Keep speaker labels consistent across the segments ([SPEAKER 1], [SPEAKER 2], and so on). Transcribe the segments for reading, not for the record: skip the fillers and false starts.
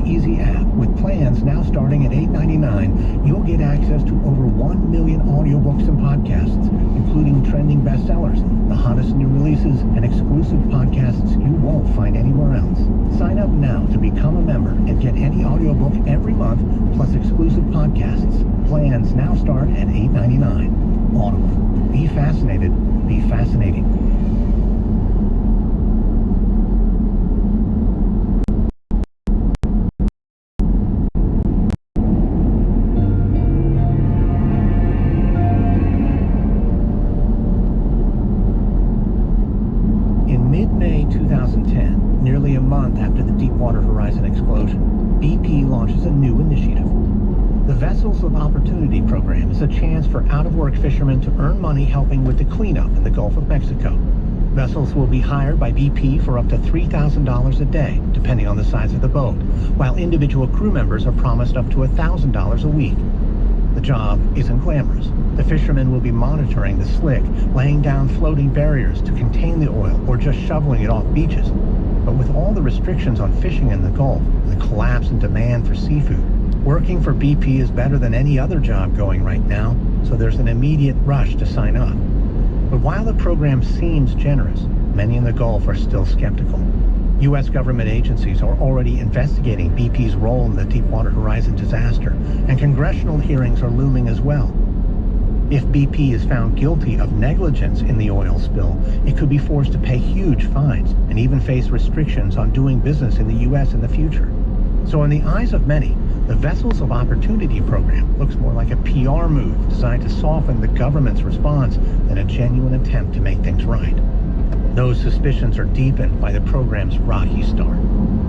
[SPEAKER 1] Easy app. With plans now starting at $8.99, you'll get access to over 1 million audiobooks and podcasts, including trending bestsellers, the hottest new releases, and exclusive podcasts you won't find anywhere else. Sign up now to become a member and get any audiobook every month, plus exclusive podcasts. Plans now start at $8.99. Audible. Be fascinated. Be fascinating. In mid-May 2010, nearly a month after the Deepwater Horizon explosion, BP launches a new initiative. The Vessels of Opportunity program is a chance for out-of-work fishermen to earn money helping with the cleanup in the Gulf of Mexico. Vessels will be hired by BP for up to $3,000 a day, depending on the size of the boat, while individual crew members are promised up to $1,000 a week. The job isn't glamorous. The fishermen will be monitoring the slick, laying down floating barriers to contain the oil, or just shoveling it off beaches. But with all the restrictions on fishing in the Gulf and the collapse in demand for seafood, working for BP is better than any other job going right now, so there's an immediate rush to sign up. But while the program seems generous, many in the Gulf are still skeptical. U.S. government agencies are already investigating BP's role in the Deepwater Horizon disaster, and congressional hearings are looming as well. If BP is found guilty of negligence in the oil spill, it could be forced to pay huge fines and even face restrictions on doing business in the U.S. in the future. So in the eyes of many, the Vessels of Opportunity program looks more like a PR move designed to soften the government's response than a genuine attempt to make things right. Those suspicions are deepened by the program's rocky start.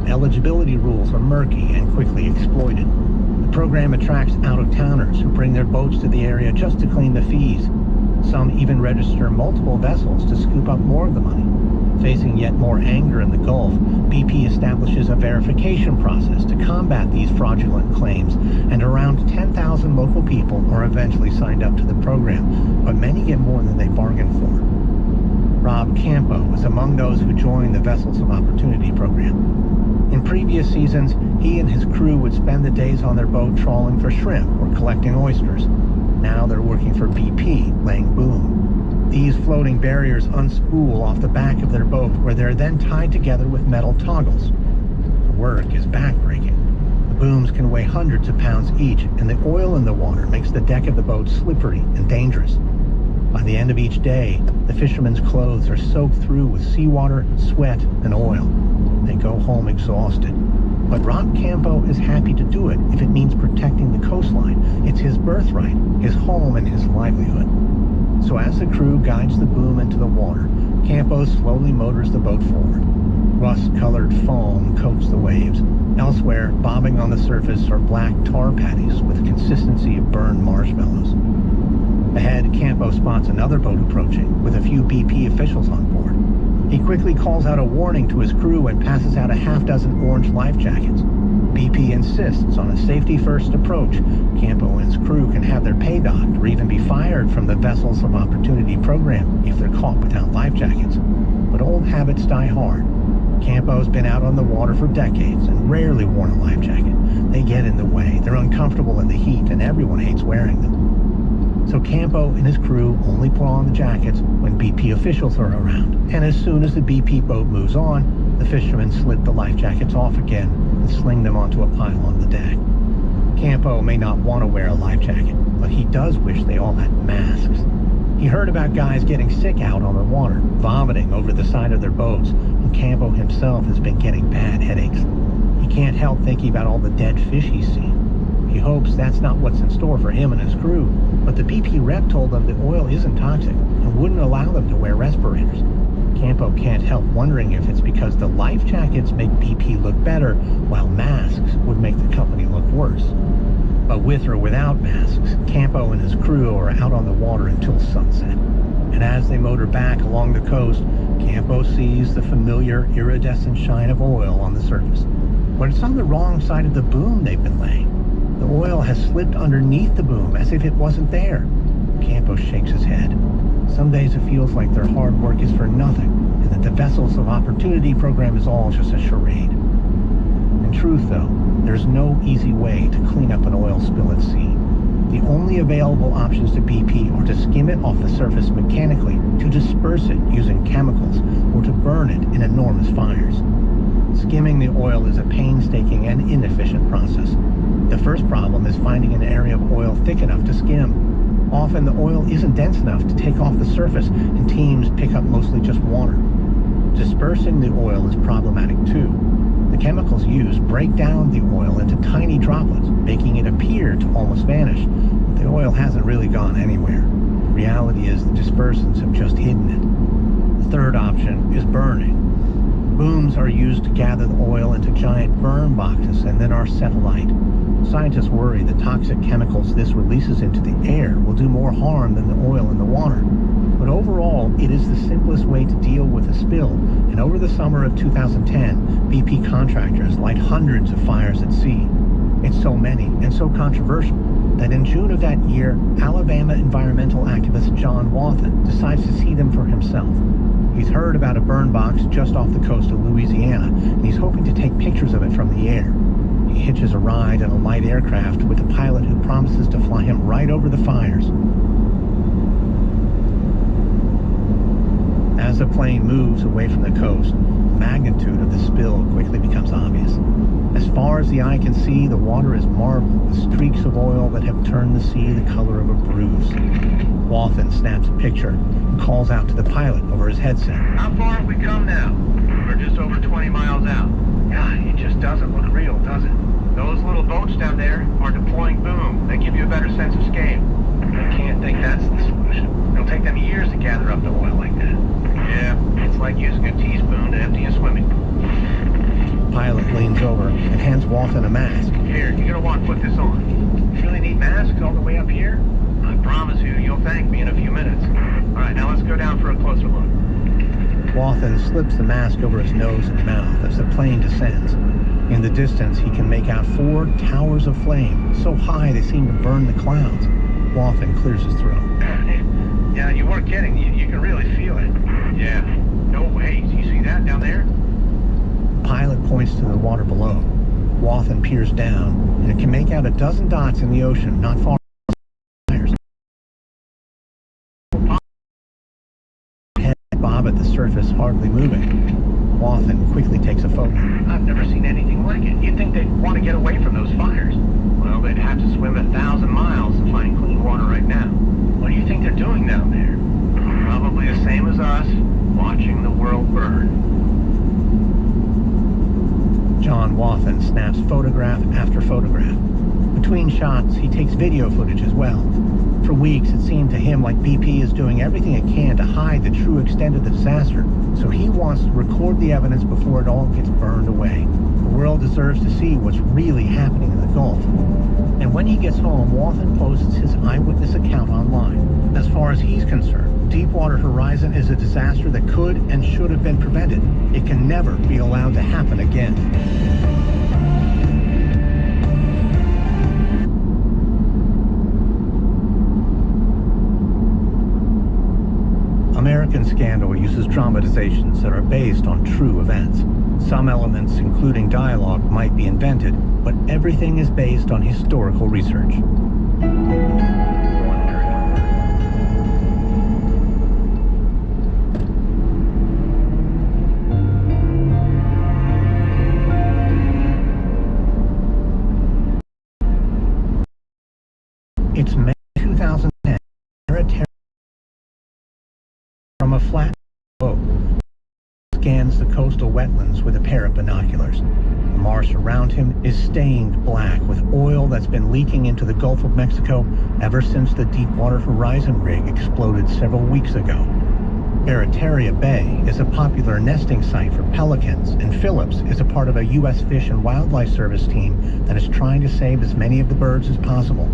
[SPEAKER 1] Eligibility rules are murky and quickly exploited. The program attracts out-of-towners who bring their boats to the area just to claim the fees. Some even register multiple vessels to scoop up more of the money. Facing yet more anger in the Gulf, BP establishes a verification process to combat these fraudulent claims, and around 10,000 local people are eventually signed up to the program, but many get more than they bargained for. Rob Campo is among those who joined the Vessels of Opportunity program. In previous seasons, he and his crew would spend the days on their boat trawling for shrimp or collecting oysters. Now they're working for BP, laying boom. These floating barriers unspool off the back of their boat, where they're then tied together with metal toggles. The work is backbreaking. The booms can weigh hundreds of pounds each, and the oil in the water makes the deck of the boat slippery and dangerous. By the end of each day, the fishermen's clothes are soaked through with seawater, sweat, and oil. They go home exhausted. But Rob Campo is happy to do it if it means protecting the coastline. It's his birthright, his home, and his livelihood. So as the crew guides the boom into the water, Campo slowly motors the boat forward. Rust-colored foam coats the waves. Elsewhere, bobbing on the surface are black tar patties with the consistency of burned marshmallows. Ahead, Campo spots another boat approaching, with a few BP officials on board. He quickly calls out a warning to his crew and passes out a half-dozen orange life jackets. BP insists on a safety-first approach. Campo and his crew can have their pay docked or even be fired from the Vessels of Opportunity program if they're caught without life jackets. But old habits die hard. Campo's been out on the water for decades and rarely worn a life jacket. They get in the way, they're uncomfortable in the heat, and everyone hates wearing them. So Campo and his crew only put on the jackets when BP officials are around. And as soon as the BP boat moves on, the fishermen slip the life jackets off again and sling them onto a pile on the deck. Campo may not want to wear a life jacket, but he does wish they all had masks. He heard about guys getting sick out on the water, vomiting over the side of their boats, and Campo himself has been getting bad headaches. He can't help thinking about all the dead fish he's seen. He hopes that's not what's in store for him and his crew, but the BP rep told them the oil isn't toxic and wouldn't allow them to wear respirators. Campo can't help wondering if it's because the life jackets make BP look better, while masks would make the company look worse. But with or without masks, Campo and his crew are out on the water until sunset. And as they motor back along the coast, Campo sees the familiar iridescent shine of oil on the surface. But it's on the wrong side of the boom they've been laying. The oil has slipped underneath the boom as if it wasn't there. Campo shakes his head. Some days it feels like their hard work is for nothing, and that the Vessels of Opportunity program is all just a charade. And In truth, though, there's no easy way to clean up an oil spill at sea. The only available options to BP are to skim it off the surface mechanically, to disperse it using chemicals, or to burn it in enormous fires. Skimming the oil is a painstaking and inefficient process. The first problem is finding an area of oil thick enough to skim. Often the oil isn't dense enough to take off the surface, and teams pick up mostly just water. Dispersing the oil is problematic too. The chemicals used break down the oil into tiny droplets, making it appear to almost vanish. But the oil hasn't really gone anywhere. The reality is the dispersants have just hidden it. The third option is burning. Booms are used to gather the oil into giant burn boxes and then are set alight. Scientists worry the toxic chemicals this releases into the air will do more harm than the oil in the water. But overall, it is the simplest way to deal with a spill, and over the summer of 2010, BP contractors light hundreds of fires at sea. It's so many and so controversial that in June of that year, Alabama environmental activist John Wathen decides to see them for himself. He's heard about a burn box just off the coast of Louisiana, and he's hoping to take pictures of it from the air. He hitches a ride in a light aircraft with a pilot who promises to fly him right over the fires. As the plane moves away from the coast, the magnitude of the spill quickly becomes obvious. As far as the eye can see, the water is marble, with streaks of oil that have turned the sea the color of a bruise. Wathen snaps a picture and calls out to the pilot over his headset.
[SPEAKER 2] How far have we come now? We're just over 20 miles out.
[SPEAKER 1] God, it just doesn't look real, does it?
[SPEAKER 2] Those little boats down there are deploying boom. They give you a better sense of scale.
[SPEAKER 1] I can't think that's the solution. It'll take them years to gather up the oil like that.
[SPEAKER 2] Yeah, it's like using a teaspoon to empty a swimming pool.
[SPEAKER 1] The pilot leans over and hands Wathen a mask.
[SPEAKER 2] Here, you're gonna want to put this on.
[SPEAKER 1] You really need masks all the way up here?
[SPEAKER 2] I promise you'll thank me in a few minutes. All right, now let's go down for a closer look.
[SPEAKER 1] Wathen slips the mask over his nose and mouth as the plane descends. In the distance, he can make out 4 towers of flame, so high they seem to burn the clouds. Wathen clears his throat.
[SPEAKER 2] Yeah, you weren't kidding. You can really feel it. Yeah, no way. You see that down there?
[SPEAKER 1] The pilot points to the water below. Wathen peers down, and it can make out a dozen dots in the ocean, not far from the fires. Head bob at the surface, hardly moving. Wathen quickly takes a photo.
[SPEAKER 2] I've never seen anything like it. You'd think they'd want to get away from those fires. Well, they'd have to swim 1,000 miles to find clean water right now. What do you think they're doing down there? Probably the same as us, watching the world burn.
[SPEAKER 1] John Wathen snaps photograph after photograph. Between shots, he takes video footage as well. For weeks, it seemed to him like BP is doing everything it can to hide the true extent of the disaster, so he wants to record the evidence before it all gets burned away. The world deserves to see what's really happening in the Gulf. And when he gets home, Wathen posts his eyewitness account online. As far as he's concerned, Deepwater Horizon is a disaster that could and should have been prevented. It can never be allowed to happen again. American Scandal uses dramatizations that are based on true events. Some elements, including dialogue, might be invented, but everything is based on historical research. It's May 2010. From a flat boat, scans the coastal wetlands with a pair of binoculars. The marsh around him is stained black with oil that's been leaking into the Gulf of Mexico ever since the Deepwater Horizon rig exploded several weeks ago. Barataria Bay is a popular nesting site for pelicans, and Phillips is a part of a U.S. Fish and Wildlife Service team that is trying to save as many of the birds as possible.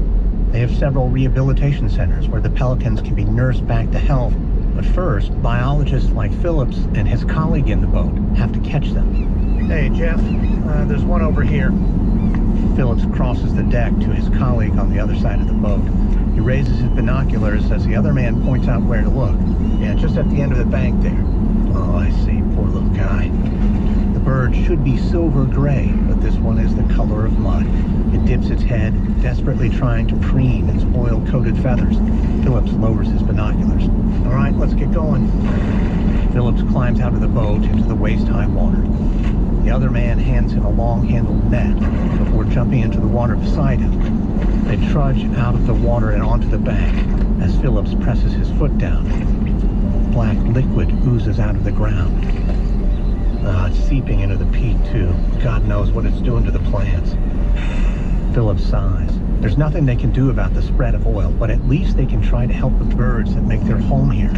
[SPEAKER 1] They have several rehabilitation centers where the pelicans can be nursed back to health. But first, biologists like Phillips and his colleague in the boat have to catch them. Hey, Jeff, there's one over here. Phillips crosses the deck to his colleague on the other side of the boat. He raises his binoculars as the other man points out where to look. Yeah, just at the end of the bank there. Oh, I see. Poor little guy. The bird should be silver gray, but this one is the color of mud. It dips its head, desperately trying to preen its oil-coated feathers. Phillips lowers his binoculars. All right, let's get going. Phillips climbs out of the boat into the waist-high water. The other man hands him a long-handled net before jumping into the water beside him. They trudge out of the water and onto the bank as Phillips presses his foot down. Black liquid oozes out of the ground. It's seeping into the peat, too. God knows what it's doing to the plants. Phillips sighs. There's nothing they can do about the spread of oil, but at least they can try to help the birds that make their home here.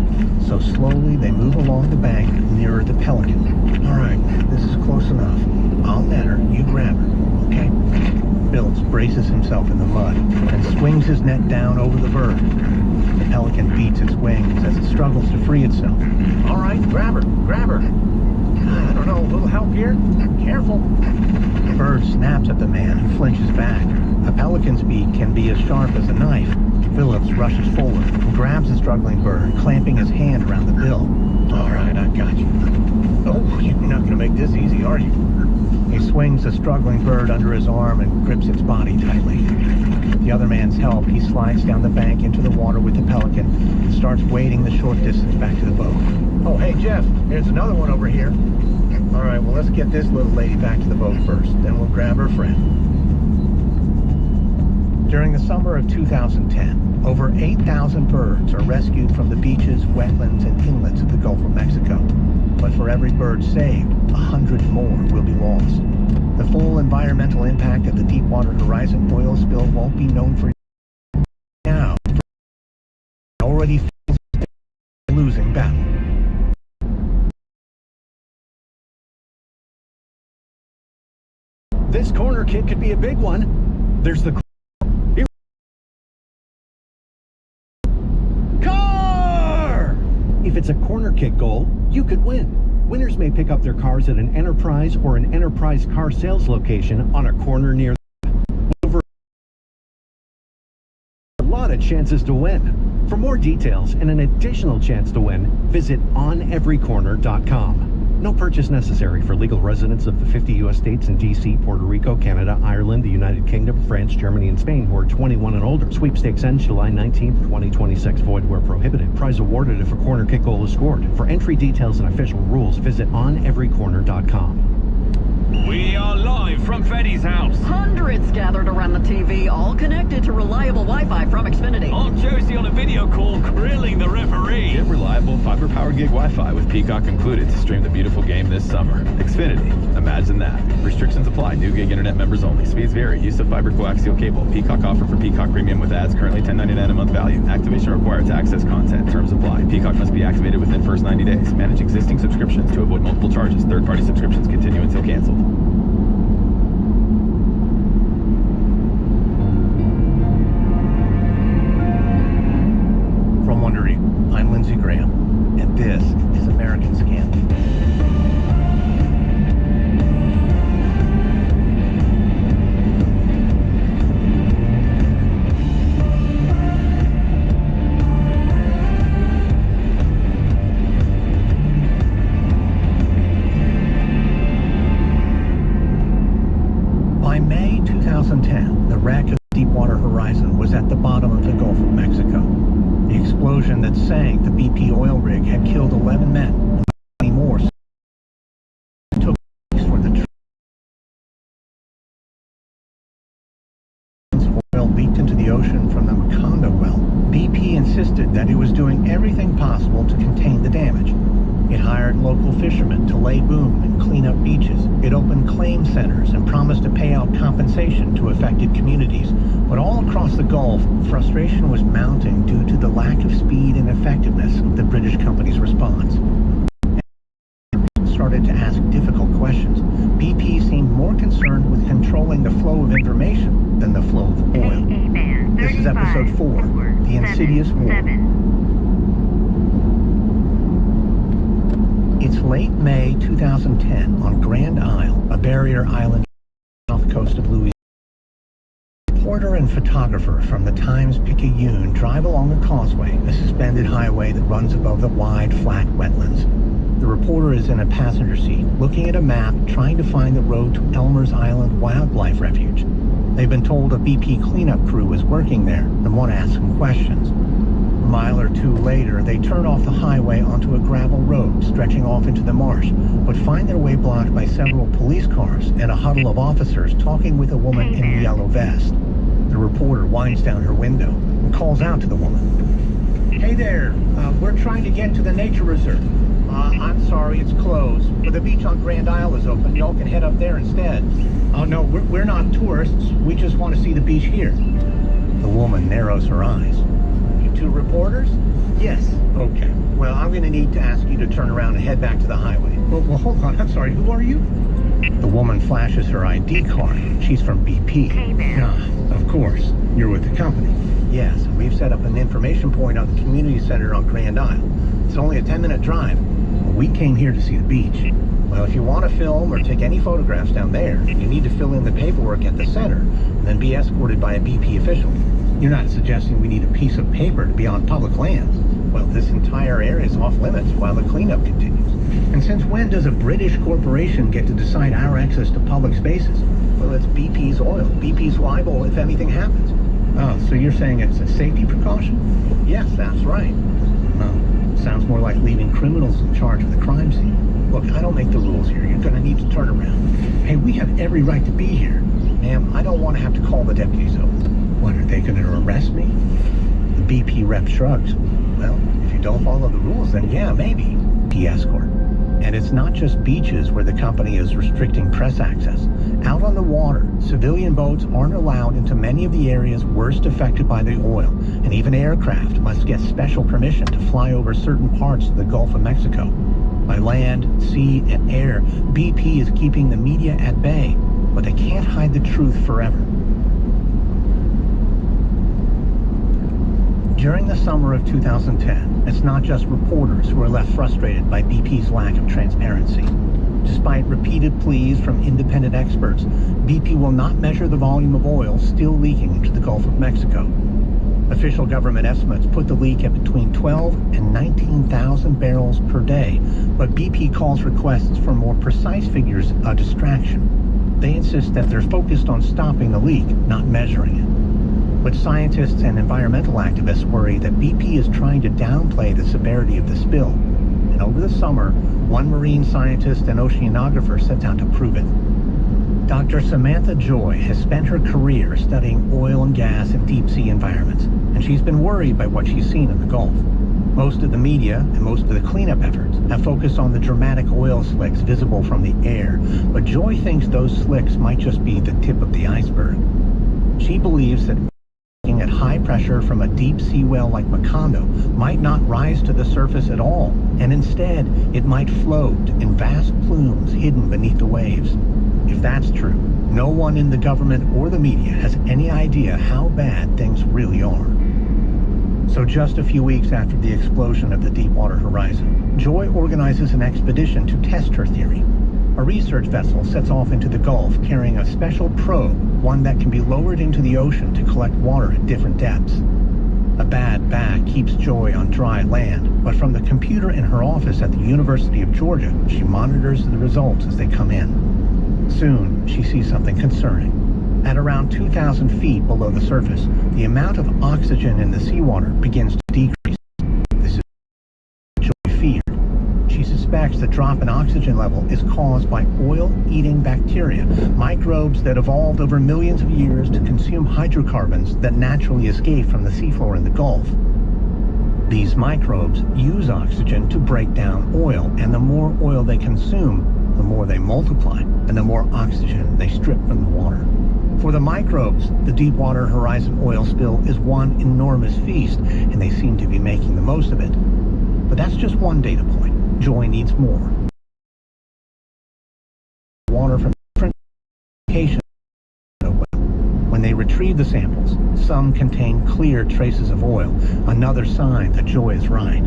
[SPEAKER 1] So slowly they move along the bank nearer the Pelican. All right, this is close enough. I'll net her, you grab her, okay? Phillips braces himself in the mud and swings his net down over the bird. The Pelican beats its wings as it struggles to free itself. All right, grab her, grab her. I don't know, a little help here? Careful. The bird snaps at the man who flinches back. A pelican's beak can be as sharp as a knife. Phillips rushes forward and grabs the struggling bird, clamping his hand around the bill. All right, I got you. Oh, you're not going to make this easy, are you? He swings the struggling bird under his arm and grips its body tightly. With the other man's help, he slides down the bank into the water with the Pelican and starts wading the short distance back to the boat. Oh, hey, Jeff, here's another one over here. All right, well, let's get this little lady back to the boat first, then we'll grab her friend. During the summer of 2010, over 8,000 birds are rescued from the beaches, wetlands, and inlets of the Gulf of Mexico. But for every bird saved, 100 more will be lost. The full environmental impact of the Deepwater Horizon oil spill won't be known for now. Already feels a losing battle.
[SPEAKER 3] This corner kick could be a big one. There's the car! If it's a corner kick goal, you could win. Winners may pick up their cars at an Enterprise or an Enterprise car sales location on a corner near over a lot of chances to win. For more details and an additional chance to win, visit oneverycorner.com. No purchase necessary for legal residents of the 50 U.S. states and D.C., Puerto Rico, Canada, Ireland, the United Kingdom, France, Germany, and Spain who are 21 and older. Sweepstakes ends July 19th, 2026. Void where prohibited. Prize awarded if a corner kick goal is scored. For entry details and official rules, visit oneverycorner.com.
[SPEAKER 4] We are live from Fetty's house.
[SPEAKER 5] Hundreds gathered around the TV, all connected to reliable Wi-Fi from Xfinity.
[SPEAKER 4] Aunt Josie on a video call grilling the referee.
[SPEAKER 6] Get reliable fiber-powered gig Wi-Fi with Peacock included to stream the beautiful game this summer. Xfinity. Imagine that. Restrictions apply. New gig internet members only. Speeds vary. Use of fiber coaxial cable. Peacock offer for Peacock Premium with ads. Currently $10.99 a month value. Activation required to access content. Terms apply. Peacock must be activated within first 90 days. Manage existing subscriptions to avoid multiple charges. Third-party subscriptions continue until canceled.
[SPEAKER 1] From Wondery, I'm Lindsey Graham, and this is American Scandal. By May 2010, the wreck of the Deepwater Horizon was at the bottom of the Gulf of Mexico. The explosion that sank the BP oil rig had killed 11 men, and 20 more took place for the oil leaked into the ocean from the Macondo well. BP insisted that it was doing everything possible to contain the damage. It hired local fishermen to lay boom and clean up beaches. It opened claim centers and promised to pay out compensation to affected communities. But all across the Gulf, frustration was mounting due to the lack of speed and effectiveness of the British company's response. And started to ask difficult questions. BP seemed more concerned with controlling the flow of information than the flow of oil. This is episode 4, The Insidious War. It's late May 2010 on Grand Isle, a barrier island off the coast of Louisiana. reporter and photographer from the Times-Picayune drive along a causeway, a suspended highway that runs above the wide, flat wetlands. The reporter is in a passenger seat, looking at a map, trying to find the road to Elmer's Island Wildlife Refuge. They've been told a BP cleanup crew is working there and want to ask some questions. A mile or two later, they turn off the highway onto a gravel road stretching off into the marsh, but find their way blocked by several police cars and a huddle of officers talking with a woman in a yellow vest. The reporter winds down her window and calls out to the woman. "Hey there, we're trying to get to the nature reserve. I'm sorry, it's closed, but the beach on Grand Isle is open. Y'all can head up there instead." "Oh no, we're not tourists. We just want to see the beach here." The woman narrows her eyes. "You two reporters?" "Yes." "Okay. Well, I'm going to need to ask you to turn around and head back to the highway." Well, hold on. I'm sorry. Who are you?" The woman flashes her ID card. She's from BP. Of course. You're with the company. Yes, we've set up an information point on the community center on Grand Isle. It's only a 10-minute drive. We came here to see the beach. Well, if you want to film or take any photographs down there, you need to fill in the paperwork at the center and then be escorted by a BP official. You're not suggesting we need a piece of paper to be on public land. Well, this entire area is off limits while the cleanup continues. And since when does a British corporation get to decide our access to public spaces? Well, it's BP's oil. BP's liable if anything happens. Oh, so you're saying it's a safety precaution? Yes, that's right. Oh, sounds more like leaving criminals in charge of the crime scene. Look, I don't make the rules here. You're going to need to turn around. Hey, we have every right to be here. Ma'am, I don't want to have to call the deputies over. What, are they going to arrest me? The BP rep shrugs. Well, if you don't follow the rules, then yeah, maybe. P escort. And it's not just beaches where the company is restricting press access. Out on the water, civilian boats aren't allowed into many of the areas worst affected by the oil, and even aircraft must get special permission to fly over certain parts of the Gulf of Mexico. By land, sea, and air, BP is keeping the media at bay, but they can't hide the truth forever. During the summer of 2010, it's not just reporters who are left frustrated by BP's lack of transparency. Despite repeated pleas from independent experts, BP will not measure the volume of oil still leaking into the Gulf of Mexico. Official government estimates put the leak at between 12 and 19,000 barrels per day, but BP calls requests for more precise figures a distraction. They insist that they're focused on stopping the leak, not measuring it. But scientists and environmental activists worry that BP is trying to downplay the severity of the spill. And over the summer, one marine scientist and oceanographer sets out to prove it. Dr. Samantha Joy has spent her career studying oil and gas in deep-sea environments, and she's been worried by what she's seen in the Gulf. Most of the media and most of the cleanup efforts have focused on the dramatic oil slicks visible from the air, but Joy thinks those slicks might just be the tip of the iceberg. She believes that at high pressure from a deep sea well like Macondo might not rise to the surface at all, and instead it might float in vast plumes hidden beneath the waves. If that's true, no one in the government or the media has any idea how bad things really are. So just a few weeks after the explosion of the Deepwater Horizon, Joy organizes an expedition to test her theory. A research vessel sets off into the Gulf carrying a special probe, one that can be lowered into the ocean to collect water at different depths. A bad back keeps Joy on dry land, but from the computer in her office at the University of Georgia, she monitors the results as they come in. Soon, she sees something concerning. At around 2,000 feet below the surface, the amount of oxygen in the seawater begins to decrease. This is what Joy feared. She suspects the drop in oxygen level is caused by oil-eating bacteria, microbes that evolved over millions of years to consume hydrocarbons that naturally escape from the seafloor in the Gulf. These microbes use oxygen to break down oil, and the more oil they consume, the more they multiply, and the more oxygen they strip from the water. For the microbes, the Deepwater Horizon oil spill is one enormous feast, and they seem to be making the most of it. But that's just one data point. Joy needs more. Water from different locations. When they retrieve the samples, some contain clear traces of oil, another sign that Joy is right.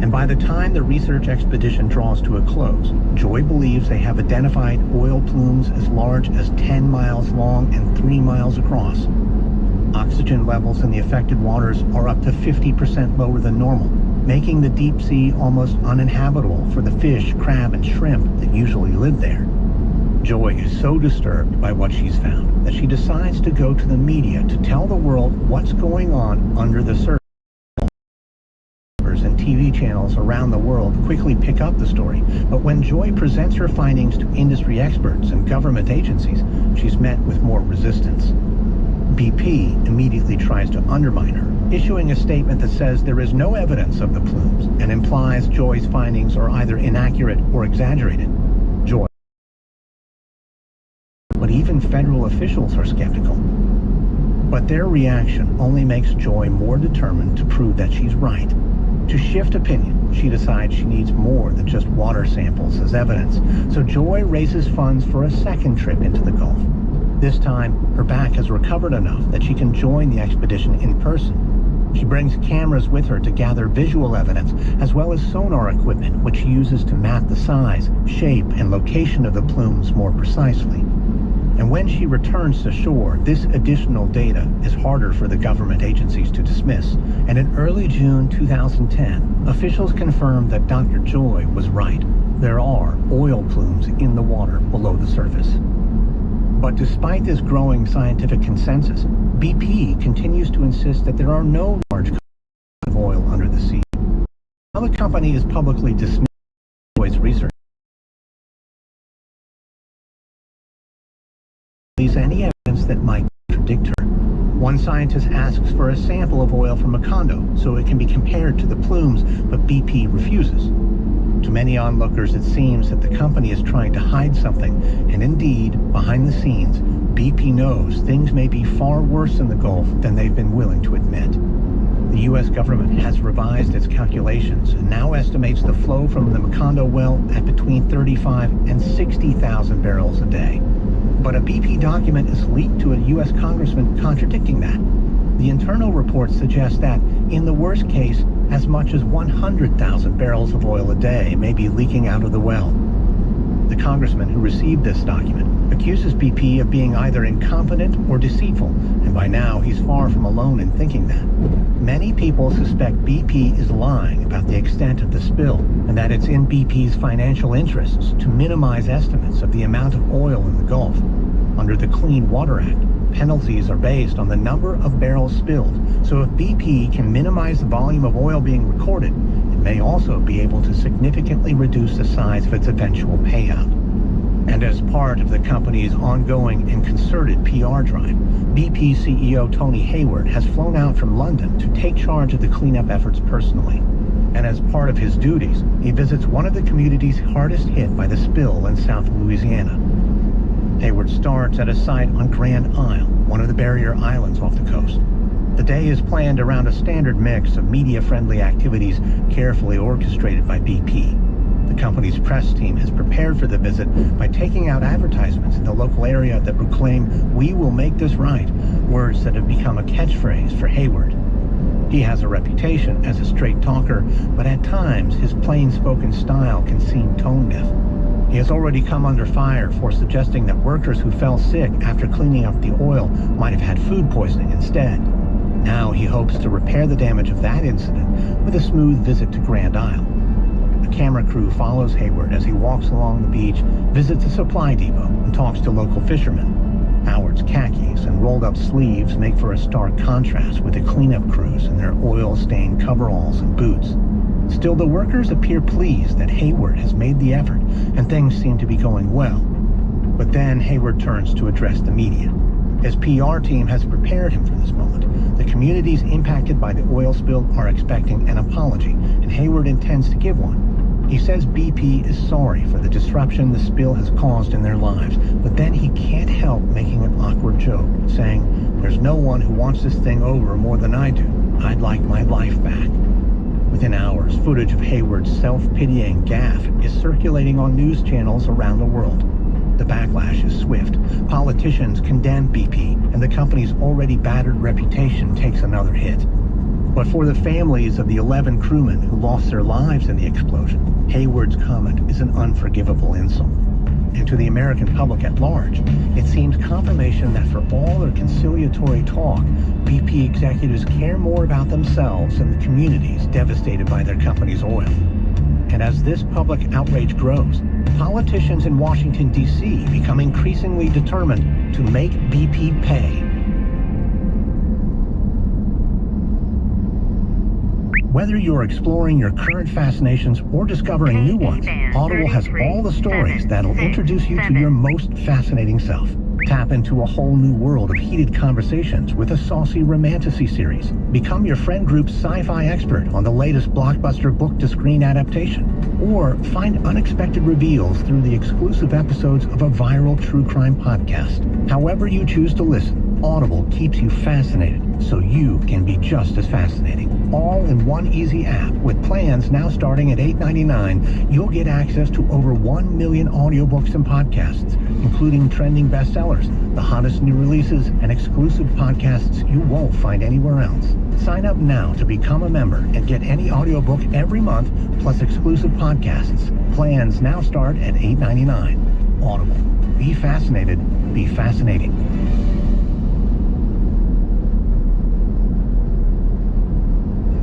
[SPEAKER 1] And by the time the research expedition draws to a close, Joy believes they have identified oil plumes as large as 10 miles long and 3 miles across. Oxygen levels in the affected waters are up to 50% lower than normal, making the deep sea almost uninhabitable for the fish, crab, and shrimp that usually live there. Joy is so disturbed by what she's found that she decides to go to the media to tell the world what's going on under the surface. And TV channels around the world quickly pick up the story, but when Joy presents her findings to industry experts and government agencies, she's met with more resistance. BP immediately tries to undermine her, issuing a statement that says there is no evidence of the plumes and implies Joy's findings are either inaccurate or exaggerated. Joy. But even federal officials are skeptical. But their reaction only makes Joy more determined to prove that she's right. To shift opinion, she decides she needs more than just water samples as evidence, so Joy raises funds for a second trip into the Gulf. This time, her back has recovered enough that she can join the expedition in person. She brings cameras with her to gather visual evidence, as well as sonar equipment, which she uses to map the size, shape, and location of the plumes more precisely. And when she returns to shore, this additional data is harder for the government agencies to dismiss. And in early June 2010, officials confirmed that Dr. Joy was right. There are oil plumes in the water below the surface. But despite this growing scientific consensus, BP continues to insist that there are no large quantities of oil under the sea. Now the company is publicly dismissing Joy's research. Any evidence that might contradict her. One scientist asks for a sample of oil from Macondo so it can be compared to the plumes, but BP refuses. To many onlookers, it seems that the company is trying to hide something, and indeed, behind the scenes, BP knows things may be far worse in the Gulf than they've been willing to admit. The U.S. government has revised its calculations and now estimates the flow from the Macondo well at between 35 and 60,000 barrels a day. But a BP document is leaked to a U.S. congressman contradicting that. The internal report suggests that, in the worst case, as much as 100,000 barrels of oil a day may be leaking out of the well. The congressman who received this document accuses BP of being either incompetent or deceitful, and by now he's far from alone in thinking that. Many people suspect BP is lying about the extent of the spill, and that it's in BP's financial interests to minimize estimates of the amount of oil in the Gulf. Under the Clean Water Act, penalties are based on the number of barrels spilled, so if BP can minimize the volume of oil being recorded, it may also be able to significantly reduce the size of its eventual payout. And as part of the company's ongoing and concerted PR drive, BP CEO Tony Hayward has flown out from London to take charge of the cleanup efforts personally. And as part of his duties, he visits one of the communities hardest hit by the spill in South Louisiana. Hayward starts at a site on Grand Isle, one of the barrier islands off the coast. The day is planned around a standard mix of media-friendly activities carefully orchestrated by BP. The company's press team has prepared for the visit by taking out advertisements in the local area that proclaim, "We will make this right," words that have become a catchphrase for Hayward. He has a reputation as a straight talker, but at times his plain-spoken style can seem tone-deaf. He has already come under fire for suggesting that workers who fell sick after cleaning up the oil might have had food poisoning instead. Now he hopes to repair the damage of that incident with a smooth visit to Grand Isle. A camera crew follows Hayward as he walks along the beach, visits a supply depot, and talks to local fishermen. Howard's khakis and rolled-up sleeves make for a stark contrast with the cleanup crews in their oil-stained coveralls and boots. Still, the workers appear pleased that Hayward has made the effort, and things seem to be going well. But then Hayward turns to address the media. His PR team has prepared him for this moment. The communities impacted by the oil spill are expecting an apology, and Hayward intends to give one. He says BP is sorry for the disruption the spill has caused in their lives, but then he can't help making an awkward joke, saying, "There's no one who wants this thing over more than I do. I'd like my life back." Within hours, footage of Hayward's self-pitying gaffe is circulating on news channels around the world. The backlash is swift. Politicians condemn BP, and the company's already battered reputation takes another hit. But for the families of the 11 crewmen who lost their lives in the explosion, Hayward's comment is an unforgivable insult. and to the American public at large, it seems confirmation that for all their conciliatory talk, BP executives care more about themselves and the communities devastated by their company's oil. And as this public outrage grows, politicians in Washington, D.C. become increasingly determined to make BP pay. Whether you're exploring your current fascinations or discovering new ones, Audible has all the stories that'll introduce you to your most fascinating self. Tap into a whole new world of heated conversations with a saucy romantasy series. Become your friend group's sci-fi expert on the latest blockbuster book-to-screen adaptation. Or find unexpected reveals through the exclusive episodes of a viral true crime podcast. However you choose to listen, Audible keeps you fascinated so you can be just as fascinating. All in one easy app with plans now starting at $8.99. You'll get access to over 1 million audiobooks and podcasts, including trending bestsellers, the hottest new releases, and exclusive podcasts you won't find anywhere else. Sign up now to become a member and get any audiobook every month, plus exclusive podcasts. Plans now start at $8.99. Audible. Be fascinated. Be fascinating.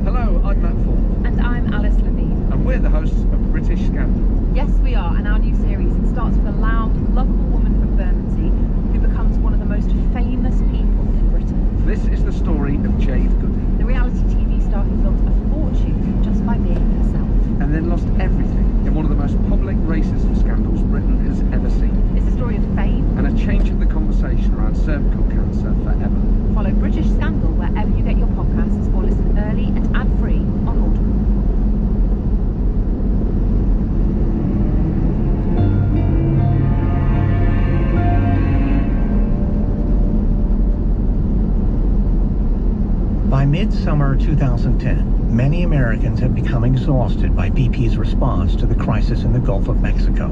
[SPEAKER 7] Hello, I'm Matt Ford.
[SPEAKER 8] And I'm Alice Levine.
[SPEAKER 7] And we're the hosts of British Scandal.
[SPEAKER 8] Yes, we are, and our new series starts with a loud, lovable woman from Bermondsey who becomes one of the most famous people in Britain.
[SPEAKER 7] This is the story of Jade Goody.
[SPEAKER 8] The reality TV star who built a fortune just by being herself.
[SPEAKER 7] And then lost everything in one of the most public racism scandals Britain has ever seen.
[SPEAKER 8] It's a story of fame.
[SPEAKER 7] And a change of the conversation around cervical cancer forever.
[SPEAKER 8] Follow British Scandal wherever you get your podcasts or listen early and ad-free on Audible.
[SPEAKER 1] By midsummer 2010, many Americans had become exhausted by BP's response to the crisis in the Gulf of Mexico.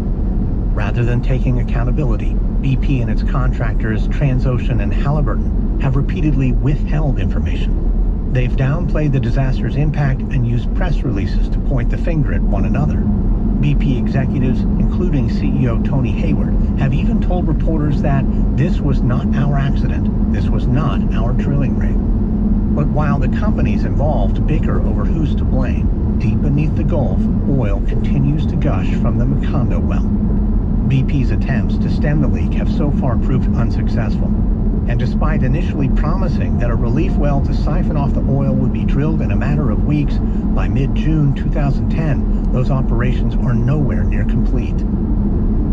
[SPEAKER 1] Rather than taking accountability, BP and its contractors, Transocean and Halliburton, have repeatedly withheld information. They've downplayed the disaster's impact and used press releases to point the finger at one another. BP executives, including CEO Tony Hayward, have even told reporters that this was not our accident, this was not our drilling rig. But while the companies involved bicker over who's to blame, deep beneath the Gulf, oil continues to gush from the Macondo well. BP's attempts to stem the leak have so far proved unsuccessful. And despite initially promising that a relief well to siphon off the oil would be drilled in a matter of weeks, by mid-June 2010, those operations are nowhere near complete.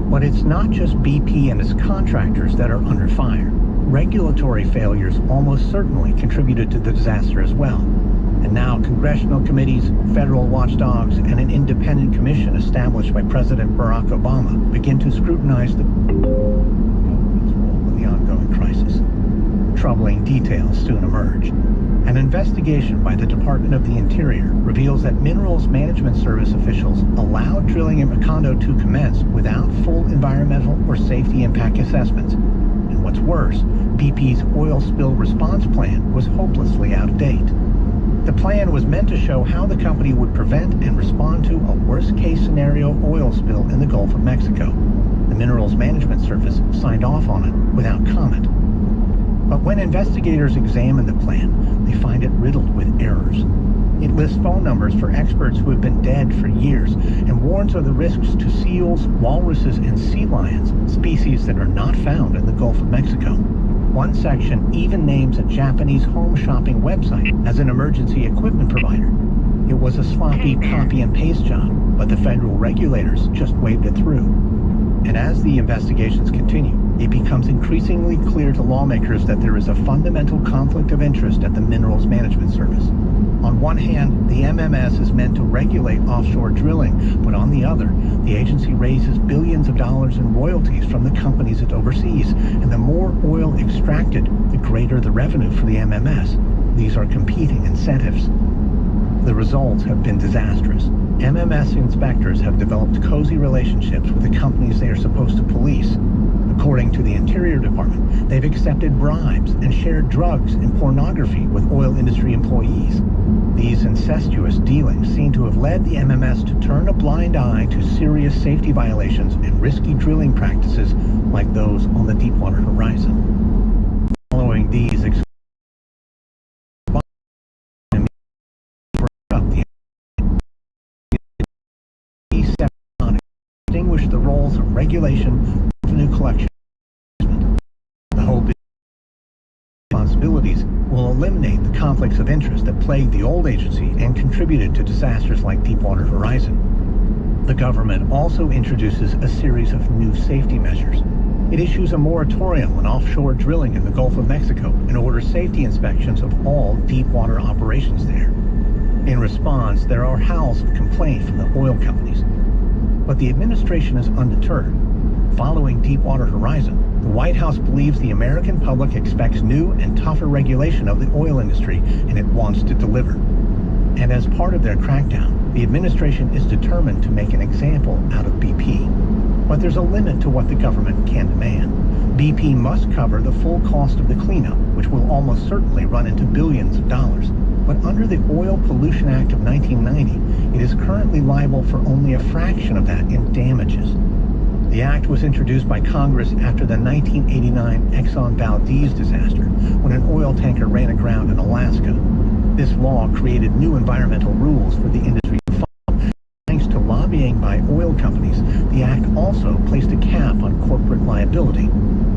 [SPEAKER 1] But it's not just BP and its contractors that are under fire. Regulatory failures almost certainly contributed to the disaster as well. And now congressional committees, federal watchdogs, and an independent commission established by President Barack Obama begin to scrutinize the government's role in the ongoing crisis. Troubling details soon emerge. An investigation by the Department of the Interior reveals that Minerals Management Service officials allowed drilling in Macondo to commence without full environmental or safety impact assessments. And what's worse, BP's oil spill response plan was hopelessly out of date. The plan was meant to show how the company would prevent and respond to a worst-case scenario oil spill in the Gulf of Mexico. The Minerals Management Service signed off on it without comment. But when investigators examine the plan, they find it riddled with errors. It lists phone numbers for experts who have been dead for years and warns of the risks to seals, walruses, and sea lions, species that are not found in the Gulf of Mexico. One section even names a Japanese home shopping website as an emergency equipment provider. It was a sloppy copy and paste job, but the federal regulators just waved it through. And as the investigations continue, it becomes increasingly clear to lawmakers that there is a fundamental conflict of interest at the Minerals Management Service. On one hand, the MMS is meant to regulate offshore drilling, but on the other, the agency raises billions of dollars in royalties from the companies it oversees, and the more oil extracted, the greater the revenue for the MMS. These are competing incentives. The results have been disastrous. MMS inspectors have developed cozy relationships with the companies they are supposed to police. According to the Interior Department, they've accepted bribes and shared drugs and pornography with oil industry employees. These incestuous dealings seem to have led the MMS to turn a blind eye to serious safety violations and risky drilling practices like those on the Deepwater Horizon. Following these distinguish the roles of regulation, revenue collection. The hope is responsibilities will eliminate the conflicts of interest that plagued the old agency and contributed to disasters like Deepwater Horizon. The government also introduces a series of new safety measures. It issues a moratorium on offshore drilling in the Gulf of Mexico and orders safety inspections of all deepwater operations there. In response, there are howls of complaint from the oil companies. But the administration is undeterred. Following Deepwater Horizon, the White House believes the American public expects new and tougher regulation of the oil industry, and it wants to deliver. And as part of their crackdown, the administration is determined to make an example out of BP. But there's a limit to what the government can demand. BP must cover the full cost of the cleanup, which will almost certainly run into billions of dollars. But under the Oil Pollution Act of 1990, it is currently liable for only a fraction of that in damages. The act was introduced by Congress after the 1989 Exxon Valdez disaster, when an oil tanker ran aground in Alaska. This law created new environmental rules for the industry to follow. Thanks to lobbying by oil companies, the act also placed a cap on corporate liability.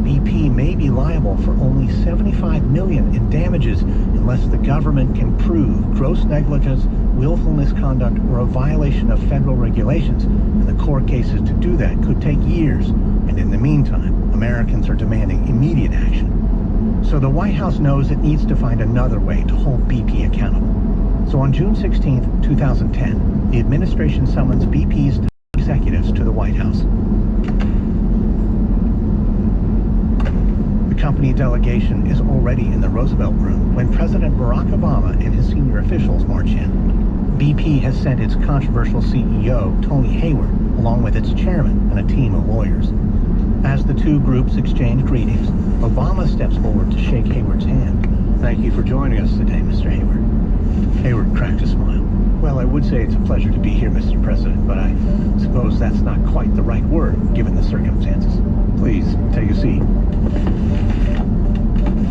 [SPEAKER 1] BP may be liable for only $75 million in damages unless the government can prove gross negligence, willful misconduct, or a violation of federal regulations, and the court cases to do that could take years. And in the meantime, Americans are demanding immediate action. So the White House knows it needs to find another way to hold BP accountable. So on June 16, 2010, the administration summons BP's executives to the White House. The company delegation is already in the Roosevelt Room when President Barack Obama and his senior officials march in. BP has sent its controversial CEO, Tony Hayward, along with its chairman and a team of lawyers. As the two groups exchange greetings, Obama steps forward to shake Hayward's hand. "Thank you for joining us today, Mr. Hayward." Hayward cracked a smile. "Well, I would say it's a pleasure to be here, Mr. President, but I suppose that's not quite the right word, given the circumstances. Please, take a seat."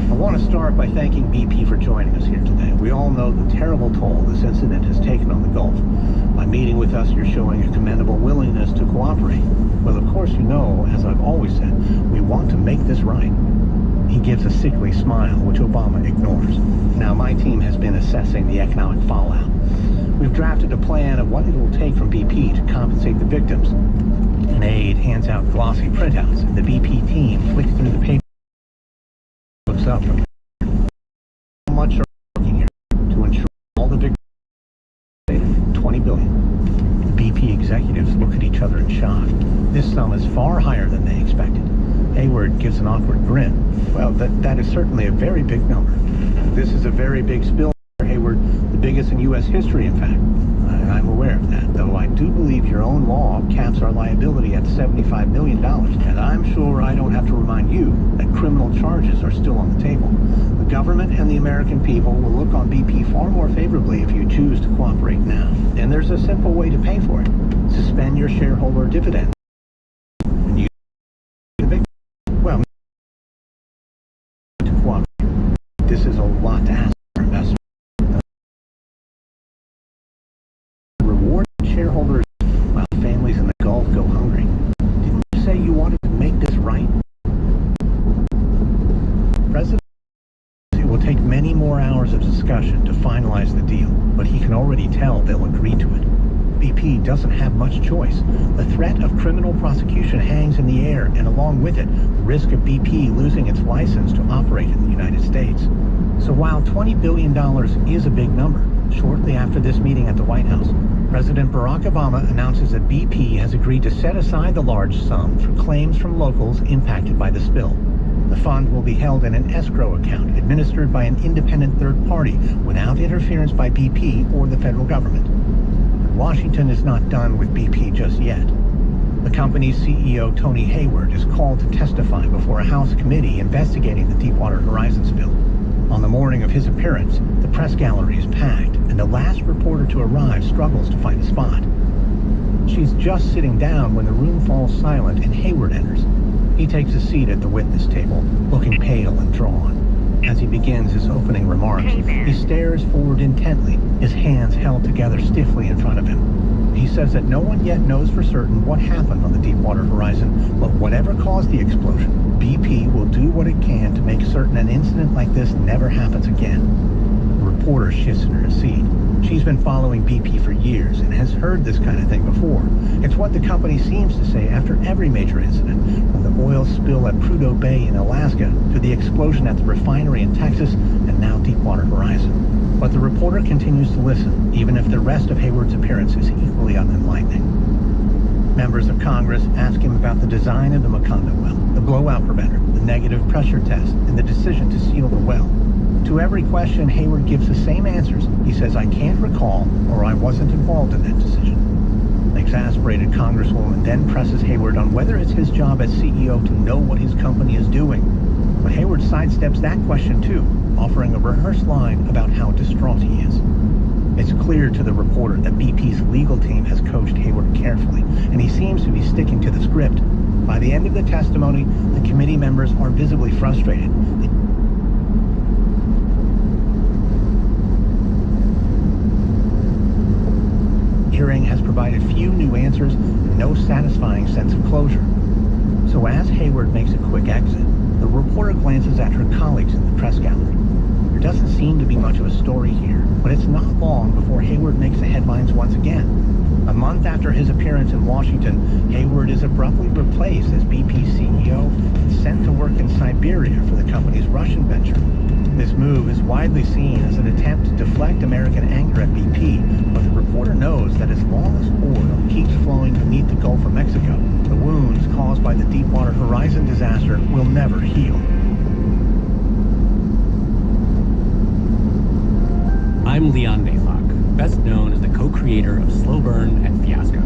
[SPEAKER 1] I want to start by thanking BP for joining us here today. We all know the terrible toll this incident has taken on the Gulf. By meeting with us, you're showing a commendable willingness to cooperate. Well, of course, you know, as I've always said, we want to make this right. He gives a sickly smile, which Obama ignores. Now, my team has been assessing the economic fallout. We've drafted a plan of what it will take from BP to compensate the victims. An aide hands out glossy printouts, and the BP team flicks through the paper. Looks up. How much are we looking here to ensure all the victims? $20 billion. The BP executives look at each other in shock. This sum is far higher than they expected. Hayward gives an awkward grin. Well, that is certainly a very big number. This is a very big spill, Hayward, the biggest in U.S. history, in fact. I'm aware of that, though I do believe your own law caps our liability at $75 million, and I'm sure I don't have to remind you that criminal charges are still on the table. The government and the American people will look on BP far more favorably if you choose to cooperate now. And there's a simple way to pay for it. Suspend your shareholder dividends. And you well, to cooperate. This is a lot to ask for investors. Reward shareholders while families in the Gulf go hungry. Didn't you say you wanted to make this right? President, it will take many more hours of discussion to finalize the deal, but he can already tell they'll agree to it. BP doesn't have much choice. The threat of criminal prosecution hangs in the air, and along with it, the risk of BP losing its license to operate in the United States. So while $20 billion is a big number, shortly after this meeting at the White House, President Barack Obama announces that BP has agreed to set aside the large sum for claims from locals impacted by the spill. The fund will be held in an escrow account administered by an independent third party without interference by BP or the federal government. Washington is not done with BP just yet. The company's CEO, Tony Hayward, is called to testify before a House committee investigating the Deepwater Horizon spill. On the morning of his appearance, the press gallery is packed, and the last reporter to arrive struggles to find a spot. She's just sitting down when the room falls silent and Hayward enters. He takes a seat at the witness table, looking pale and drawn. As he begins his opening remarks, he stares forward intently, his hands held together stiffly in front of him. He says that no one yet knows for certain what happened on the Deepwater Horizon, but whatever caused the explosion, BP will do what it can to make certain an incident like this never happens again. The reporter shifts in her seat. She's been following BP for years and has heard this kind of thing before. It's what the company seems to say after every major incident, from the oil spill at Prudhoe Bay in Alaska to the explosion at the refinery in Texas and now Deepwater Horizon. But the reporter continues to listen, even if the rest of Hayward's appearance is equally unenlightening. Members of Congress ask him about the design of the Macondo well, the blowout preventer, the negative pressure test, and the decision to seal the well. To every question, Hayward gives the same answers. He says, "I can't recall," or "I wasn't involved in that decision." The exasperated Congresswoman then presses Hayward on whether it's his job as CEO to know what his company is doing. But Hayward sidesteps that question too, offering a rehearsed line about how distraught he is. It's clear to the reporter that BP's legal team has coached Hayward carefully, and he seems to be sticking to the script. By the end of the testimony, the committee members are visibly frustrated. The hearing has provided few new answers and no satisfying sense of closure. So as Hayward makes a quick exit, the reporter glances at her colleagues in the press gallery. There doesn't seem to be much of a story here, but it's not long before Hayward makes the headlines once again. A month after his appearance in Washington, Hayward is abruptly replaced as BP's CEO and sent to work in Siberia for the company's Russian venture. This move is widely seen as an attempt to deflect American anger at BP, but the reporter knows that as long as oil keeps flowing beneath the Gulf of Mexico, the wounds caused by the Deepwater Horizon disaster will never heal.
[SPEAKER 9] I'm Leon Naylock, best known as the co-creator of Slow Burn and Fiasco.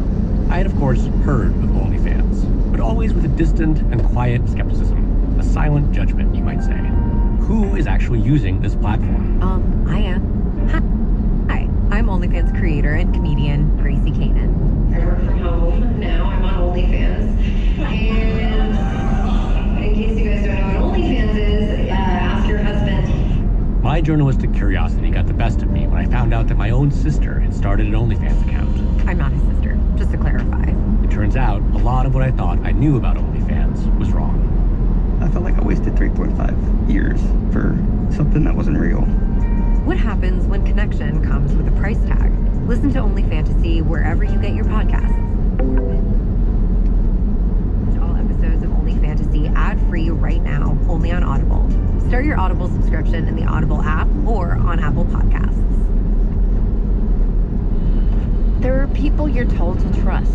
[SPEAKER 9] I had, of course, heard of OnlyFans, but always with a distant and quiet skepticism, a silent judgment, you might say. Who is actually using this platform?
[SPEAKER 10] I am. Hi, I'm OnlyFans creator and comedian Gracie Kanan. I work from home now. I'm on OnlyFans. And in case you guys don't know what OnlyFans is, ask your husband.
[SPEAKER 9] My journalistic curiosity got the best of me when I found out that my own sister had started an OnlyFans account.
[SPEAKER 10] I'm not his sister, just to clarify.
[SPEAKER 9] It turns out a lot of what I thought I knew about OnlyFans was wrong.
[SPEAKER 11] I felt like I wasted 3.5 years for something that wasn't real.
[SPEAKER 10] What happens when connection comes with a price tag? Listen to OnlyFantasy wherever you get your podcasts. All episodes of OnlyFantasy ad-free right now, only on Audible. Start your Audible subscription in the Audible app or on Apple Podcasts.
[SPEAKER 8] There are people you're told to trust.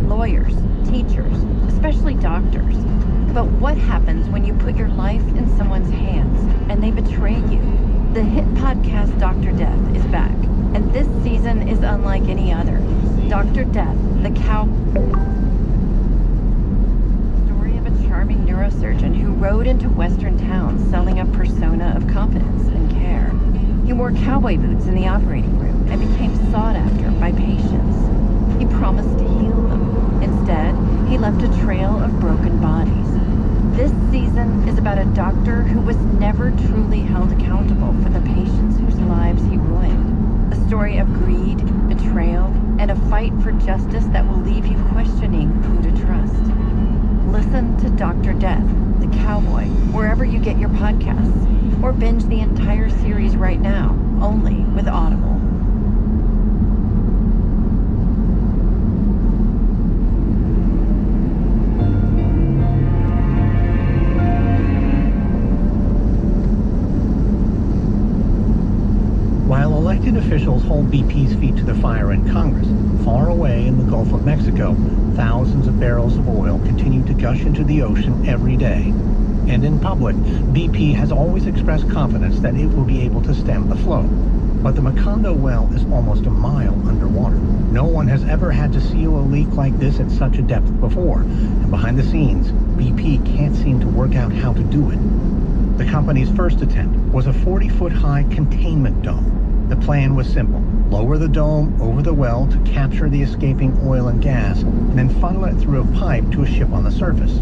[SPEAKER 8] Lawyers, teachers, especially doctors. But what happens when you put your life in someone's hands and they betray you? The hit podcast Dr. Death is back, and this season is unlike any other. Dr. Death, the cow... Story of a charming neurosurgeon who rode into western towns selling a persona of confidence and care. He wore cowboy boots in the operating room and became sought after by patients. He promised to heal them. Instead, he left a trail of broken bodies. This season is about a doctor who was never truly held accountable for the patients whose lives he ruined. A story of greed, betrayal, and a fight for justice that will leave you questioning who to trust. Listen to Dr. Death, the Cowboy, wherever you get your podcasts, or binge the entire series right now, only with Audible.
[SPEAKER 1] While elected officials hold BP's feet to the fire in Congress, far away in the Gulf of Mexico, thousands of barrels of oil continue to gush into the ocean every day. And in public, BP has always expressed confidence that it will be able to stem the flow. But the Macondo well is almost a mile underwater. No one has ever had to seal a leak like this at such a depth before, and behind the scenes, BP can't seem to work out how to do it. The company's first attempt was a 40-foot-high containment dome. The plan was simple. Lower the dome over the well to capture the escaping oil and gas, and then funnel it through a pipe to a ship on the surface.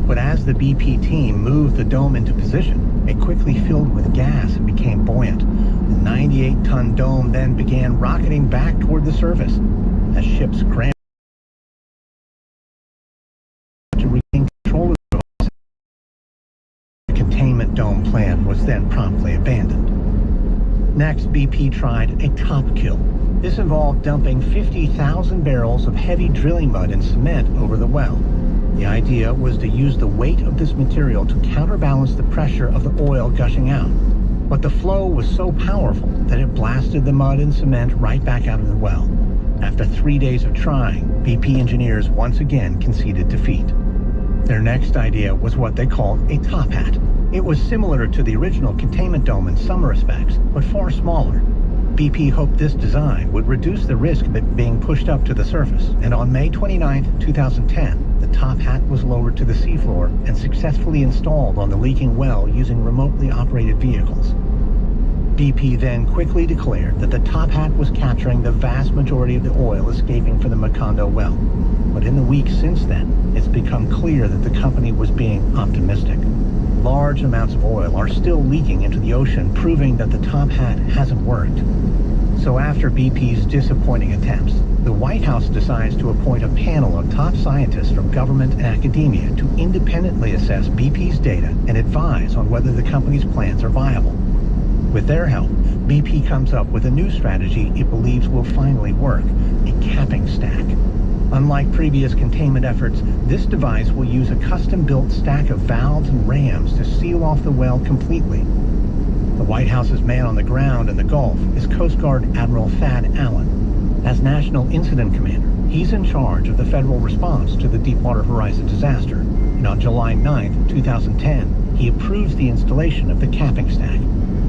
[SPEAKER 1] But as the BP team moved the dome into position, it quickly filled with gas and became buoyant. The 98-ton dome then began rocketing back toward the surface as ships scrambled to regain control of the dome. The containment dome plan was then promptly abandoned. Next, BP tried a top kill. This involved dumping 50,000 barrels of heavy drilling mud and cement over the well. The idea was to use the weight of this material to counterbalance the pressure of the oil gushing out. But the flow was so powerful that it blasted the mud and cement right back out of the well. After 3 days of trying, BP engineers once again conceded defeat. Their next idea was what they called a top hat. It was similar to the original containment dome in some respects, but far smaller. BP hoped this design would reduce the risk of it being pushed up to the surface, and on May 29, 2010, the top hat was lowered to the seafloor and successfully installed on the leaking well using remotely operated vehicles. BP then quickly declared that the top hat was capturing the vast majority of the oil escaping from the Macondo well. But in the weeks since then, it's become clear that the company was being optimistic. Large amounts of oil are still leaking into the ocean, proving that the top hat hasn't worked. So after BP's disappointing attempts, the White House decides to appoint a panel of top scientists from government and academia to independently assess BP's data and advise on whether the company's plans are viable. With their help, BP comes up with a new strategy it believes will finally work, a capping stack. Unlike previous containment efforts, this device will use a custom-built stack of valves and rams to seal off the well completely. The White House's man on the ground in the Gulf is Coast Guard Admiral Thad Allen. As National Incident Commander, he's in charge of the federal response to the Deepwater Horizon disaster. And on July 9, 2010, he approves the installation of the capping stack.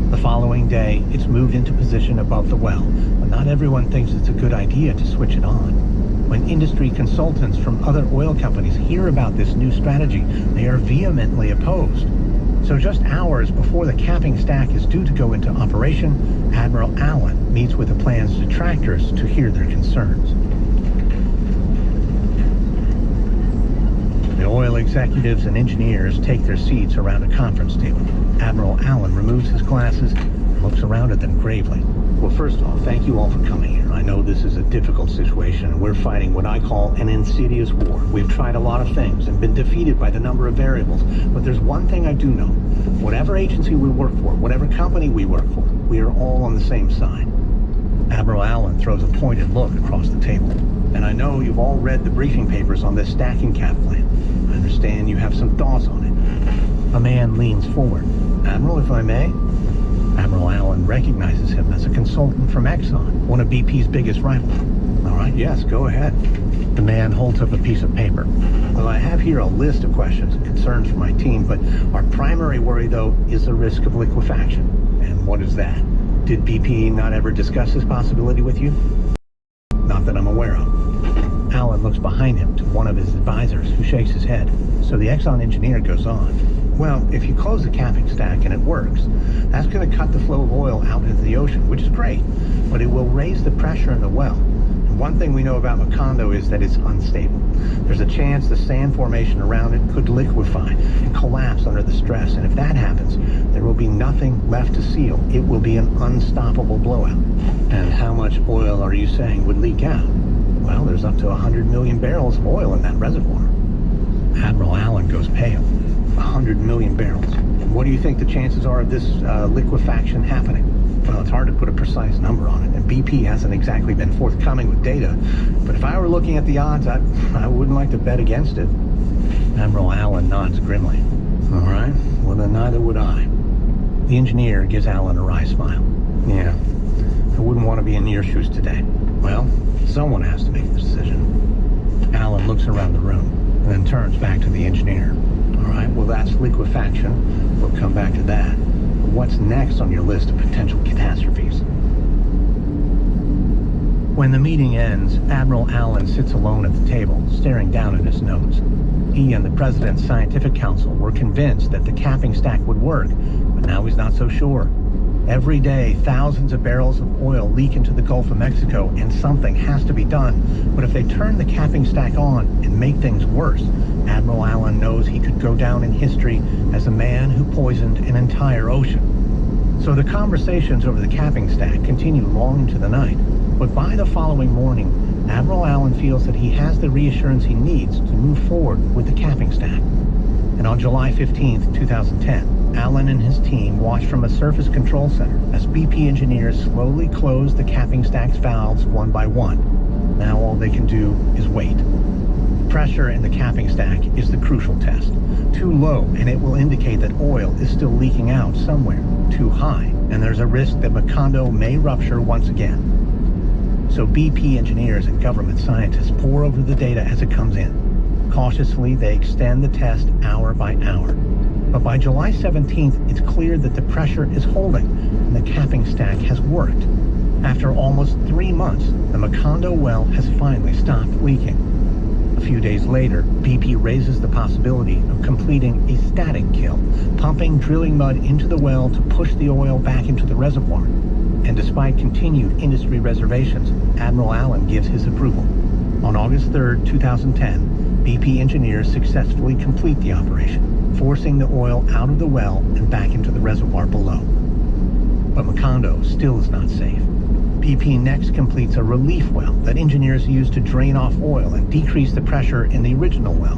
[SPEAKER 1] The following day, it's moved into position above the well, but not everyone thinks it's a good idea to switch it on. When industry consultants from other oil companies hear about this new strategy, they are vehemently opposed. So just hours before the capping stack is due to go into operation, Admiral Allen meets with the plan's detractors to hear their concerns. The oil executives and engineers take their seats around a conference table. Admiral Allen removes his glasses and looks around at them gravely. Well, first off, thank you all for coming here. I know this is a difficult situation, and we're fighting what I call an insidious war. We've tried a lot of things and been defeated by the number of variables, but there's one thing I do know. Whatever agency we work for, whatever company we work for, we are all on the same side. Admiral Allen throws a pointed look across the table. And I know you've all read the briefing papers on this stacking cap plan. I understand you have some thoughts on it. A man leans forward. Admiral, if I may? Admiral Allen recognizes him as a consultant from Exxon, one of BP's biggest rivals. All right, yes, go ahead. The man holds up a piece of paper. Well, I have here a list of questions and concerns for my team, but our primary worry, though, is the risk of liquefaction. And what is that? Did BP not ever discuss this possibility with you? Not that I'm aware of. Allen looks behind him to one of his advisors, who shakes his head. So the Exxon engineer goes on. Well, if you close the capping stack and it works, that's going to cut the flow of oil out into the ocean, which is great, but it will raise the pressure in the well. And one thing we know about Macondo is that it's unstable. There's a chance the sand formation around it could liquefy and collapse under the stress, and if that happens, there will be nothing left to seal. It will be an unstoppable blowout. And how much oil are you saying would leak out? Well, there's up to 100 million barrels of oil in that reservoir. Admiral Allen goes pale. 100 million barrels. And what do you think the chances are of this liquefaction happening? Well, it's hard to put a precise number on it, and BP hasn't exactly been forthcoming with data. But if I were looking at the odds, I wouldn't like to bet against it. Admiral Allen nods grimly. All right, well then neither would I. The engineer gives Allen a wry smile. Yeah, I wouldn't want to be in your shoes today. Well, someone has to make the decision. Allen looks around the room, and then turns back to the engineer. All right, well, that's liquefaction. We'll come back to that. But what's next on your list of potential catastrophes? When the meeting ends, Admiral Allen sits alone at the table, staring down at his notes. He and the President's Scientific Council were convinced that the capping stack would work, but now he's not so sure. Every day, thousands of barrels of oil leak into the Gulf of Mexico, and something has to be done. But if they turn the capping stack on and make things worse, Admiral Allen knows he could go down in history as a man who poisoned an entire ocean. So the conversations over the capping stack continue long into the night. But by the following morning, Admiral Allen feels that he has the reassurance he needs to move forward with the capping stack. And on July 15, 2010, Allen and his team watched from a surface control center as BP engineers slowly closed the capping stack's valves one by one. Now all they can do is wait. Pressure in the capping stack is the crucial test. Too low, and it will indicate that oil is still leaking out somewhere. Too high, and there's a risk that Macondo may rupture once again. So BP engineers and government scientists pore over the data as it comes in. Cautiously, they extend the test hour by hour. But by July 17th, it's clear that the pressure is holding, and the capping stack has worked. After almost 3 months, the Macondo well has finally stopped leaking. A few days later, BP raises the possibility of completing a static kill, pumping drilling mud into the well to push the oil back into the reservoir. And despite continued industry reservations, Admiral Allen gives his approval. On August 3, 2010, BP engineers successfully complete the operation, forcing the oil out of the well and back into the reservoir below. But Macondo still is not safe. BP next completes a relief well that engineers use to drain off oil and decrease the pressure in the original well.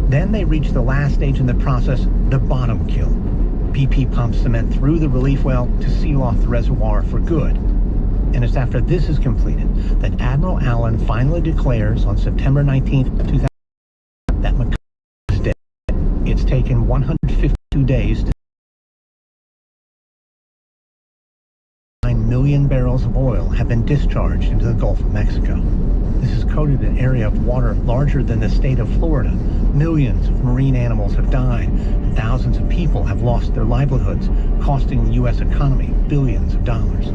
[SPEAKER 1] Then they reach the last stage in the process, the bottom kill. BP pumps cement through the relief well to seal off the reservoir for good. And it's after this is completed that Admiral Allen finally declares on September 19th, 2000, that Macondo is dead. It's taken 152 days to 9 million barrels of oil have been discharged into the Gulf of Mexico. This has coated an area of water larger than the state of Florida. Millions of marine animals have died, and thousands of people have lost their livelihoods, costing the U.S. economy billions of dollars.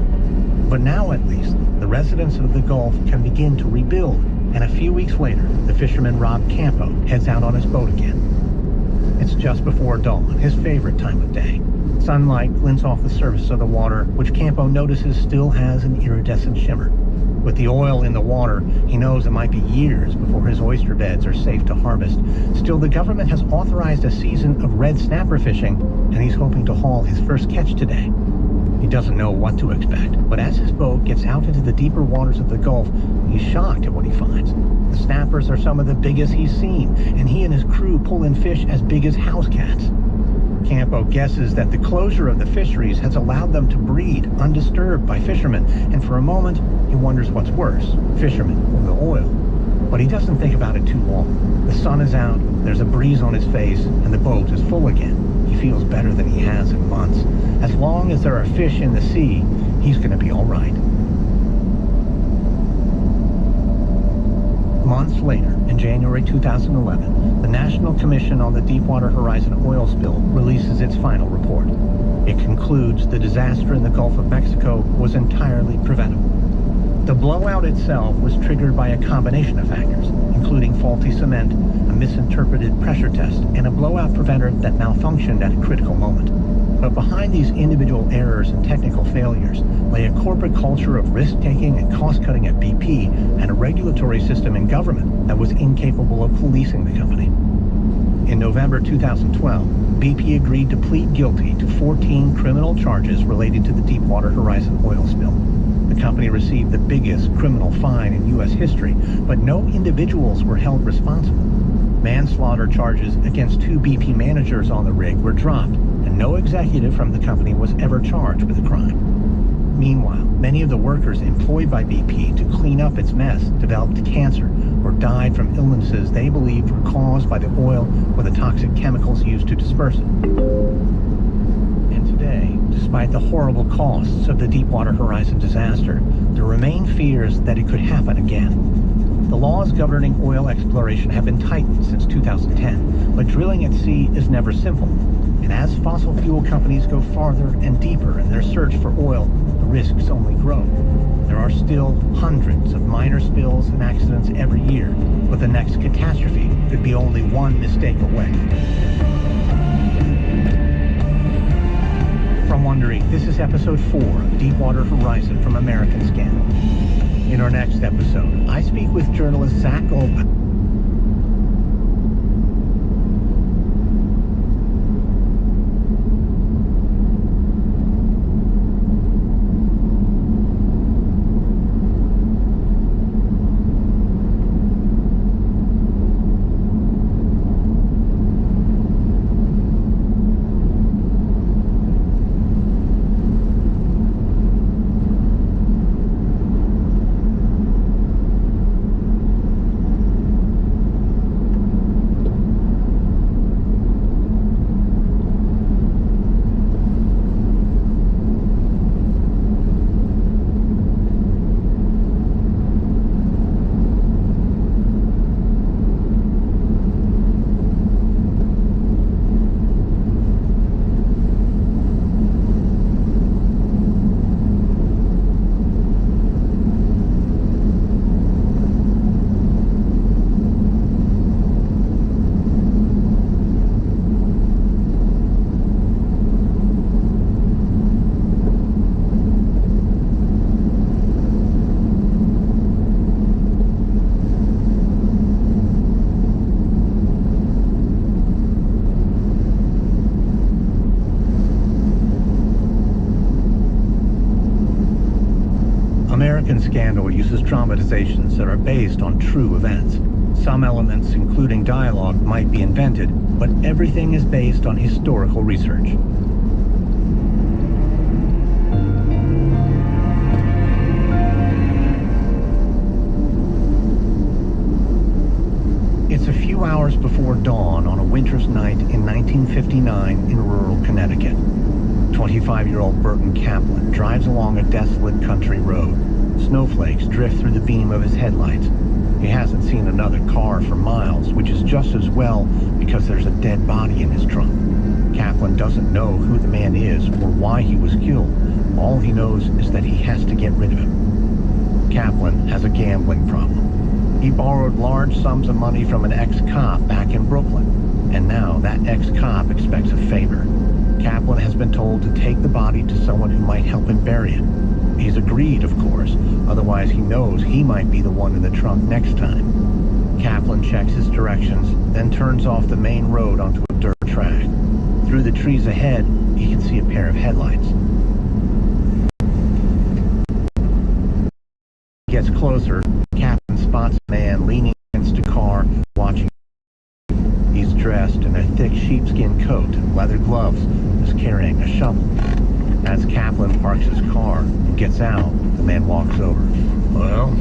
[SPEAKER 1] But now, at least, the residents of the Gulf can begin to rebuild, and a few weeks later, the fisherman Rob Campo heads out on his boat again. It's just before dawn, his favorite time of day. Sunlight glints off the surface of the water, which Campo notices still has an iridescent shimmer. With the oil in the water, he knows it might be years before his oyster beds are safe to harvest. Still, the government has authorized a season of red snapper fishing, and he's hoping to haul his first catch today. He doesn't know what to expect, but as his boat gets out into the deeper waters of the Gulf, he's shocked at what he finds. The snappers are some of the biggest he's seen, and he and his crew pull in fish as big as house cats. Campo guesses that the closure of the fisheries has allowed them to breed undisturbed by fishermen, and for a moment, he wonders what's worse, fishermen or the oil. But he doesn't think about it too long. The sun is out, there's a breeze on his face, and the boat is full again. He feels better than he has in months. As long as there are fish in the sea, he's going to be all right. Months later, in January 2011, the National Commission on the Deepwater Horizon oil spill releases its final report. It concludes the disaster in the Gulf of Mexico was entirely preventable. The blowout itself was triggered by a combination of factors, including faulty cement, a misinterpreted pressure test, and a blowout preventer that malfunctioned at a critical moment. But behind these individual errors and technical failures lay a corporate culture of risk-taking and cost-cutting at BP and a regulatory system in government that was incapable of policing the company. In November 2012, BP agreed to plead guilty to 14 criminal charges related to the Deepwater Horizon oil spill. The company received the biggest criminal fine in U.S. history, but no individuals were held responsible. Manslaughter charges against 2 BP managers on the rig were dropped, and no executive from the company was ever charged with a crime. Meanwhile, many of the workers employed by BP to clean up its mess developed cancer or died from illnesses they believed were caused by the oil or the toxic chemicals used to disperse it. And today, despite the horrible costs of the Deepwater Horizon disaster, there remain fears that it could happen again. The laws governing oil exploration have been tightened since 2010, but drilling at sea is never simple. And as fossil fuel companies go farther and deeper in their search for oil, the risks only grow. There are still hundreds of minor spills and accidents every year, but the next catastrophe could be only one mistake away. From Wondering, this is episode 4 of Deepwater Horizon from American Scandal. In our next episode, I speak with journalist Zach Goldman. American Scandal uses dramatizations that are based on true events. Some elements, including dialogue, might be invented, but everything is based on historical research. It's a few hours before dawn on a winter's night in 1959 in rural Connecticut. 25-year-old Burton Kaplan drives along a desolate country road. Snowflakes drift through the beam of his headlights. He hasn't seen another car for miles, which is just as well because there's a dead body in his trunk. Kaplan doesn't know who the man is or why he was killed. All he knows is that he has to get rid of him. Kaplan has a gambling problem. He borrowed large sums of money from an ex-cop back in Brooklyn, and now that ex-cop expects a favor. Kaplan has been told to take the body to someone who might help him bury it. He's agreed, of course, otherwise he knows he might be the one in the trunk next time. Kaplan checks his directions, then turns off the main road onto a dirt track. Through the trees ahead, he can see a pair of headlights. He gets closer, Kaplan spots a man leaning against a car, watching. He's dressed in a thick sheepskin coat and leather gloves, is carrying a shovel. As Kaplan parks his car and gets out, the man walks over. Well,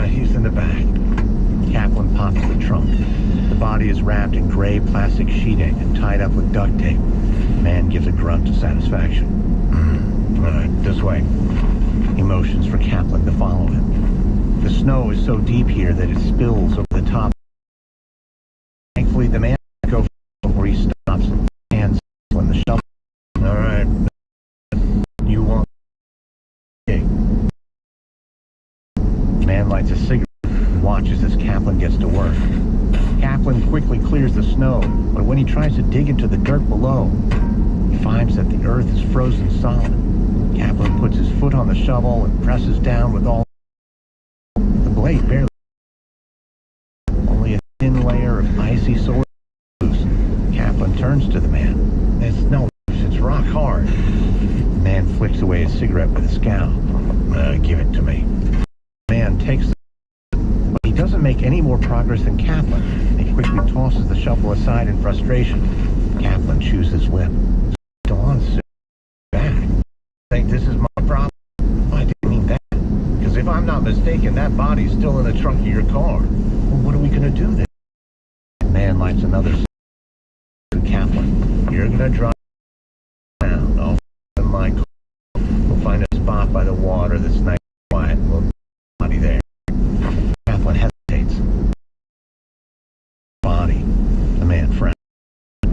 [SPEAKER 1] he's in the back. Kaplan pops the trunk. The body is wrapped in gray plastic sheeting and tied up with duct tape. The man gives a grunt of satisfaction. All right, this way. He motions for Kaplan to follow him. The snow is so deep here that it spills over the top. Thankfully, the man goes before he stops and hands Kaplan the shovel. All right. You want... Okay. The man lights a cigarette and watches as Kaplan gets to work. Kaplan quickly clears the snow, but when he tries to dig into the dirt below, he finds that the earth is frozen solid. Kaplan puts his foot on the shovel and presses down with all. The blade barely. Only a thin layer of icy soil loose. Kaplan turns to the man. It's no, it's rock hard. The man flicks away his cigarette with a scowl. Give it to me. The man takes the... But he doesn't make any more progress than Kaplan. He quickly tosses the shovel aside in frustration. Kaplan chews his lip. Still on his back. I think this is my problem. I didn't mean that. Because if I'm not mistaken, that body's still in the trunk of your car. Well, what are we going to do then? The man lights another cigarette to Kaplan. You're going to drive down. I'll in my car. We'll find a spot by the water that's nice and quiet, and we'll put the body there. Kaplan hesitates. Body. The man frowns.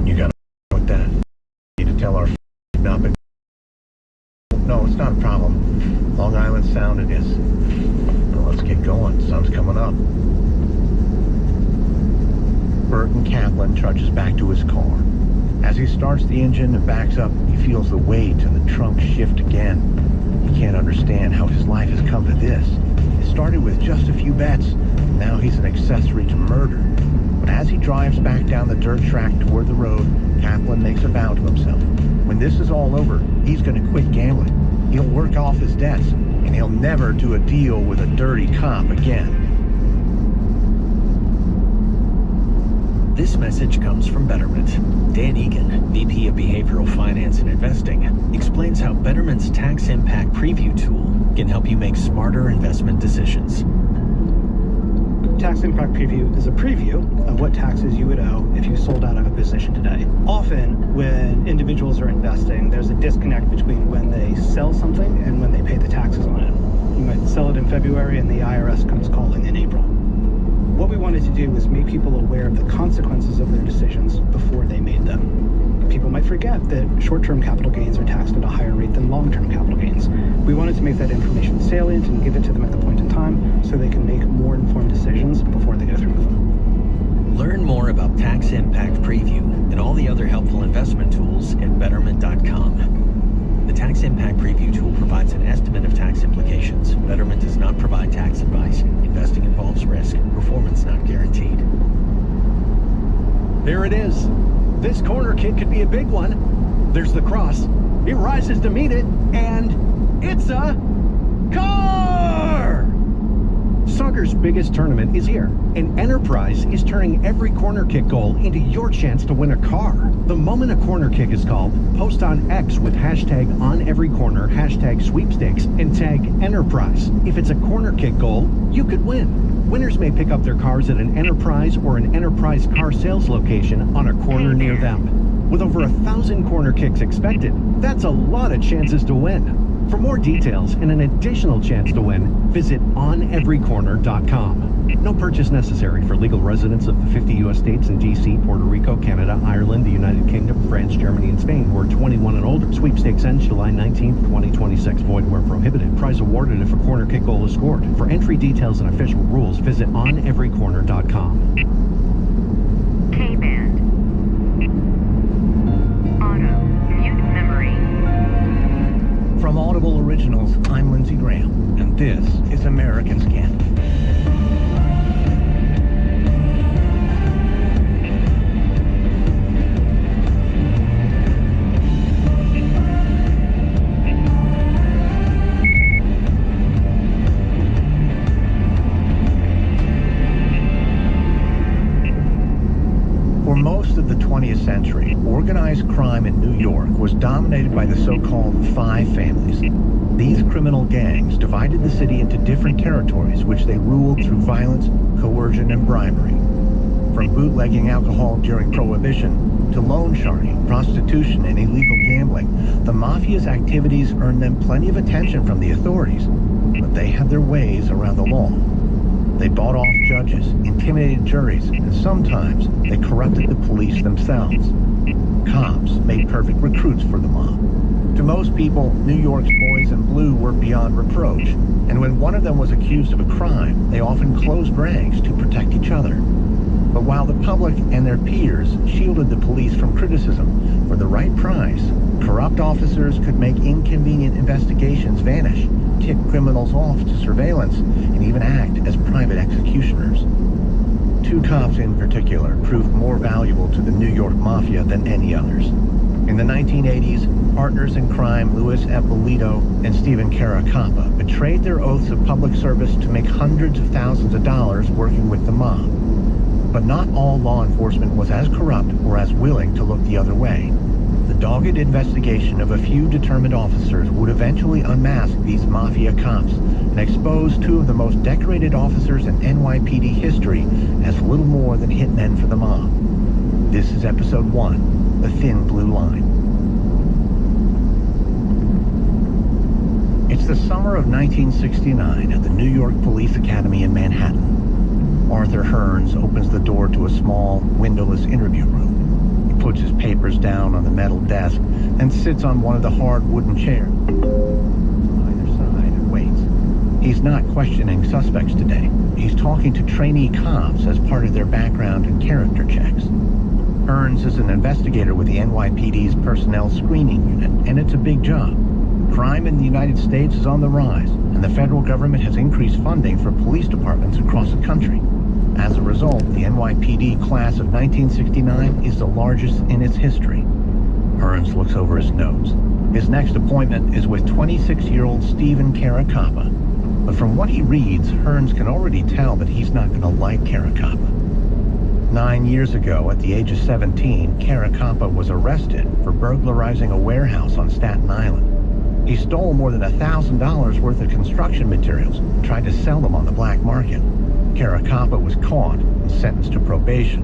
[SPEAKER 1] You got to with that. You need to tell our not been. No, it's not a problem. Long Island Sound it is. Well, let's get going. Sun's coming up. Burton Kaplan trudges back to his car. As he starts the engine and backs up, he feels the weight in the trunk shift again. He can't understand how his life has come to this. It started with just a few bets. Now he's an accessory to murder. But as he drives back down the dirt track toward the road, Kaplan makes a vow to himself. When this is all over, he's going to quit gambling. He'll work off his debts, and he'll never do a deal with a dirty cop again.
[SPEAKER 12] This message comes from Betterment. Dan Egan, VP of Behavioral Finance and Investing, explains how Betterment's Tax Impact Preview tool can help you make smarter investment decisions.
[SPEAKER 13] Tax Impact Preview is a preview of what taxes you would owe if you sold out of a position today. Often, when individuals are investing, there's a disconnect between when they sell something and when they pay the taxes on it. You might sell it in February and the IRS comes calling in April. What we wanted to do was make people aware of the consequences of their decisions before they made them. People might forget that short-term capital gains are taxed at a higher rate than long-term capital gains. We wanted to make that information salient and give it to them at the point in time so they can make more informed decisions before they go through with them.
[SPEAKER 12] Learn more about Tax Impact Preview and all the other helpful investment tools at Betterment.com. The Tax Impact Preview tool provides an estimate of tax implications. Betterment does not provide tax advice. Investing involves risk. Performance not guaranteed.
[SPEAKER 3] There it is. This corner kick could be a big one. There's the cross. He rises to meet it, and it's a car! Soccer's biggest tournament is here, and Enterprise is turning every corner kick goal into your chance to win a car. The moment a corner kick is called, post on X with hashtag #OnEveryCorner, hashtag sweepstakes, and tag Enterprise. If it's a corner kick goal, you could win. Winners may pick up their cars at an Enterprise or an Enterprise car sales location on a corner near them. With over 1,000 corner kicks expected, that's a lot of chances to win. For more details and an additional chance to win, visit OnEveryCorner.com. No purchase necessary for legal residents of the 50 U.S. states and D.C., Puerto Rico, Canada, Ireland, the United Kingdom, France, Germany, and Spain who are 21 and older. Sweepstakes ends July 19th, 2026. Void where prohibited. Prize awarded if a corner kick goal is scored. For entry details and official rules, visit OnEveryCorner.com.
[SPEAKER 14] K-Band. Auto. Mute memory.
[SPEAKER 1] From Audible Originals, I'm Lindsey Graham, and this is American Scandal. For most of the 20th century, organized crime in New York was dominated by the so-called Five Families. These criminal gangs divided the city into different territories, which they ruled through violence, coercion, and bribery. From bootlegging alcohol during Prohibition to loan sharking, prostitution, and illegal gambling, the mafia's activities earned them plenty of attention from the authorities, but they had their ways around the law. They bought off judges, intimidated juries, and sometimes they corrupted the police themselves. Cops made perfect recruits for the mob. To most people, New York's boys in blue were beyond reproach, and when one of them was accused of a crime, they often closed ranks to protect each other. But while the public and their peers shielded the police from criticism, for the right price, corrupt officers could make inconvenient investigations vanish, tip criminals off to surveillance, and even act as private executioners. Two cops in particular proved more valuable to the New York Mafia than any others. In the 1980s, partners in crime Louis Eppolito and Stephen Caracappa betrayed their oaths of public service to make hundreds of thousands of dollars working with the mob. But not all law enforcement was as corrupt or as willing to look the other way. The dogged investigation of a few determined officers would eventually unmask these mafia cops and expose two of the most decorated officers in NYPD history as little more than hitmen for the mob. This is episode 1, The Thin Blue Line. It's the summer of 1969 at the New York Police Academy in Manhattan. Arthur Hearns opens the door to a small, windowless interview room. He puts his papers down on the metal desk and sits on one of the hard wooden chairs. On either side, He's not questioning suspects today. He's talking to trainee cops as part of their background and character checks. Hearns is an investigator with the NYPD's Personnel Screening Unit, and it's a big job. Crime in the United States is on the rise, and the federal government has increased funding for police departments across the country. As a result, the NYPD class of 1969 is the largest in its history. Hearns looks over his notes. His next appointment is with 26-year-old Stephen Caracappa. But from what he reads, Hearns can already tell that he's not going to like Caracappa. 9 years ago, at the age of 17, Caracappa was arrested for burglarizing a warehouse on Staten Island. He stole more than $1,000 worth of construction materials and tried to sell them on the black market. Caracappa was caught and sentenced to probation.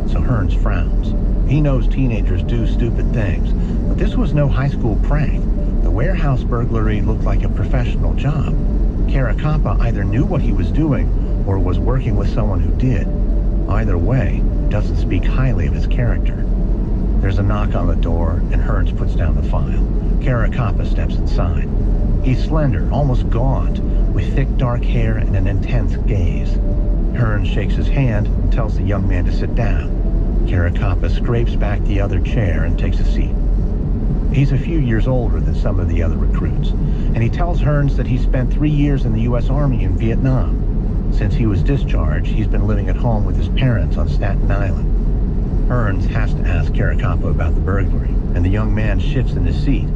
[SPEAKER 1] So Hearns frowns. He knows teenagers do stupid things, but this was no high school prank. The warehouse burglary looked like a professional job. Caracappa either knew what he was doing or was working with someone who did. Either way, it doesn't speak highly of his character. There's a knock on the door, and Hearns puts down the file. Caracappa steps inside. He's slender, almost gaunt, with thick dark hair and an intense gaze. Hearns shakes his hand and tells the young man to sit down. Caracappa scrapes back the other chair and takes a seat. He's a few years older than some of the other recruits, and he tells Hearns that he spent 3 years in the U.S. Army in Vietnam. Since he was discharged, he's been living at home with his parents on Staten Island. Hearns has to ask Caracappa about the burglary, and the young man shifts in his seat.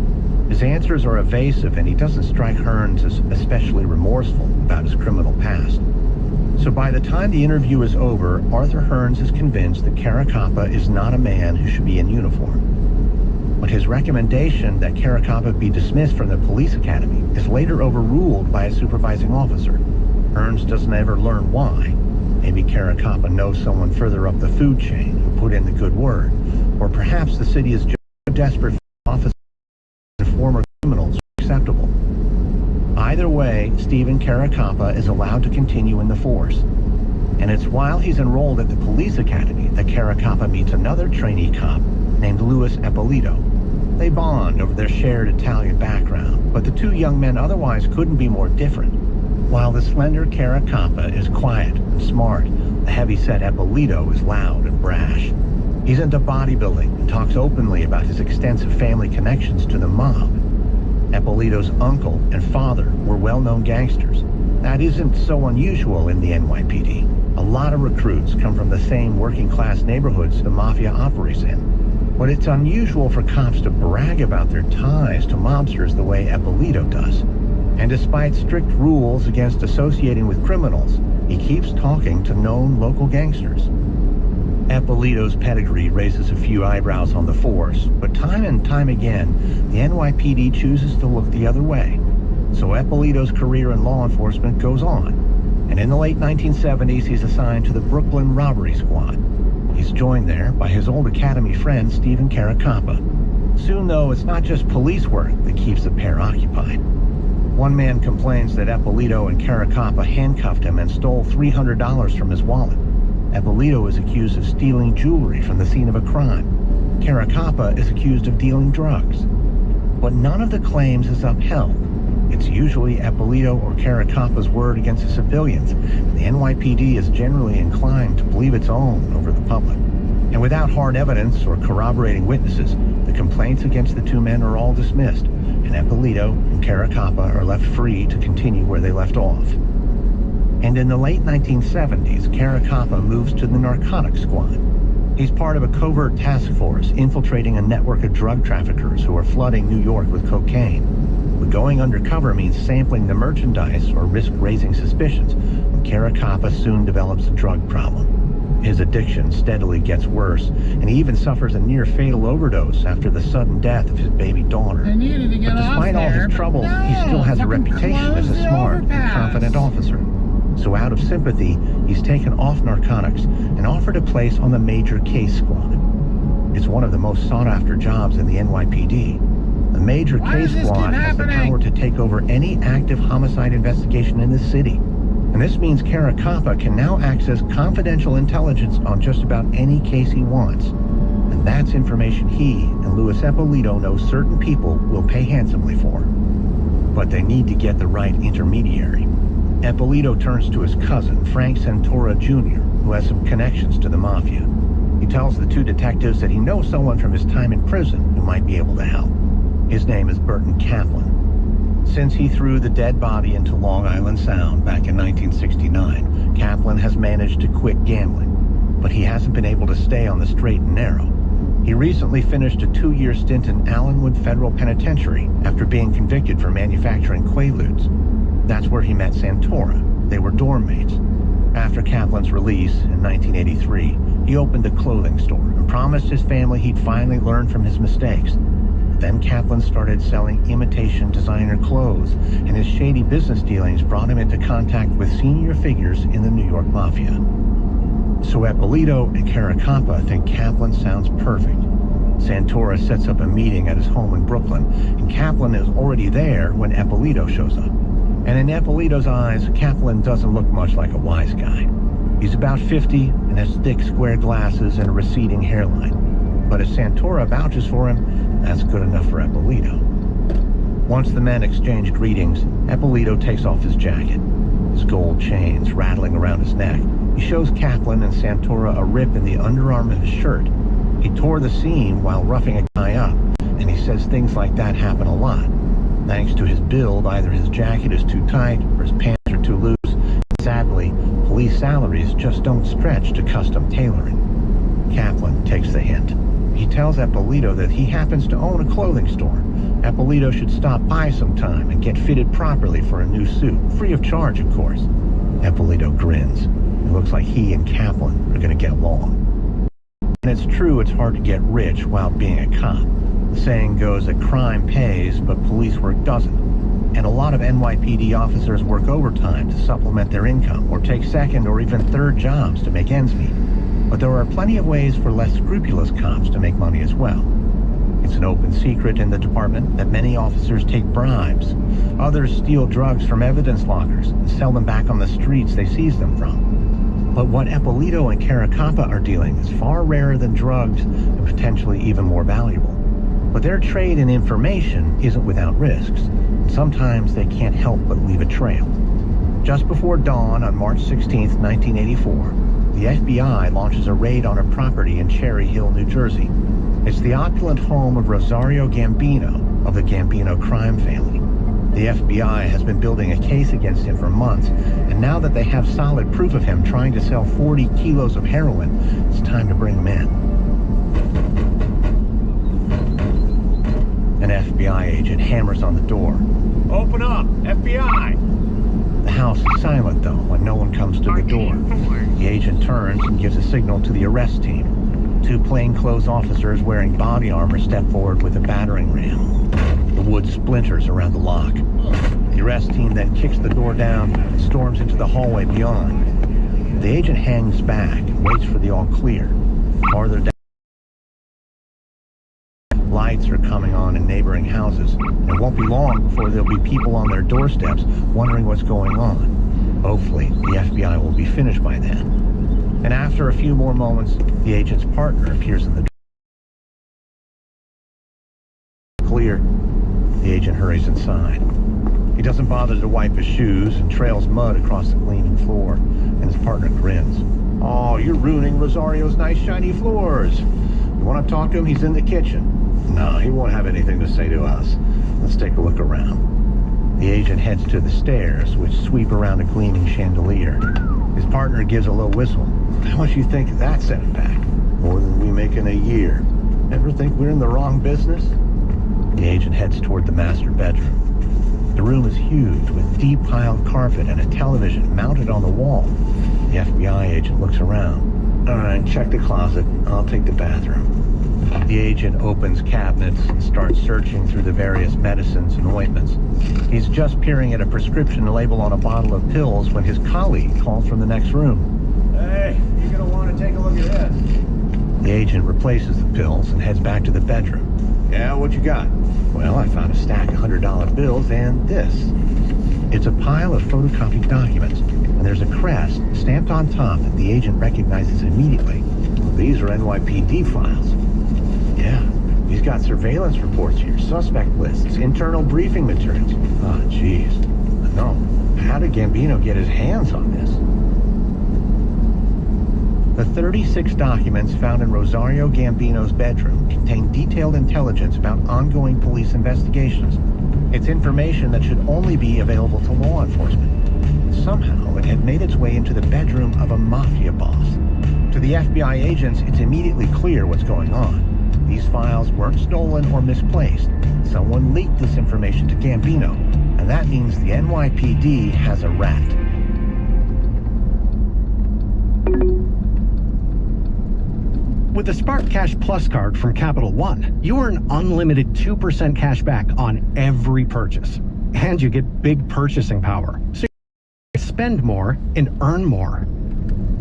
[SPEAKER 1] His answers are evasive, and he doesn't strike Hearns as especially remorseful about his criminal past. So by the time the interview is over, Arthur Hearns is convinced that Caracappa is not a man who should be in uniform. But his recommendation that Caracappa be dismissed from the police academy is later overruled by a supervising officer. Hearns doesn't ever learn why. Maybe Caracappa knows someone further up the food chain who put in the good word. Or perhaps the city is just desperate for officers and former criminals acceptable. Either way, Stephen Caracappa is allowed to continue in the force. And it's while he's enrolled at the police academy that Caracappa meets another trainee cop named Louis Eppolito. They bond over their shared Italian background, but the two young men otherwise couldn't be more different. While the slender Caracappa is quiet and smart, the heavy-set Eppolito is loud and brash. He's into bodybuilding and talks openly about his extensive family connections to the mob. Eppolito's uncle and father were well-known gangsters. That isn't so unusual in the NYPD. A lot of recruits come from the same working-class neighborhoods the mafia operates in. But it's unusual for cops to brag about their ties to mobsters the way Eppolito does. And despite strict rules against associating with criminals, he keeps talking to known local gangsters. Eppolito's pedigree raises a few eyebrows on the force, but time and time again, the NYPD chooses to look the other way. So Eppolito's career in law enforcement goes on, and in the late 1970s, he's assigned to the Brooklyn Robbery Squad. He's joined there by his old academy friend, Stephen Caracappa. Soon, though, it's not just police work that keeps the pair occupied. One man complains that Eppolito and Caracappa handcuffed him and stole $300 from his wallet. Eppolito is accused of stealing jewelry from the scene of a crime. Caracappa is accused of dealing drugs. But none of the claims is upheld. It's usually Eppolito or Caracappa's word against the civilians, and the NYPD is generally inclined to believe its own over the public. And without hard evidence or corroborating witnesses, the complaints against the two men are all dismissed, and Eppolito and Caracappa are left free to continue where they left off. And in the late 1970s, Caracappa moves to the Narcotics Squad. He's part of a covert task force infiltrating a network of drug traffickers who are flooding New York with cocaine. But going undercover means sampling the merchandise or risk raising suspicions, and Caracappa soon develops a drug problem. His addiction steadily gets worse, and he even suffers a near-fatal overdose after the sudden death of his baby daughter. But despite all his troubles, he still has a reputation as a smart and confident officer. So out of sympathy, he's taken off narcotics and offered a place on the Major Case Squad. It's one of the most sought-after jobs in the NYPD. The Major Case Squad has the power to take over any active homicide investigation in the city. And this means Caracappa can now access confidential intelligence on just about any case he wants. And that's information he and Louis Eppolito know certain people will pay handsomely for. But they need to get the right intermediary. Eppolito turns to his cousin, Frank Santora Jr., who has some connections to the mafia. He tells the two detectives that he knows someone from his time in prison who might be able to help. His name is Burton Kaplan. Since he threw the dead body into Long Island Sound back in 1969, Kaplan has managed to quit gambling, but he hasn't been able to stay on the straight and narrow. He recently finished a 2-year stint in Allenwood Federal Penitentiary after being convicted for manufacturing Quaaludes. That's where he met Santora. They were dorm mates. After Kaplan's release in 1983, he opened a clothing store and promised his family he'd finally learn from his mistakes. Then Kaplan started selling imitation designer clothes, and his shady business dealings brought him into contact with senior figures in the New York Mafia. So Eppolito and Caracappa think Kaplan sounds perfect. Santora sets up a meeting at his home in Brooklyn, and Kaplan is already there when Eppolito shows up. And in Eppolito's eyes, Kaplan doesn't look much like a wise guy. He's about 50 and has thick square glasses and a receding hairline. But if Santora vouches for him, that's good enough for Eppolito. Once the men exchange greetings, Eppolito takes off his jacket. His gold chains rattling around his neck. He shows Kaplan and Santora a rip in the underarm of his shirt. He tore the seam while roughing a guy up, and he says things like that happen a lot. Thanks to his build, either his jacket is too tight or his pants are too loose. Sadly, police salaries just don't stretch to custom tailoring. Kaplan takes the hint. He tells Eppolito that he happens to own a clothing store. Eppolito should stop by sometime and get fitted properly for a new suit, free of charge, of course. Eppolito grins. It looks like he and Kaplan are going to get along. And it's true it's hard to get rich while being a cop. The saying goes that crime pays, but police work doesn't. And a lot of NYPD officers work overtime to supplement their income, or take second or even third jobs to make ends meet. But there are plenty of ways for less scrupulous cops to make money as well. It's an open secret in the department that many officers take bribes. Others steal drugs from evidence lockers and sell them back on the streets they seize them from. But what Eppolito and Caracappa are dealing is far rarer than drugs and potentially even more valuable. But their trade in information isn't without risks. Sometimes they can't help but leave a trail. Just before dawn on March 16, 1984, the FBI launches a raid on a property in Cherry Hill, New Jersey. It's the opulent home of Rosario Gambino of the Gambino crime family. The FBI has been building a case against him for months, and now that they have solid proof of him trying to sell 40 kilos of heroin, it's time to bring him in. An FBI agent hammers on the door. Open up! FBI! The house is silent, though, when no one comes to the door. The agent turns and gives a signal to the arrest team. 2 plainclothes officers wearing body armor step forward with a battering ram. The wood splinters around the lock. The arrest team then kicks the door down and storms into the hallway beyond. The agent hangs back and waits for the all clear. Farther down, lights are coming on in neighboring houses. It won't be long before there'll be people on their doorsteps wondering what's going on. Hopefully, the FBI will be finished by then. And after a few more moments, the agent's partner appears in the door. Clear. The agent hurries inside. He doesn't bother to wipe his shoes and trails mud across the gleaming floor, and his partner grins. Oh, you're ruining Rosario's nice shiny floors. You want to talk to him? He's in the kitchen. No, he won't have anything to say to us. Let's take a look around. The agent heads to the stairs, which sweep around a gleaming chandelier. His partner gives a low whistle. How much you think that set him back? More than we make in a year. Ever think we're in the wrong business? The agent heads toward the master bedroom. The room is huge, with deep piled carpet and a television mounted on the wall. The FBI agent looks around. All right, check the closet. I'll take the bathroom. The agent opens cabinets and starts searching through the various medicines and ointments. He's just peering at a prescription label on a bottle of pills when his colleague calls from the next room. Hey, you're gonna want to take a look at this. The agent replaces the pills and heads back to the bedroom. Yeah, what you got? Well, I found a stack of $100 bills and this. It's a pile of photocopied documents, and there's a crest stamped on top that the agent recognizes immediately. These are NYPD files. Yeah, He's got surveillance reports here, suspect lists, internal briefing materials. Oh, jeez. No. How did Gambino get his hands on this? The 36 documents found in Rosario Gambino's bedroom contain detailed intelligence about ongoing police investigations. It's information that should only be available to law enforcement. Somehow, it had made its way into the bedroom of a mafia boss. To the FBI agents, it's immediately clear what's going on. These files weren't stolen or misplaced. Someone leaked this information to Gambino, and that means the NYPD has a rat.
[SPEAKER 3] With the Spark Cash Plus card from Capital One, you earn unlimited 2% cash back on every purchase. And you get big purchasing power. So you spend more and earn more.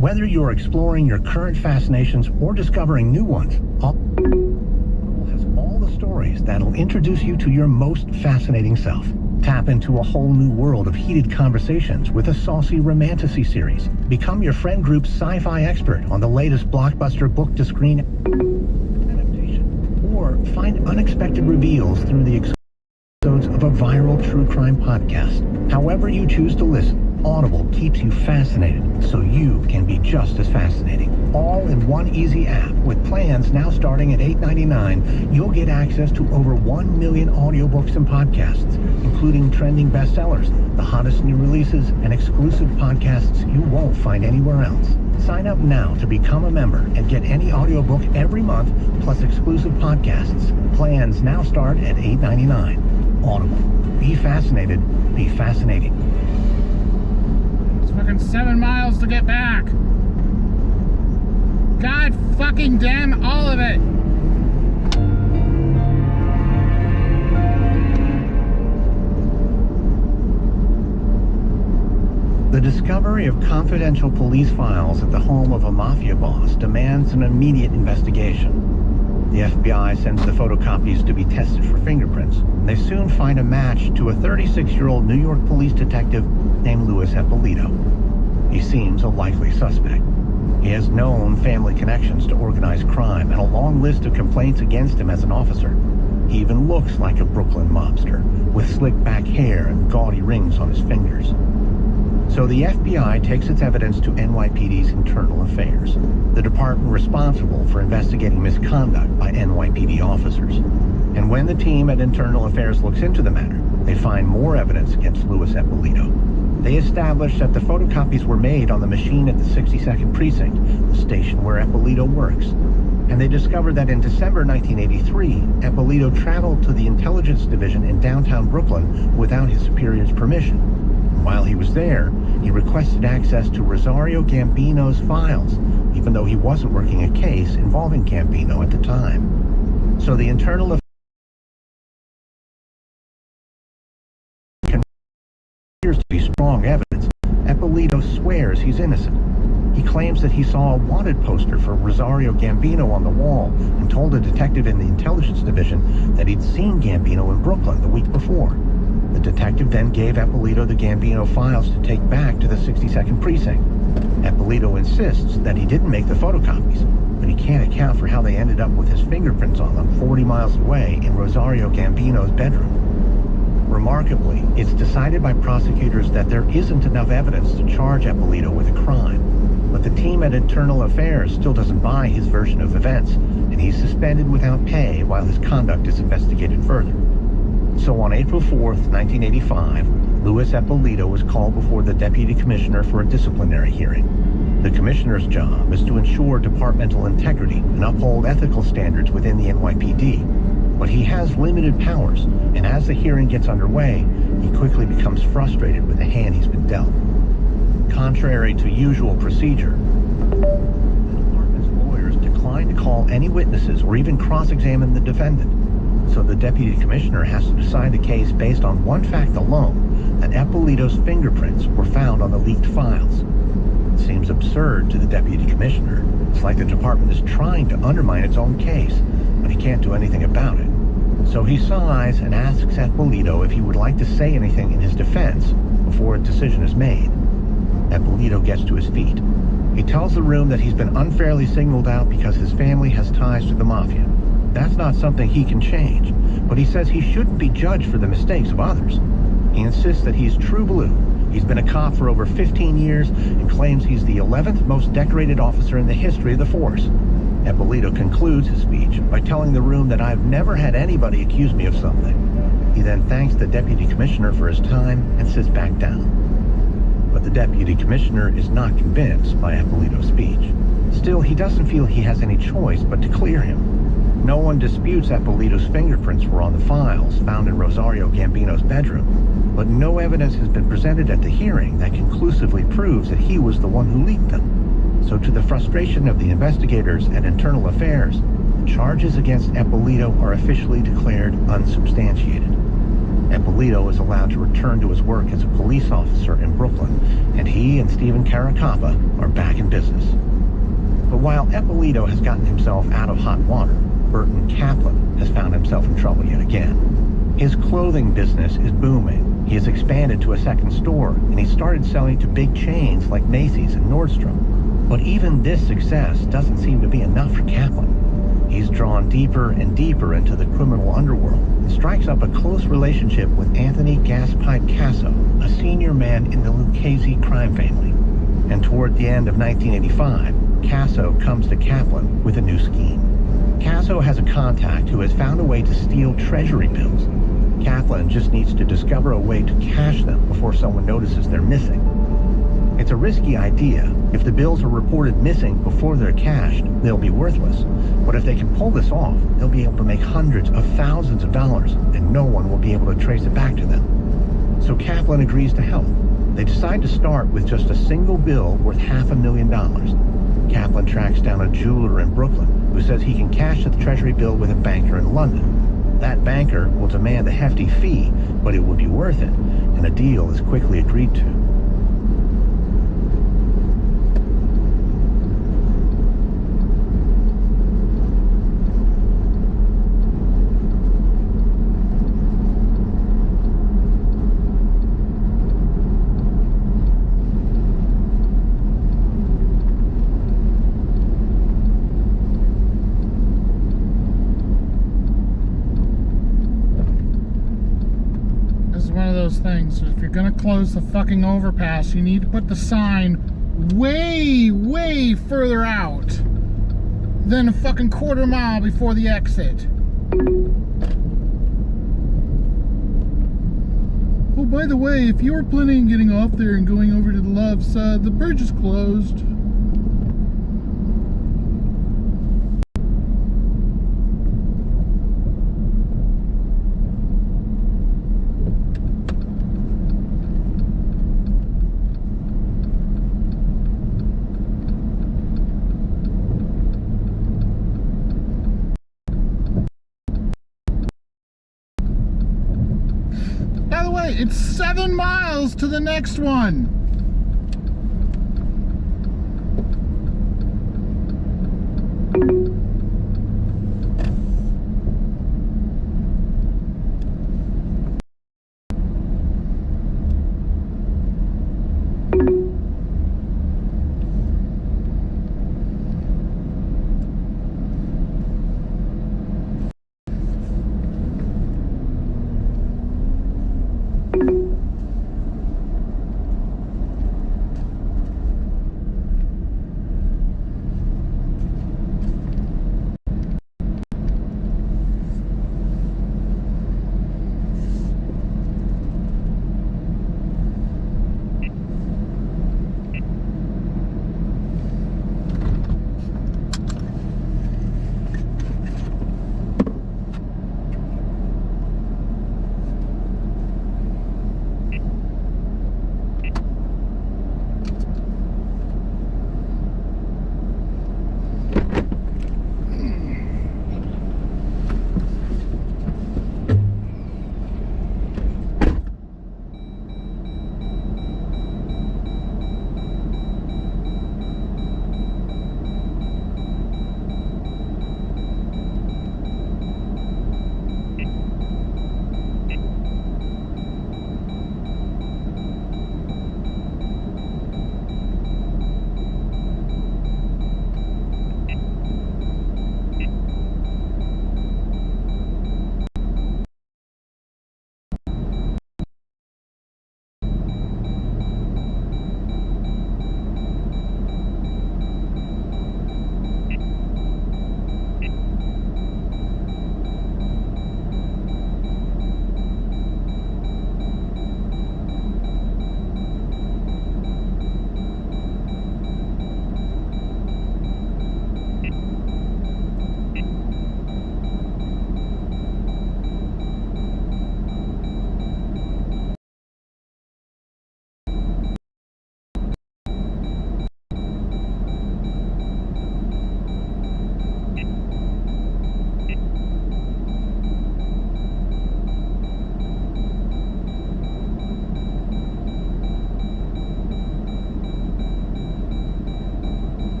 [SPEAKER 1] Whether you're exploring your current fascinations or discovering new ones, Audible has all the stories that'll introduce you to your most fascinating self. Tap into a whole new world of heated conversations with a saucy romantasy series. Become your friend group's sci-fi expert on the latest blockbuster book-to-screen adaptation. Or find unexpected reveals through the episodes of a viral true crime podcast. However you choose to listen, Audible keeps you fascinated so you can be just as fascinating. All in one easy app with plans now starting at $8.99. You'll get access to over 1 million audiobooks and podcasts, including trending bestsellers, the hottest new releases, and exclusive podcasts you won't find anywhere else. Sign up now to become a member and get any audiobook every month plus exclusive podcasts. Plans now start at $8.99. Audible. Be fascinated. Be fascinating.
[SPEAKER 15] It's fucking 7 miles to get back. God fucking damn all of it.
[SPEAKER 1] The discovery of confidential police files at the home of a mafia boss demands an immediate investigation. The FBI sends the photocopies to be tested for fingerprints. They soon find a match to a 36-year-old New York police detective named Louis Eppolito. He seems a likely suspect. He has known family connections to organized crime and a long list of complaints against him as an officer. He even looks like a Brooklyn mobster, with slick back hair and gaudy rings on his fingers. So the FBI takes its evidence to NYPD's Internal Affairs, the department responsible for investigating misconduct by NYPD officers. And when the team at Internal Affairs looks into the matter, they find more evidence against Louis Eppolito. They establish that the photocopies were made on the machine at the 62nd Precinct, the station where Eppolito works. And they discovered that in December 1983, Eppolito traveled to the Intelligence Division in downtown Brooklyn without his superior's permission. While he was there, he requested access to Rosario Gambino's files, even though he wasn't working a case involving Gambino at the time. So the Internal Affairs appears to be strong evidence. Eppolito swears he's innocent. He claims that he saw a wanted poster for Rosario Gambino on the wall and told a detective in the Intelligence Division that he'd seen Gambino in Brooklyn the week before. The detective then gave Eppolito the Gambino files to take back to the 62nd Precinct. Eppolito insists that he didn't make the photocopies, but he can't account for how they ended up with his fingerprints on them 40 miles away in Rosario Gambino's bedroom. Remarkably, it's decided by prosecutors that there isn't enough evidence to charge Eppolito with a crime. But the team at Internal Affairs still doesn't buy his version of events, and he's suspended without pay while his conduct is investigated further. So on April 4th, 1985, Louis Eppolito was called before the Deputy Commissioner for a disciplinary hearing. The Commissioner's job is to ensure departmental integrity and uphold ethical standards within the NYPD. But he has limited powers, and as the hearing gets underway, he quickly becomes frustrated with the hand he's been dealt. Contrary to usual procedure, the department's lawyers decline to call any witnesses or even cross-examine the defendant. So the Deputy Commissioner has to decide the case based on one fact alone, that Eppolito's fingerprints were found on the leaked files. It seems absurd to the Deputy Commissioner. It's like the department is trying to undermine its own case, but he can't do anything about it. So he sighs and asks Eppolito if he would like to say anything in his defense before a decision is made. Eppolito gets to his feet. He tells the room that he's been unfairly singled out because his family has ties to the mafia. That's not something he can change, but he says he shouldn't be judged for the mistakes of others. He insists that he's true blue. He's been a cop for over 15 years and claims he's the 11th most decorated officer in the history of the force. Eppolito concludes his speech by telling the room that I've never had anybody accuse me of something. He then thanks the deputy commissioner for his time and sits back down. But the deputy commissioner is not convinced by Eppolito's speech. Still, he doesn't feel he has any choice but to clear him. No one disputes Eppolito's fingerprints were on the files found in Rosario Gambino's bedroom, but no evidence has been presented at the hearing that conclusively proves that he was the one who leaked them. So to the frustration of the investigators at Internal Affairs, the charges against Eppolito are officially declared unsubstantiated. Eppolito is allowed to return to his work as a police officer in Brooklyn, and he and Stephen Caracappa are back in business. But while Eppolito has gotten himself out of hot water, Burton Kaplan has found himself in trouble yet again. His clothing business is booming. He has expanded to a second store, and he started selling to big chains like Macy's and Nordstrom. But even this success doesn't seem to be enough for Kaplan. He's drawn deeper and deeper into the criminal underworld and strikes up a close relationship with Anthony Gaspipe Casso, a senior man in the Lucchese crime family. And toward the end of 1985, Casso comes to Kaplan with a new scheme. Casso has a contact who has found a way to steal treasury bills. Kaplan just needs to discover a way to cash them before someone notices they're missing. It's a risky idea. If the bills are reported missing before they're cashed, they'll be worthless. But if they can pull this off, they'll be able to make hundreds of thousands of dollars, and no one will be able to trace it back to them. So Kaplan agrees to help. They decide to start with just a single bill worth $500,000. Kaplan tracks down a jeweler in Brooklyn who says he can cash the treasury bill with a banker in London. That banker will demand a hefty fee, but it will be worth it, and a deal is quickly agreed to.
[SPEAKER 15] Things. So if you're gonna close the fucking overpass, you need to put the sign way further out than a fucking quarter mile before the exit. Oh, by the way, if you were planning on getting off there and going over to the Loves, the bridge is closed. It's 7 miles to the next one.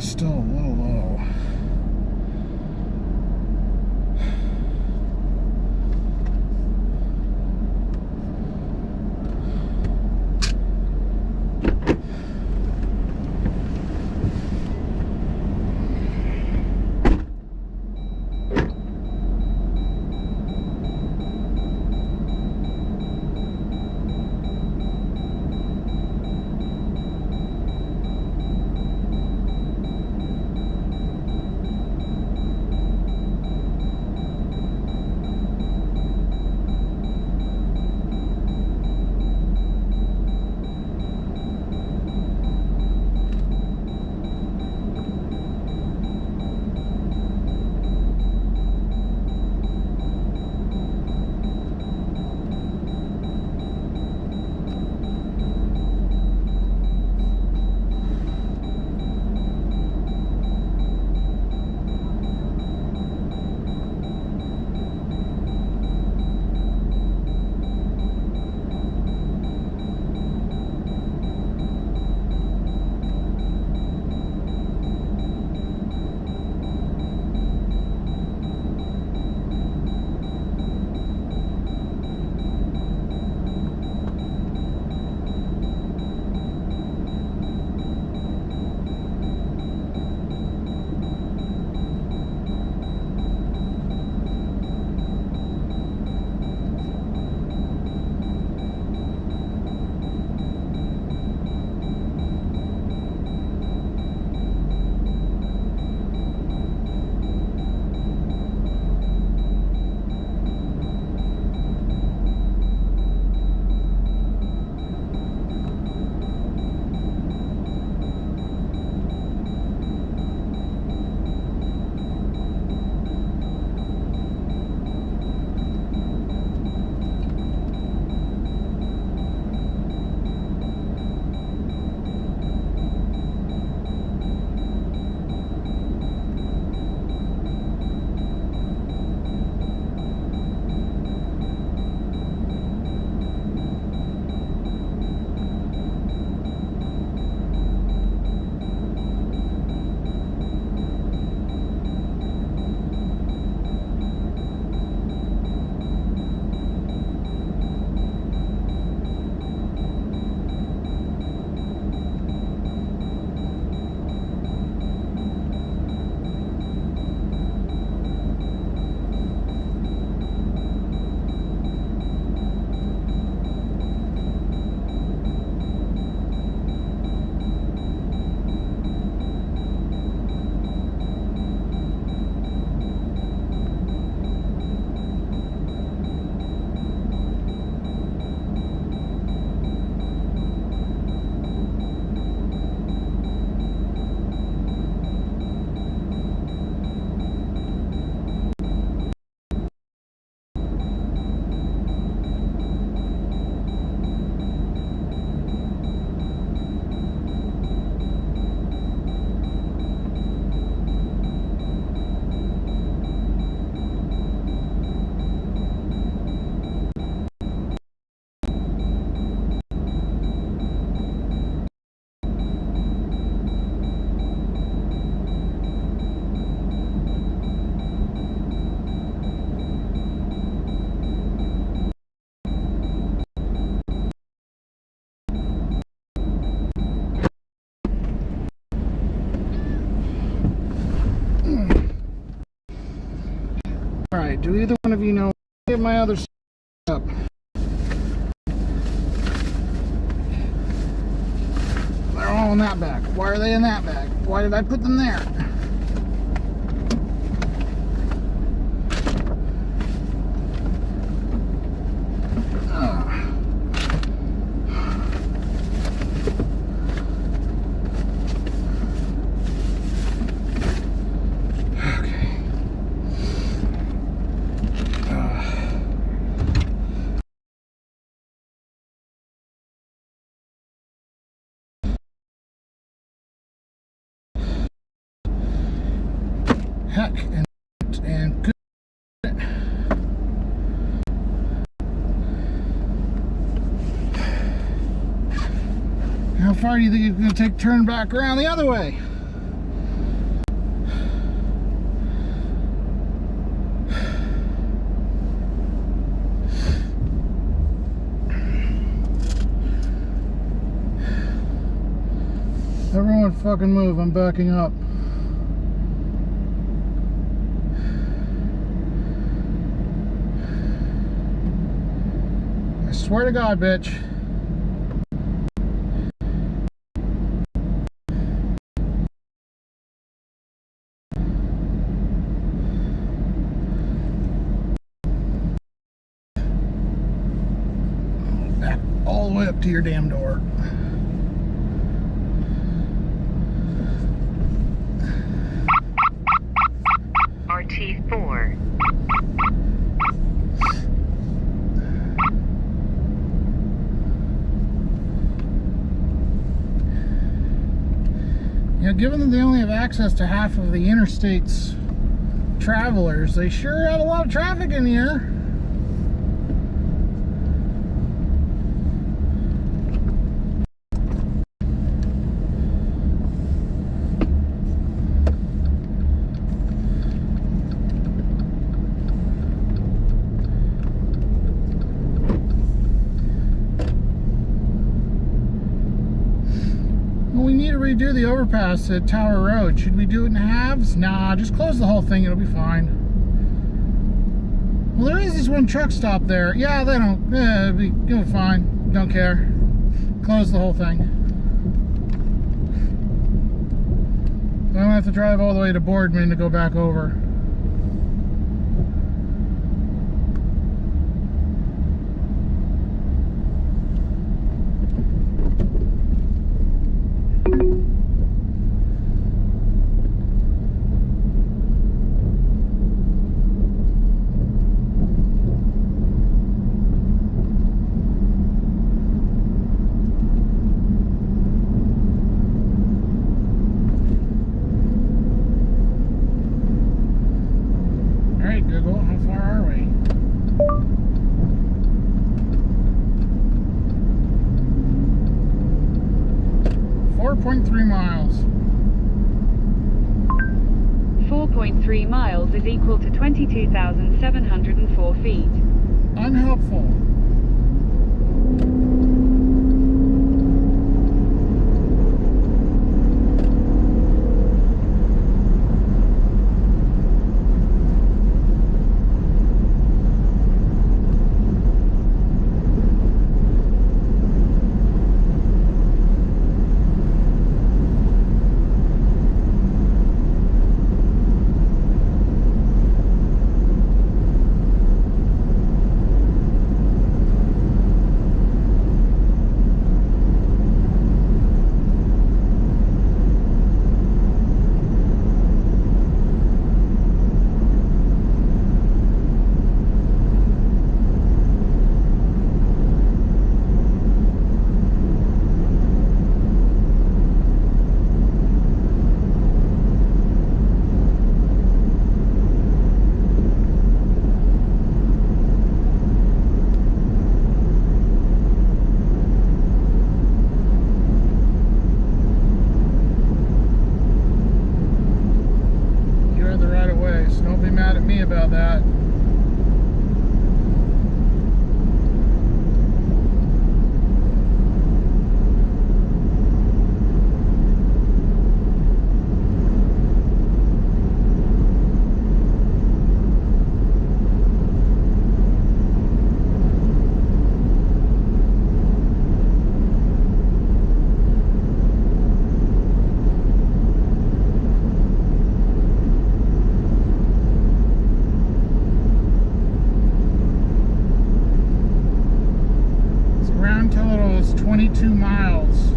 [SPEAKER 15] still a little low. Alright, do either one of you know get my other up? They're all in that bag. Why are they in that bag? Why did I put them there? Heck, and good. How far do you think it's going to take to turn back around the other way? Don't fucking move. I'm backing up. I swear to God, bitch. Back all the way up to your damn door.
[SPEAKER 14] RT4.
[SPEAKER 15] You know, given that they only have access to half of the interstate's travelers, they sure have a lot of traffic in here. We need to redo the overpass at Tower Road. Should we do it in halves? Nah, just close the whole thing. It'll be fine. Well, there is this one truck stop there. Yeah, they don't. Yeah, it'll be fine. Don't care. Close the whole thing. I'm gonna have to drive all the way to Boardman to go back over. Google, how far are we? .3 miles.
[SPEAKER 16] 4.3 miles is equal to 22,704 feet.
[SPEAKER 15] Unhelpful. About that. Total is 22 miles.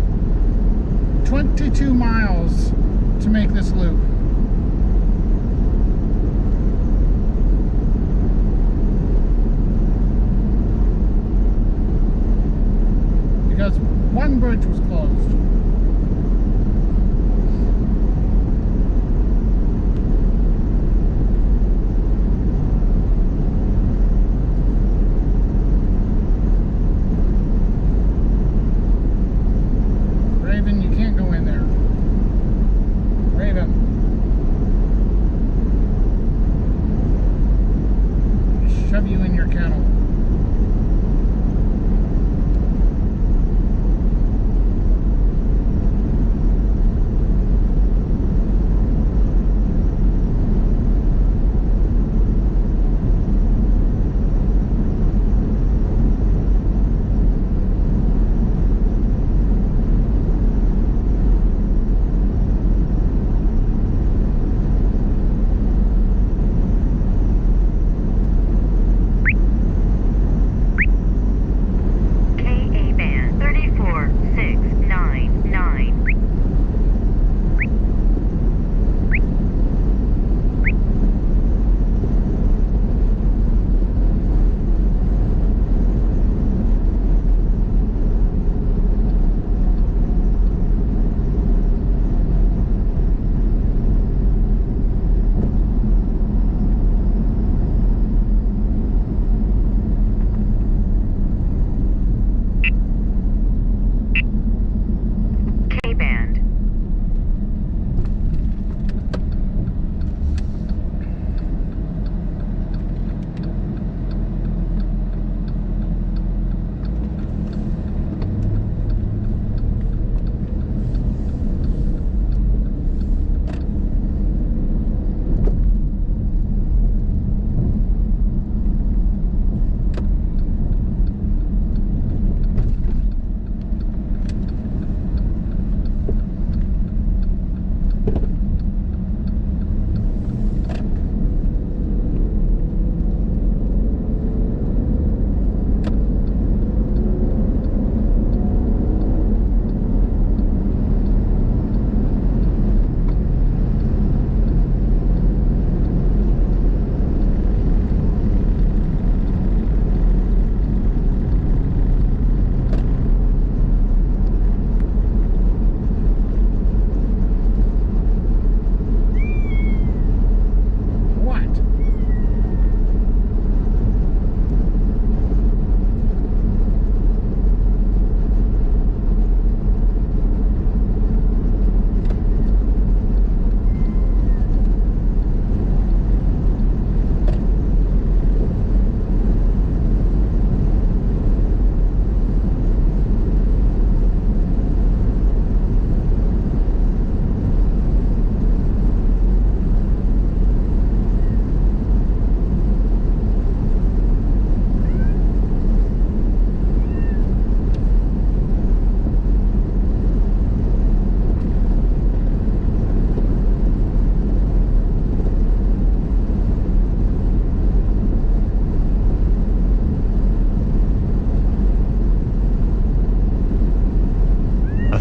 [SPEAKER 15] 22 miles to make this loop. Because one bridge was closed. Raven, you can't go in there. Raven. Shove you in your kennel.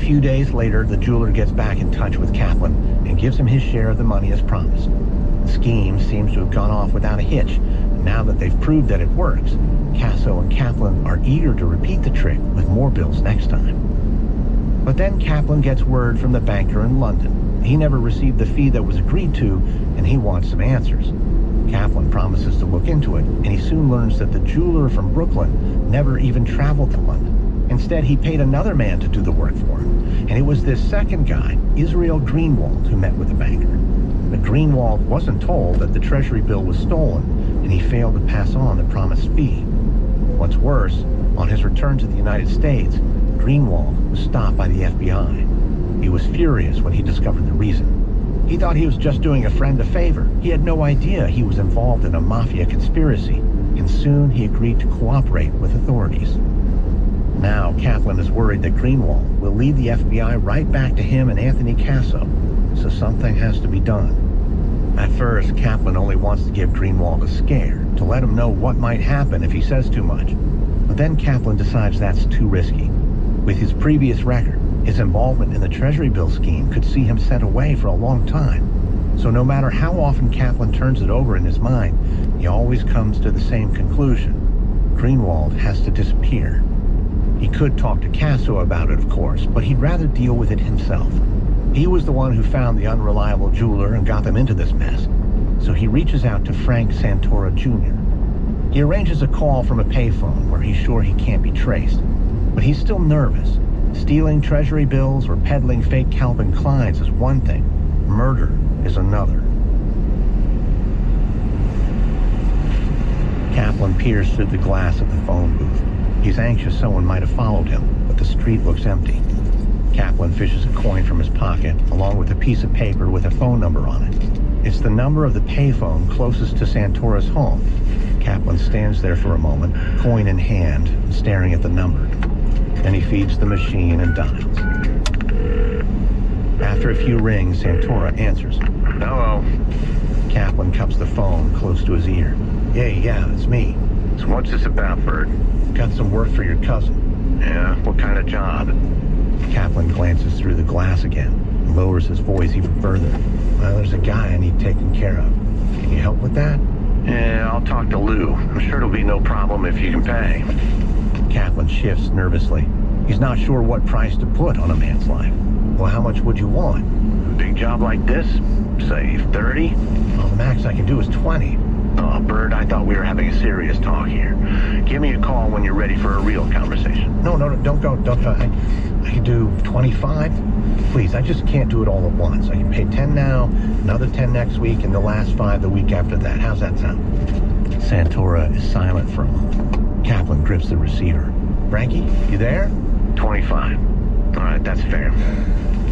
[SPEAKER 1] few days later, the jeweler gets back in touch with Kaplan and gives him his share of the money as promised. The scheme seems to have gone off without a hitch, and now that they've proved that it works, Casso and Kaplan are eager to repeat the trick with more bills next time. But then Kaplan gets word from the banker in London. He never received the fee that was agreed to, and he wants some answers. Kaplan promises to look into it, and he soon learns that the jeweler from Brooklyn never even traveled to London. Instead, he paid another man to do the work for him, and it was this second guy, Israel Greenwald, who met with the banker. But Greenwald wasn't told that the treasury bill was stolen, and he failed to pass on the promised fee. What's worse, on his return to the United States, Greenwald was stopped by the FBI. He was furious when he discovered the reason. He thought he was just doing a friend a favor. He had no idea he was involved in a mafia conspiracy, and soon he agreed to cooperate with authorities. Now, Kaplan is worried that Greenwald will lead the FBI right back to him and Anthony Casso, so something has to be done. At first, Kaplan only wants to give Greenwald a scare, to let him know what might happen if he says too much. But then Kaplan decides that's too risky. With his previous record, his involvement in the Treasury bill scheme could see him sent away for a long time. So no matter how often Kaplan turns it over in his mind, he always comes to the same conclusion. Greenwald has to disappear. He could talk to Casso about it, of course, but he'd rather deal with it himself. He was the one who found the unreliable jeweler and got them into this mess. So he reaches out to Frank Santora Jr. He arranges a call from a payphone where he's sure he can't be traced. But he's still nervous. Stealing treasury bills or peddling fake Calvin Kleins is one thing. Murder is another. Kaplan peers through the glass of the phone booth. He's anxious someone might have followed him, but the street looks empty. Kaplan fishes a coin from his pocket, along with a piece of paper with a phone number on it. It's the number of the payphone closest to Santora's home. Kaplan stands there for a moment, coin in hand, staring at the number. Then he feeds the machine and dials. After a few rings, Santora answers.
[SPEAKER 2] Hello.
[SPEAKER 1] Kaplan cups the phone close to his ear. Yeah, it's me.
[SPEAKER 2] So what's this about, Bert?
[SPEAKER 1] Got some work for your cousin.
[SPEAKER 2] Yeah, what kind of job?
[SPEAKER 1] Kaplan glances through the glass again and lowers his voice even further. Well, there's a guy I need taken care of. Can you help with that?
[SPEAKER 2] Yeah, I'll talk to Lou. I'm sure it'll be no problem if you can pay.
[SPEAKER 1] Kaplan shifts nervously. He's not sure what price to put on a man's life. Well, how much would you want?
[SPEAKER 2] A big job like this? Say 30?
[SPEAKER 1] Well, the max I can do is 20.
[SPEAKER 2] Oh, Bert, I thought we were having a serious talk here. Give me a call when you're ready for a real conversation.
[SPEAKER 1] No, don't go. I can do 25. Please, I just can't do it all at once. I can pay 10 now, another 10 next week, and the last 5 the week after that. How's that sound? Santora is silent for a moment. Kaplan grips the receiver. Frankie, you there?
[SPEAKER 2] 25. All right, that's fair.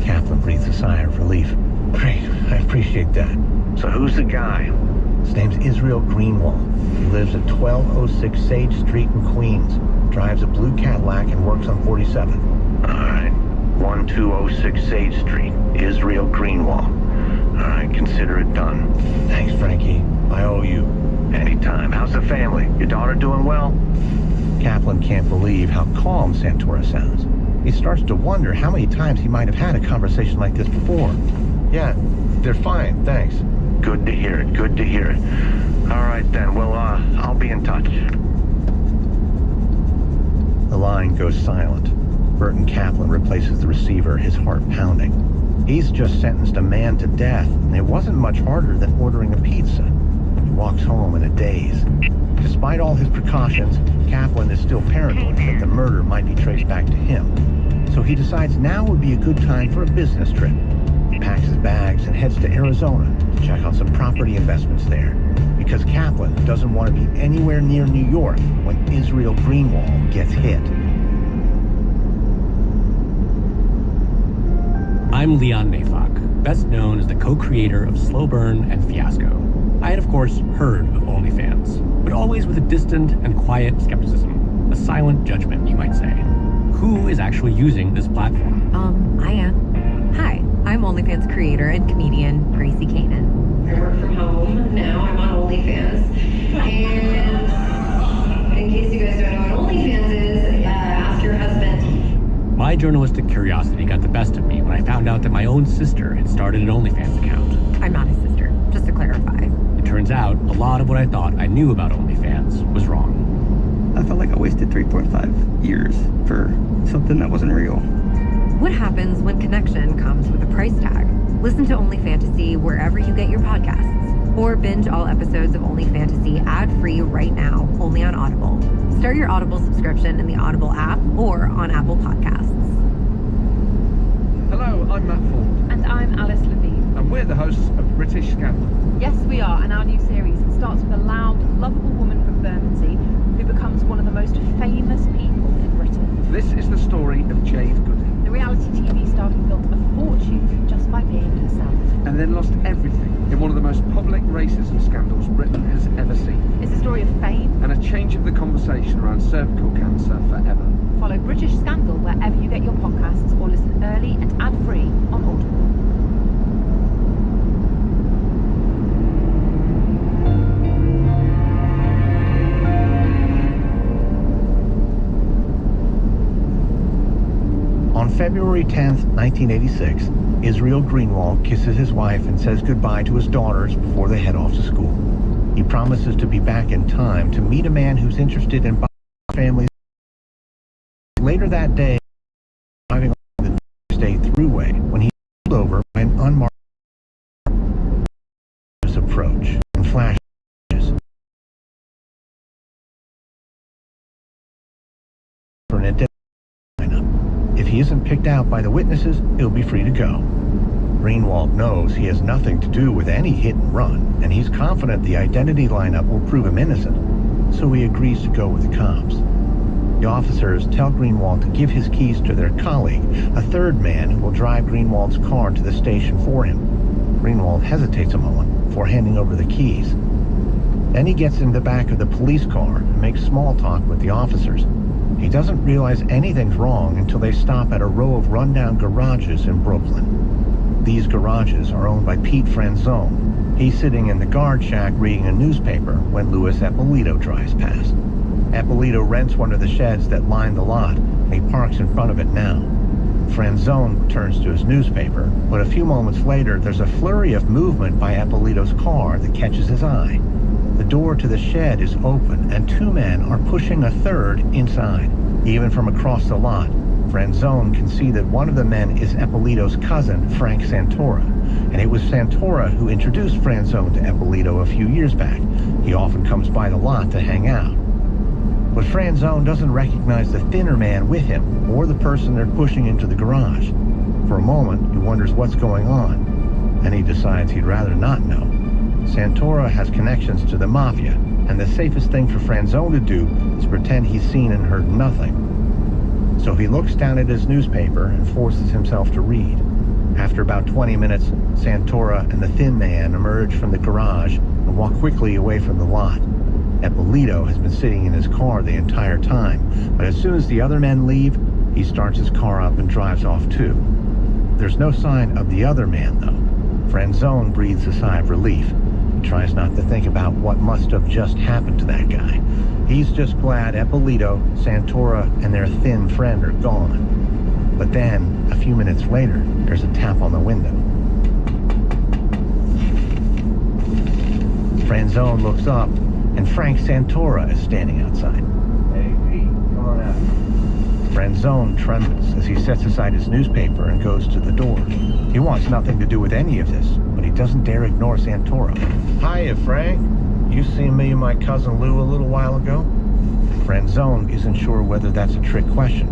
[SPEAKER 1] Kaplan breathes a sigh of relief. Great, I appreciate that.
[SPEAKER 2] So who's the guy?
[SPEAKER 1] His name's Israel Greenwald. He lives at 1206 Sage Street in Queens. Drives a blue Cadillac and works on 47.
[SPEAKER 2] All right. 1206 Sage Street. Israel Greenwald. All right, consider it done.
[SPEAKER 1] Thanks, Frankie. I owe you.
[SPEAKER 2] Anytime. How's the family? Your daughter doing well?
[SPEAKER 1] Kaplan can't believe how calm Santora sounds. He starts to wonder how many times he might have had a conversation like this before. Yeah, they're fine, thanks.
[SPEAKER 2] Good to hear it, good to hear it. All right then, well, I'll be in touch.
[SPEAKER 1] The line goes silent. Burton Kaplan replaces the receiver, his heart pounding. He's just sentenced a man to death, and it wasn't much harder than ordering a pizza. He walks home in a daze. Despite all his precautions, Kaplan is still paranoid that the murder might be traced back to him. So he decides now would be a good time for a business trip. He packs his bags and heads to Arizona to check out some property investments there. Because Kaplan doesn't want to be anywhere near New York when Israel Greenwald gets hit.
[SPEAKER 9] I'm Leon Neyfakh, best known as the co-creator of Slow Burn and Fiasco. I had, of course, heard of OnlyFans, but always with a distant and quiet skepticism, a silent judgment, you might say. Who is actually using this platform?
[SPEAKER 10] I am. Hi, I'm OnlyFans creator and comedian Gracie Kanan. I work from home. Now I'm on OnlyFans. And in case you guys don't know what OnlyFans is, ask your husband.
[SPEAKER 9] My journalistic curiosity got the best of me when I found out that my own sister had started an OnlyFans account.
[SPEAKER 10] I'm not his sister, just to clarify.
[SPEAKER 9] It turns out a lot of what I thought I knew about OnlyFans was wrong.
[SPEAKER 11] I felt like I wasted 3.5 years for something that wasn't real.
[SPEAKER 10] What happens when connection comes with a price tag? Listen to Only Fantasy wherever you get your podcasts, or binge all episodes of Only Fantasy ad-free right now, only on Audible. Start your Audible subscription in the Audible app or on Apple Podcasts.
[SPEAKER 7] Hello, I'm Matt Ford.
[SPEAKER 16] And I'm Alice Levine.
[SPEAKER 7] And we're the hosts of British Scandal.
[SPEAKER 16] Yes, we are, and our new series starts with a loud, lovable woman from Bermondsey who becomes one of the most famous people in Britain.
[SPEAKER 7] This is the story of Jade Goody.
[SPEAKER 16] The reality TV star who built a fortune just by being herself.
[SPEAKER 7] And then lost everything in one of the most public racism scandals Britain has ever seen.
[SPEAKER 16] It's a story of fame
[SPEAKER 7] and a change of the conversation around cervical cancer forever.
[SPEAKER 16] Follow British Scandal wherever you get your podcasts or listen early and ad-free on Audible.
[SPEAKER 1] On February 10th, 1986, Israel Greenwald kisses his wife and says goodbye to his daughters before they head off to school. He promises to be back in time to meet a man who's interested in buying families. Later that day, driving on the State Thruway when he pulled over by an unmarked approach and flashes for an identity lineup. If he isn't picked out by the witnesses, he'll be free to go. Greenwald knows he has nothing to do with any hit and run, and he's confident the identity lineup will prove him innocent, so he agrees to go with the cops. The officers tell Greenwald to give his keys to their colleague, a third man who will drive Greenwald's car to the station for him. Greenwald hesitates a moment before handing over the keys. Then he gets in the back of the police car and makes small talk with the officers. He doesn't realize anything's wrong until they stop at a row of rundown garages in Brooklyn. These garages are owned by Pete Franzone. He's sitting in the guard shack reading a newspaper when Louis Eppolito drives past. Eppolito rents one of the sheds that line the lot, and he parks in front of it now. Franzone returns to his newspaper, but a few moments later there's a flurry of movement by Eppolito's car that catches his eye. The door to the shed is open, and two men are pushing a third inside. Even from across the lot, Franzone can see that one of the men is Eppolito's cousin, Frank Santora, and it was Santora who introduced Franzone to Eppolito a few years back. He often comes by the lot to hang out. But Franzone doesn't recognize the thinner man with him, or the person they're pushing into the garage. For a moment, he wonders what's going on, and he decides he'd rather not know. Santora has connections to the mafia, and the safest thing for Franzone to do is pretend he's seen and heard nothing. So he looks down at his newspaper and forces himself to read. After about 20 minutes, Santora and the thin man emerge from the garage and walk quickly away from the lot. Eppolito has been sitting in his car the entire time, but as soon as the other men leave, he starts his car up and drives off too. There's no sign of the other man, though. Franzone breathes a sigh of relief. He tries not to think about what must have just happened to that guy. He's just glad Eppolito, Santora, and their thin friend are gone. But then, a few minutes later, there's a tap on the window. Franzone looks up, and Frank Santora is standing outside. Hey, Pete, come on out. Franzone trembles as he sets aside his newspaper and goes to the door. He wants nothing to do with any of this, but he doesn't dare ignore Santora. Hiya, Frank. You seen me and my cousin Lou a little while ago? Franzone isn't sure whether that's a trick question.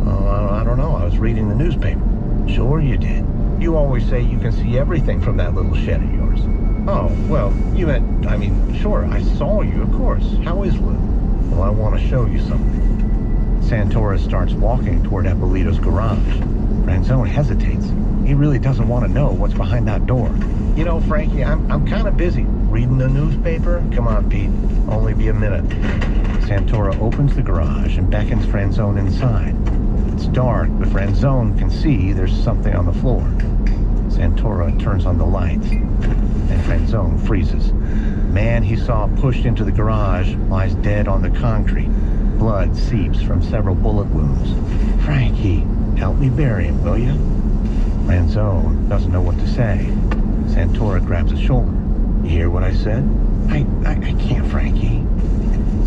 [SPEAKER 1] I don't know. I was reading the newspaper. Sure you did. You always say you can see everything from that little shed of yours. Oh, well, sure, I saw you, of course. How is Lou? Well, I want to show you something. Santora starts walking toward Eppolito's garage. Franzone hesitates. He really doesn't want to know what's behind that door. You know, Frankie, I'm kind of busy. Reading the newspaper? Come on, Pete. Only be a minute. Santora opens the garage and beckons Franzone inside. It's dark, but Franzone can see there's something on the floor. Santora turns on the lights, and Franzone freezes. Man he saw pushed into the garage lies dead on the concrete. Blood seeps from several bullet wounds. Frankie, Help me bury him, will you? Franzone doesn't know what to say. Santora grabs his shoulder. You hear what I said? I can't, Frankie.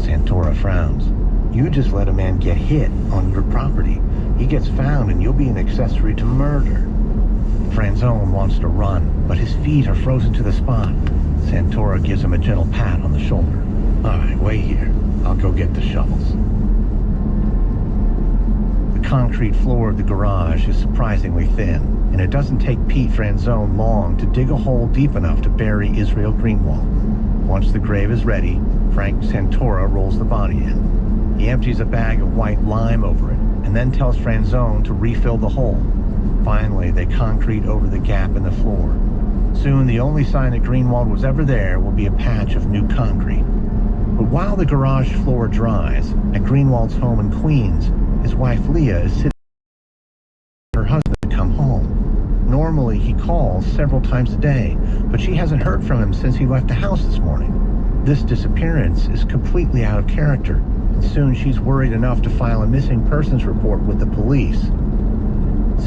[SPEAKER 1] Santora frowns. You just let a man get hit on your property. He gets found and you'll be an accessory to murder. Franzone wants to run, but his feet are frozen to the spot. Santora gives him a gentle pat on the shoulder. All right, wait here. I'll go get the shovels. The concrete floor of the garage is surprisingly thin, and it doesn't take Pete Franzone long to dig a hole deep enough to bury Israel Greenwald. Once the grave is ready, Frank Santora rolls the body in. He empties a bag of white lime over it, and then tells Franzone to refill the hole. Finally, they concrete over the gap in the floor. Soon, the only sign that Greenwald was ever there will be a patch of new concrete. But while the garage floor dries, at Greenwald's home in Queens, his wife Leah is sitting for her husband to come home. Normally, he calls several times a day, but she hasn't heard from him since he left the house this morning. This disappearance is completely out of character, and soon she's worried enough to file a missing persons report with the police.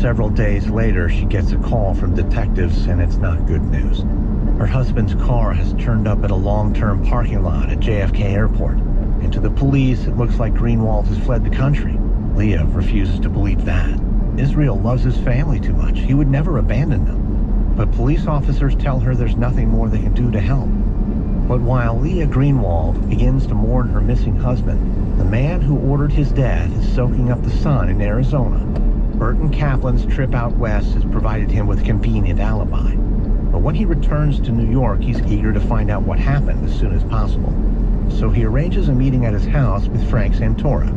[SPEAKER 1] Several days later, she gets a call from detectives, and it's not good news. Her husband's car has turned up at a long-term parking lot at JFK Airport. And to the police, it looks like Greenwald has fled the country. Leah refuses to believe that. Israel loves his family too much. He would never abandon them. But police officers tell her there's nothing more they can do to help. But while Leah Greenwald begins to mourn her missing husband, the man who ordered his death is soaking up the sun in Arizona. Burton Kaplan's trip out west has provided him with a convenient alibi. But when he returns to New York, he's eager to find out what happened as soon as possible. So he arranges a meeting at his house with Frank Santora.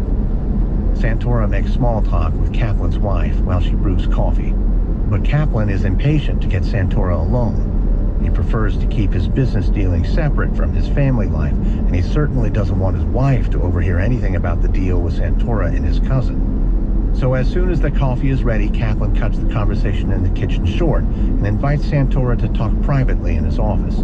[SPEAKER 1] Santora makes small talk with Kaplan's wife while she brews coffee. But Kaplan is impatient to get Santora alone. He prefers to keep his business dealings separate from his family life, and he certainly doesn't want his wife to overhear anything about the deal with Santora and his cousin. So as soon as the coffee is ready, Kaplan cuts the conversation in the kitchen short and invites Santora to talk privately in his office.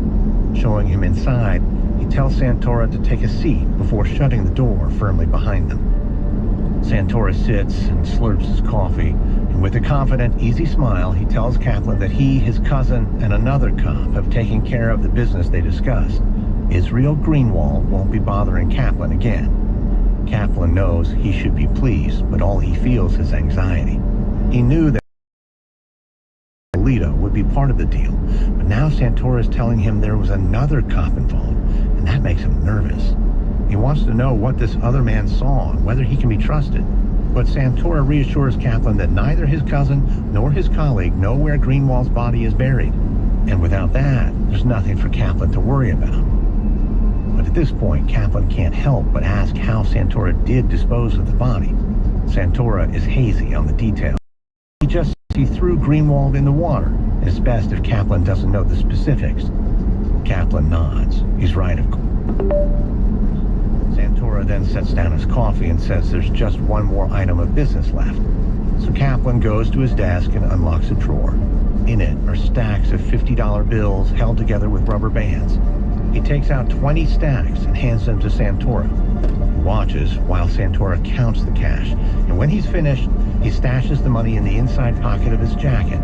[SPEAKER 1] Showing him inside, he tells Santora to take a seat before shutting the door firmly behind them. Santora sits and slurps his coffee, and with a confident, easy smile, he tells Kaplan that he, his cousin, and another cop have taken care of the business they discussed. Israel Greenwald won't be bothering Kaplan again. Kaplan knows he should be pleased, but all he feels is anxiety. He knew that Alito would be part of the deal, but now Santora is telling him there was another cop involved, and that makes him nervous. He wants to know what this other man saw and whether he can be trusted. But Santora reassures Kaplan that neither his cousin nor his colleague know where Greenwald's body is buried. And without that, there's nothing for Kaplan to worry about. But at this point, Kaplan can't help but ask how Santora did dispose of the body. Santora is hazy on the details. He just says he threw Greenwald in the water, and it's best if Kaplan doesn't know the specifics. Kaplan nods. He's right, of course. Santora then sets down his coffee and says there's just one more item of business left. So Kaplan goes to his desk and unlocks a drawer. In it are stacks of $50 bills held together with rubber bands. He takes out 20 stacks and hands them to Santora. He watches while Santora counts the cash, and when he's finished, he stashes the money in the inside pocket of his jacket.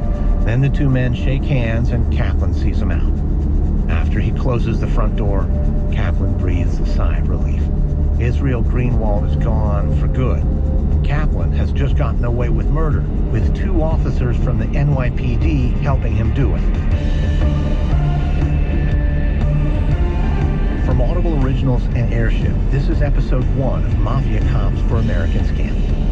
[SPEAKER 1] Then the two men shake hands and Kaplan sees them out. After he closes the front door, Kaplan breathes a sigh of relief. Israel Greenwald is gone for good. Kaplan has just gotten away with murder, with 2 officers from the NYPD helping him do it. From Audible Originals and Airship, this is episode 1 of Mafia Cops for American Scandal.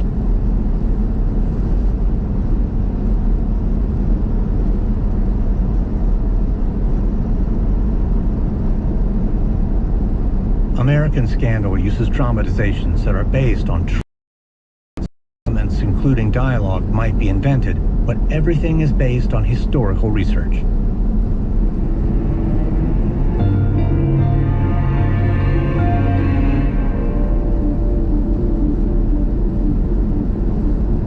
[SPEAKER 1] American Scandal uses dramatizations that are based on true elements, including dialogue, might be invented, but everything is based on historical research.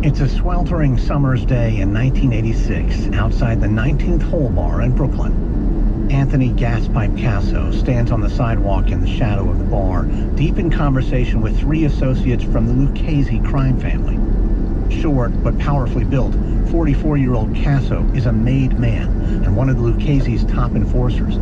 [SPEAKER 1] It's a sweltering summer's day in 1986 outside the 19th Hole Bar in Brooklyn. Anthony Gaspipe Casso stands on the sidewalk in the shadow of the bar, deep in conversation with 3 associates from the Lucchese crime family. short but powerfully built, 44-year-old Casso is a made man and one of the Lucchese's top enforcers.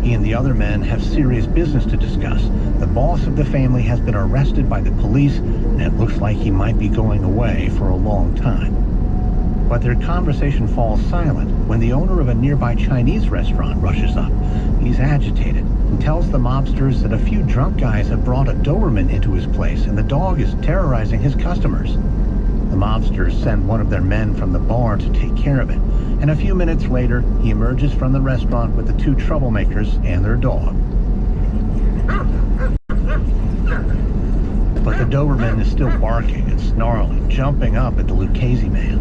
[SPEAKER 1] He and the other men have serious business to discuss. The boss of the family has been arrested by the police, and it looks like he might be going away for a long time. But their conversation falls silent when the owner of a nearby Chinese restaurant rushes up. He's agitated and tells the mobsters that a few drunk guys have brought a Doberman into his place and the dog is terrorizing his customers. The mobsters send one of their men from the bar to take care of it, and a few minutes later, he emerges from the restaurant with the two troublemakers and their dog. But the Doberman is still barking and snarling, jumping up at the Lucchese man.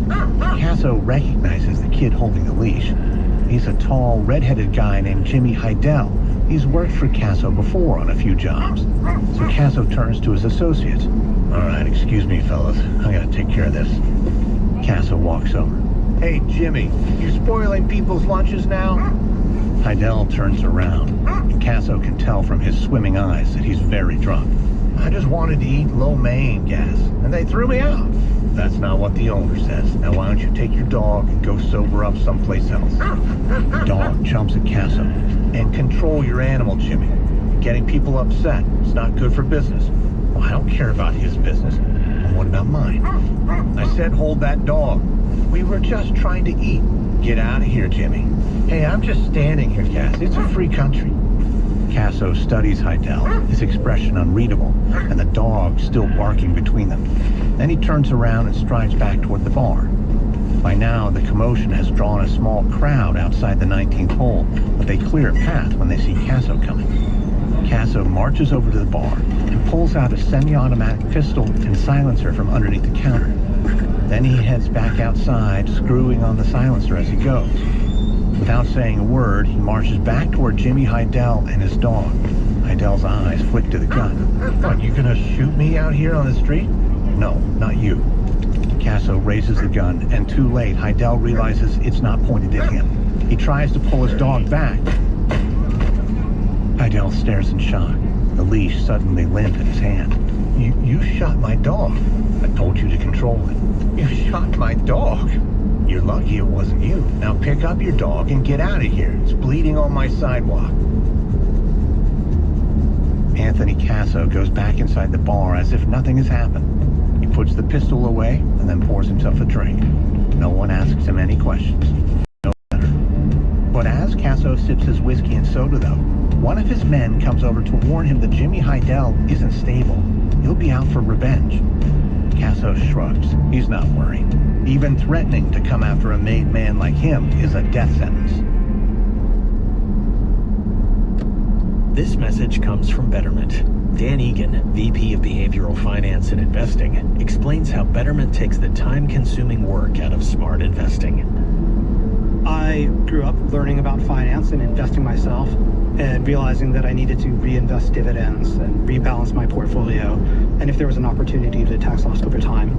[SPEAKER 1] Casso recognizes the kid holding the leash. He's a tall, red-headed guy named Jimmy Heidel. He's worked for Casso before on a few jobs. So Casso turns to his associates. All right, excuse me, fellas. I gotta take care of this. Casso walks over. Hey, Jimmy, you spoiling people's lunches now? Heidel turns around, and Casso can tell from his swimming eyes that he's very drunk. I just wanted to eat lo mein, gas, and they threw me out. That's not what the owner says. Now why don't you take your dog and go sober up someplace else? The dog jumps at Casso. And control your animal, Jimmy. Getting people upset is not good for business. Well, I don't care about his business. And what about mine? I said hold that dog. We were just trying to eat. Get out of here, Jimmy. Hey, I'm just standing here, Cass. It's a free country. Casso studies Heidel, his expression unreadable, and the dog still barking between them. Then he turns around and strides back toward the bar. By now, the commotion has drawn a small crowd outside the 19th hole, but they clear a path when they see Casso coming. Casso marches over to the bar and pulls out a semi-automatic pistol and silencer from underneath the counter. Then he heads back outside, screwing on the silencer as he goes. Without saying a word, he marches back toward Jimmy Heidel and his dog. Heidel's eyes flick to the gun. What, you gonna shoot me out here on the street? No, not you. Casso raises the gun, and too late, Heidel realizes it's not pointed at him. He tries to pull his dog back. Heidel stares in shock, the leash suddenly limp in his hand. You shot my dog. I told you to control it. You shot my dog. You're lucky it wasn't you. Now pick up your dog and get out of here. It's bleeding on my sidewalk. Anthony Casso goes back inside the bar as if nothing has happened. He puts the pistol away and then pours himself a drink. No one asks him any questions. No better. But as Casso sips his whiskey and soda, though, one of his men comes over to warn him that Jimmy Heidel isn't stable. He'll be out for revenge. Casso shrugs. He's not worried. Even threatening to come after a made man like him is a death sentence.
[SPEAKER 12] This message comes from Betterment. Dan Egan, VP of Behavioral Finance and Investing, explains how Betterment takes the time-consuming work out of smart investing.
[SPEAKER 13] I grew up learning about finance and investing myself and realizing that I needed to reinvest dividends and rebalance my portfolio, and if there was an opportunity to tax loss over time.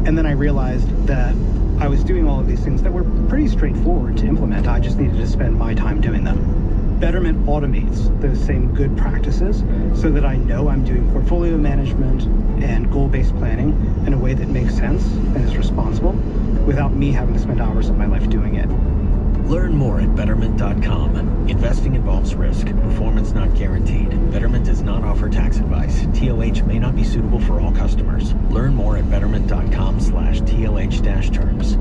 [SPEAKER 13] And then I realized that I was doing all of these things that were pretty straightforward to implement. I just needed to spend my time doing them. Betterment automates those same good practices so that I know I'm doing portfolio management and goal-based planning in a way that makes sense and is responsible without me having to spend hours of my life doing it.
[SPEAKER 12] Learn more at Betterment.com. Investing involves risk. Performance not guaranteed. Betterment does not offer tax advice. TOH may not be suitable for all customers. Learn more at Betterment.com/TOH-terms.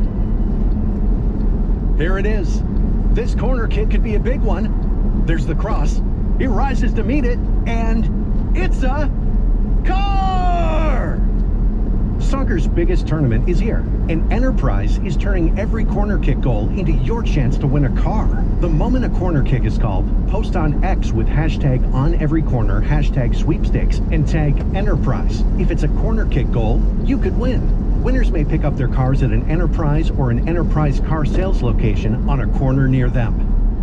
[SPEAKER 3] Here it is. This corner kick could be a big one. There's the cross. He rises to meet it, and it's a car! Soccer's biggest tournament is here, and Enterprise is turning every corner kick goal into your chance to win a car. The moment a corner kick is called, post on X with #OnEveryCorner, #sweepstakes, and tag Enterprise. If it's a corner kick goal, you could win. Winners may pick up their cars at an Enterprise or an Enterprise car sales location on a corner near them.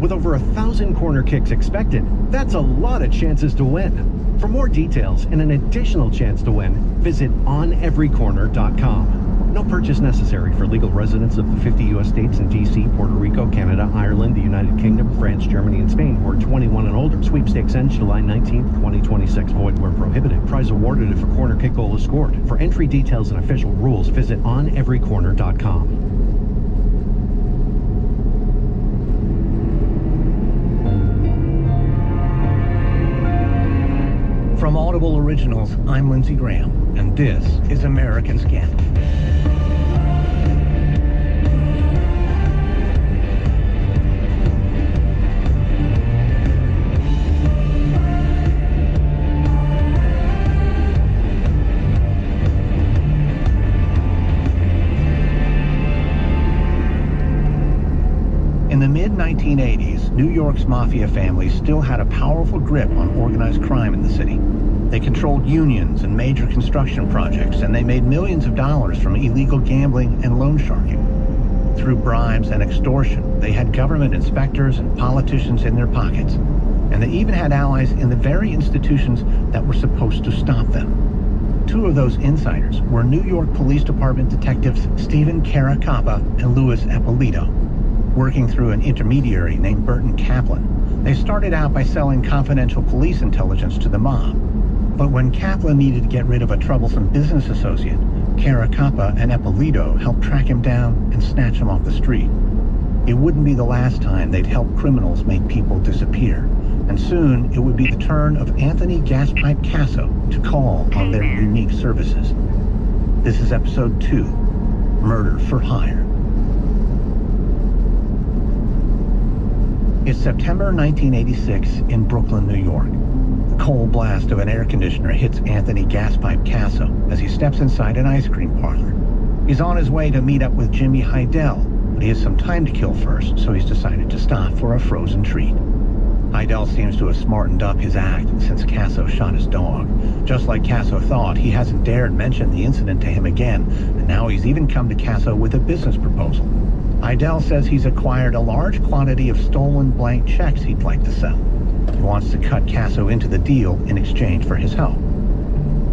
[SPEAKER 3] With over 1,000 corner kicks expected, that's a lot of chances to win. For more details and an additional chance to win, visit OnEveryCorner.com. No purchase purchase necessary for legal residents of the 50 U.S. states and D.C., Puerto Rico, Canada, Ireland, the United Kingdom, France, Germany, and Spain who are 21 and older. Sweepstakes ends July 19th, 2026. Void where prohibited. Prize awarded if a corner kick goal is scored. For entry details and official rules, visit oneverycorner.com.
[SPEAKER 1] From Audible Originals, I'm Lindsey Graham, and this is American Scandal. In the mid-1980s, New York's mafia family still had a powerful grip on organized crime in the city. They controlled unions and major construction projects, and they made millions of dollars from illegal gambling and loan sharking. Through bribes and extortion, they had government inspectors and politicians in their pockets, and they even had allies in the very institutions that were supposed to stop them. Two of those insiders were New York Police Department detectives Stephen Caracappa and Louis Eppolito. Working through an intermediary named Burton Kaplan, they started out by selling confidential police intelligence to the mob. But when Kaplan needed to get rid of a troublesome business associate, Caracappa and Eppolito helped track him down and snatch him off the street. It wouldn't be the last time they'd help criminals make people disappear, and soon it would be the turn of Anthony Gaspipe Casso to call on their unique services. This is episode 2, Murder for Hire. It's September 1986 in Brooklyn, New York. The cold blast of an air conditioner hits Anthony Gaspipe Casso as he steps inside an ice cream parlor. He's on his way to meet up with Jimmy Heidel, but he has some time to kill first, so he's decided to stop for a frozen treat. Heidel seems to have smartened up his act since Casso shot his dog. Just like Casso thought, he hasn't dared mention the incident to him again, and now he's even come to Casso with a business proposal. Heidel says he's acquired a large quantity of stolen blank checks he'd like to sell. He wants to cut Casso into the deal in exchange for his help.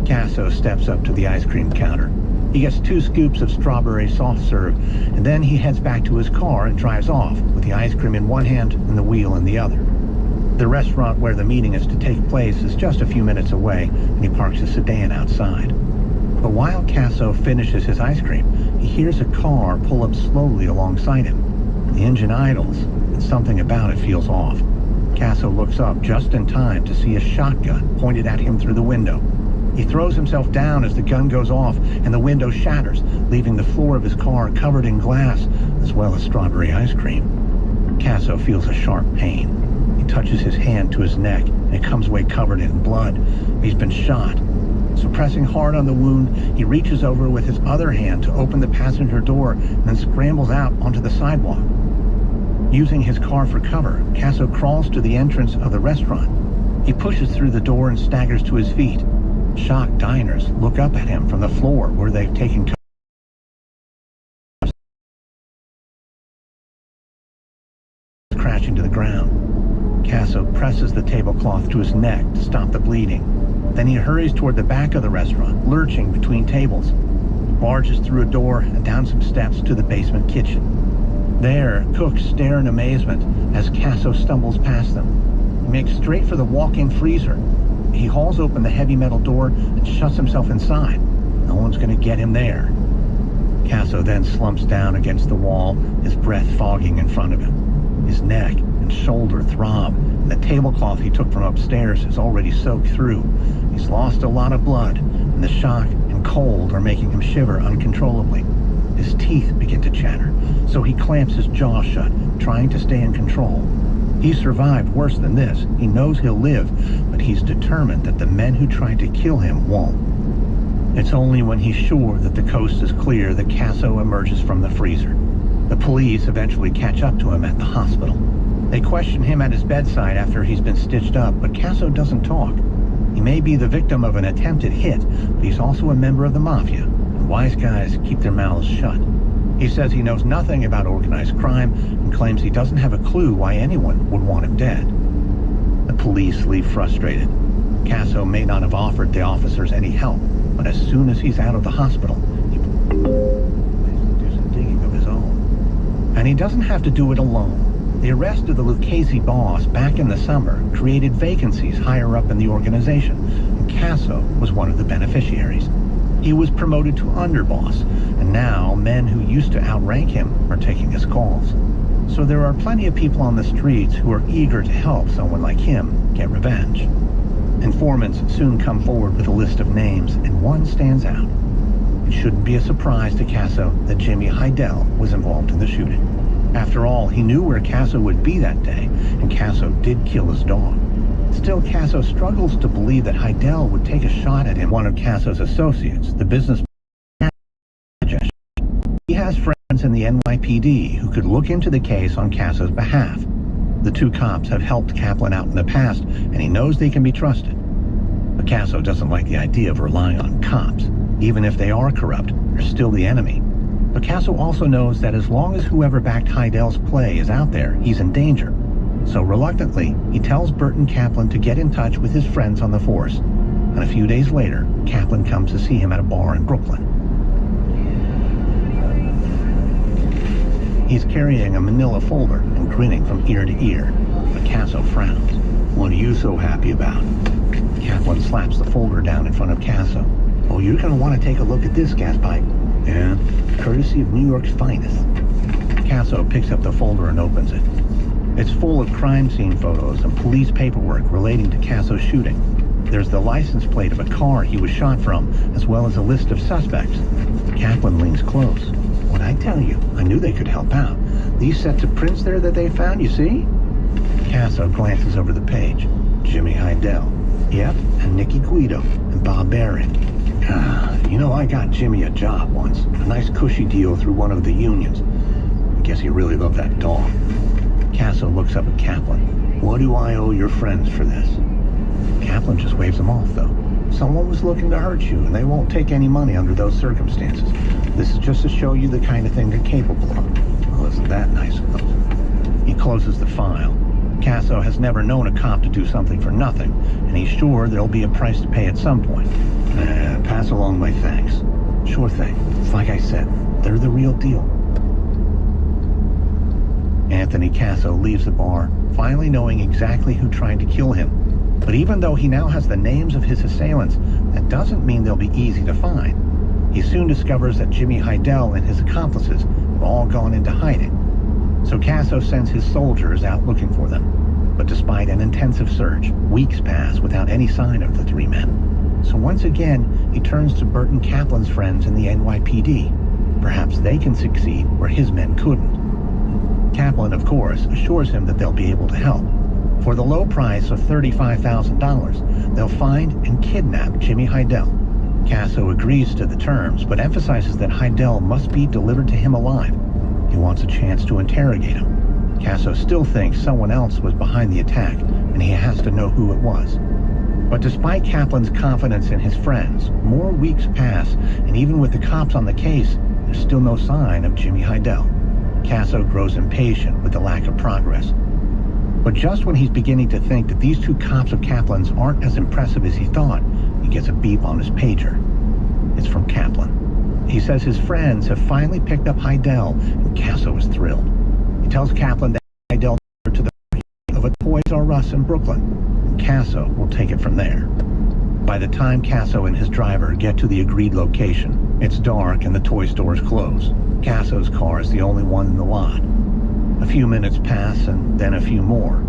[SPEAKER 1] Casso steps up to the ice cream counter. He gets 2 scoops of strawberry soft serve, and then he heads back to his car and drives off with the ice cream in one hand and the wheel in the other. The restaurant where the meeting is to take place is just a few minutes away, and he parks his sedan outside. But while Casso finishes his ice cream, he hears a car pull up slowly alongside him. The engine idles, and something about it feels off. Casso looks up just in time to see a shotgun pointed at him through the window. He throws himself down as the gun goes off, and the window shatters, leaving the floor of his car covered in glass, as well as strawberry ice cream. Casso feels a sharp pain. He touches his hand to his neck, and it comes away covered in blood. He's been shot. So pressing hard on the wound, he reaches over with his other hand to open the passenger door and then scrambles out onto the sidewalk. Using his car for cover, Casso crawls to the entrance of the restaurant. He pushes through the door and staggers to his feet. Shocked diners look up at him from the floor where they've taken cover. Crashing to the ground. Casso presses the tablecloth to his neck to stop the bleeding. Then he hurries toward the back of the restaurant, lurching between tables. He barges through a door and down some steps to the basement kitchen. There, cooks stare in amazement as Casso stumbles past them. He makes straight for the walk-in freezer. He hauls open the heavy metal door and shuts himself inside. No one's going to get him there. Casso then slumps down against the wall, his breath fogging in front of him. His neck and shoulder throb, and the tablecloth he took from upstairs is already soaked through. He's lost a lot of blood, and the shock and cold are making him shiver uncontrollably. His teeth begin to chatter, so he clamps his jaw shut, trying to stay in control. He survived worse than this. He knows he'll live, but he's determined that the men who tried to kill him won't. It's only when he's sure that the coast is clear that Casso emerges from the freezer. The police eventually catch up to him at the hospital. They question him at his bedside after he's been stitched up, but Casso doesn't talk. He may be the victim of an attempted hit, but he's also a member of the mafia, and wise guys keep their mouths shut. He says he knows nothing about organized crime and claims he doesn't have a clue why anyone would want him dead. The police leave frustrated. Casso may not have offered the officers any help, but as soon as he's out of the hospital, And he doesn't have to do it alone. The arrest of the Lucchese boss back in the summer created vacancies higher up in the organization, and Casso was one of the beneficiaries. He was promoted to underboss, and now men who used to outrank him are taking his calls. So there are plenty of people on the streets who are eager to help someone like him get revenge. Informants soon come forward with a list of names, and one stands out. It shouldn't be a surprise to Casso that Jimmy Hidell was involved in the shooting. After all, he knew where Casso would be that day, and Casso did kill his dog. Still, Casso struggles to believe that Hidell would take a shot at him. One of Casso's associates, the businessman, he has friends in the NYPD who could look into the case on Casso's behalf. The two cops have helped Kaplan out in the past, and he knows they can be trusted. But Casso doesn't like the idea of relying on cops. Even if they are corrupt, they're still the enemy. But Casso also knows that as long as whoever backed Hidell's play is out there, he's in danger. So reluctantly, he tells Burton Kaplan to get in touch with his friends on the force. And a few days later, Kaplan comes to see him at a bar in Brooklyn. He's carrying a manila folder and grinning from ear to ear. But Casso frowns. What are you so happy about? Kaplan slaps the folder down in front of Casso. Oh, you're going to want to take a look at this, Gaspipe. Yeah, courtesy of New York's finest. Casso picks up the folder and opens it. It's full of crime scene photos and police paperwork relating to Casso's shooting. There's the license plate of a car he was shot from, as well as a list of suspects. Kaplan leans close. What'd I tell you? I knew they could help out. These sets of prints there that they found, you see? Casso glances over the page. Jimmy Hidell. Yep, and Nicky Guido, and Bob Barron. You know, I got Jimmy a job once. A nice cushy deal through one of the unions. I guess he really loved that dog. Casso looks up at Kaplan. What do I owe your friends for this? Kaplan just waves him off, though. Someone was looking to hurt you, and they won't take any money under those circumstances. This is just to show you the kind of thing they're capable of. Well, isn't that nice of them? He closes the file. Casso has never known a cop to do something for nothing, and he's sure there'll be a price to pay at some point. Pass along my thanks. Sure thing. It's like I said, they're the real deal. Anthony Casso leaves the bar, finally knowing exactly who tried to kill him. But even though he now has the names of his assailants, that doesn't mean they'll be easy to find. He soon discovers that Jimmy Hidell and his accomplices have all gone into hiding. So Casso sends his soldiers out looking for them. But despite an intensive search, weeks pass without any sign of the three men. So once again, he turns to Burton Kaplan's friends in the NYPD. Perhaps they can succeed where his men couldn't. Kaplan, of course, assures him that they'll be able to help. For the low price of $35,000, they'll find and kidnap Jimmy Hidell. Casso agrees to the terms, but emphasizes that Hidell must be delivered to him alive. He wants a chance to interrogate him. Casso still thinks someone else was behind the attack, and he has to know who it was. But despite Kaplan's confidence in his friends, more weeks pass, and even with the cops on the case, there's still no sign of Jimmy Hidell. Casso grows impatient with the lack of progress. But just when he's beginning to think that these two cops of Kaplan's aren't as impressive as he thought, he gets a beep on his pager. It's from Kaplan. He says his friends have finally picked up Hidell, and Casso is thrilled. He tells Kaplan that Hidell to the of a Toys R Us in Brooklyn, and Casso will take it from there. By the time Casso and his driver get to the agreed location, it's dark and the toy stores close. Casso's car is the only one in the lot. A few minutes pass, and then a few more.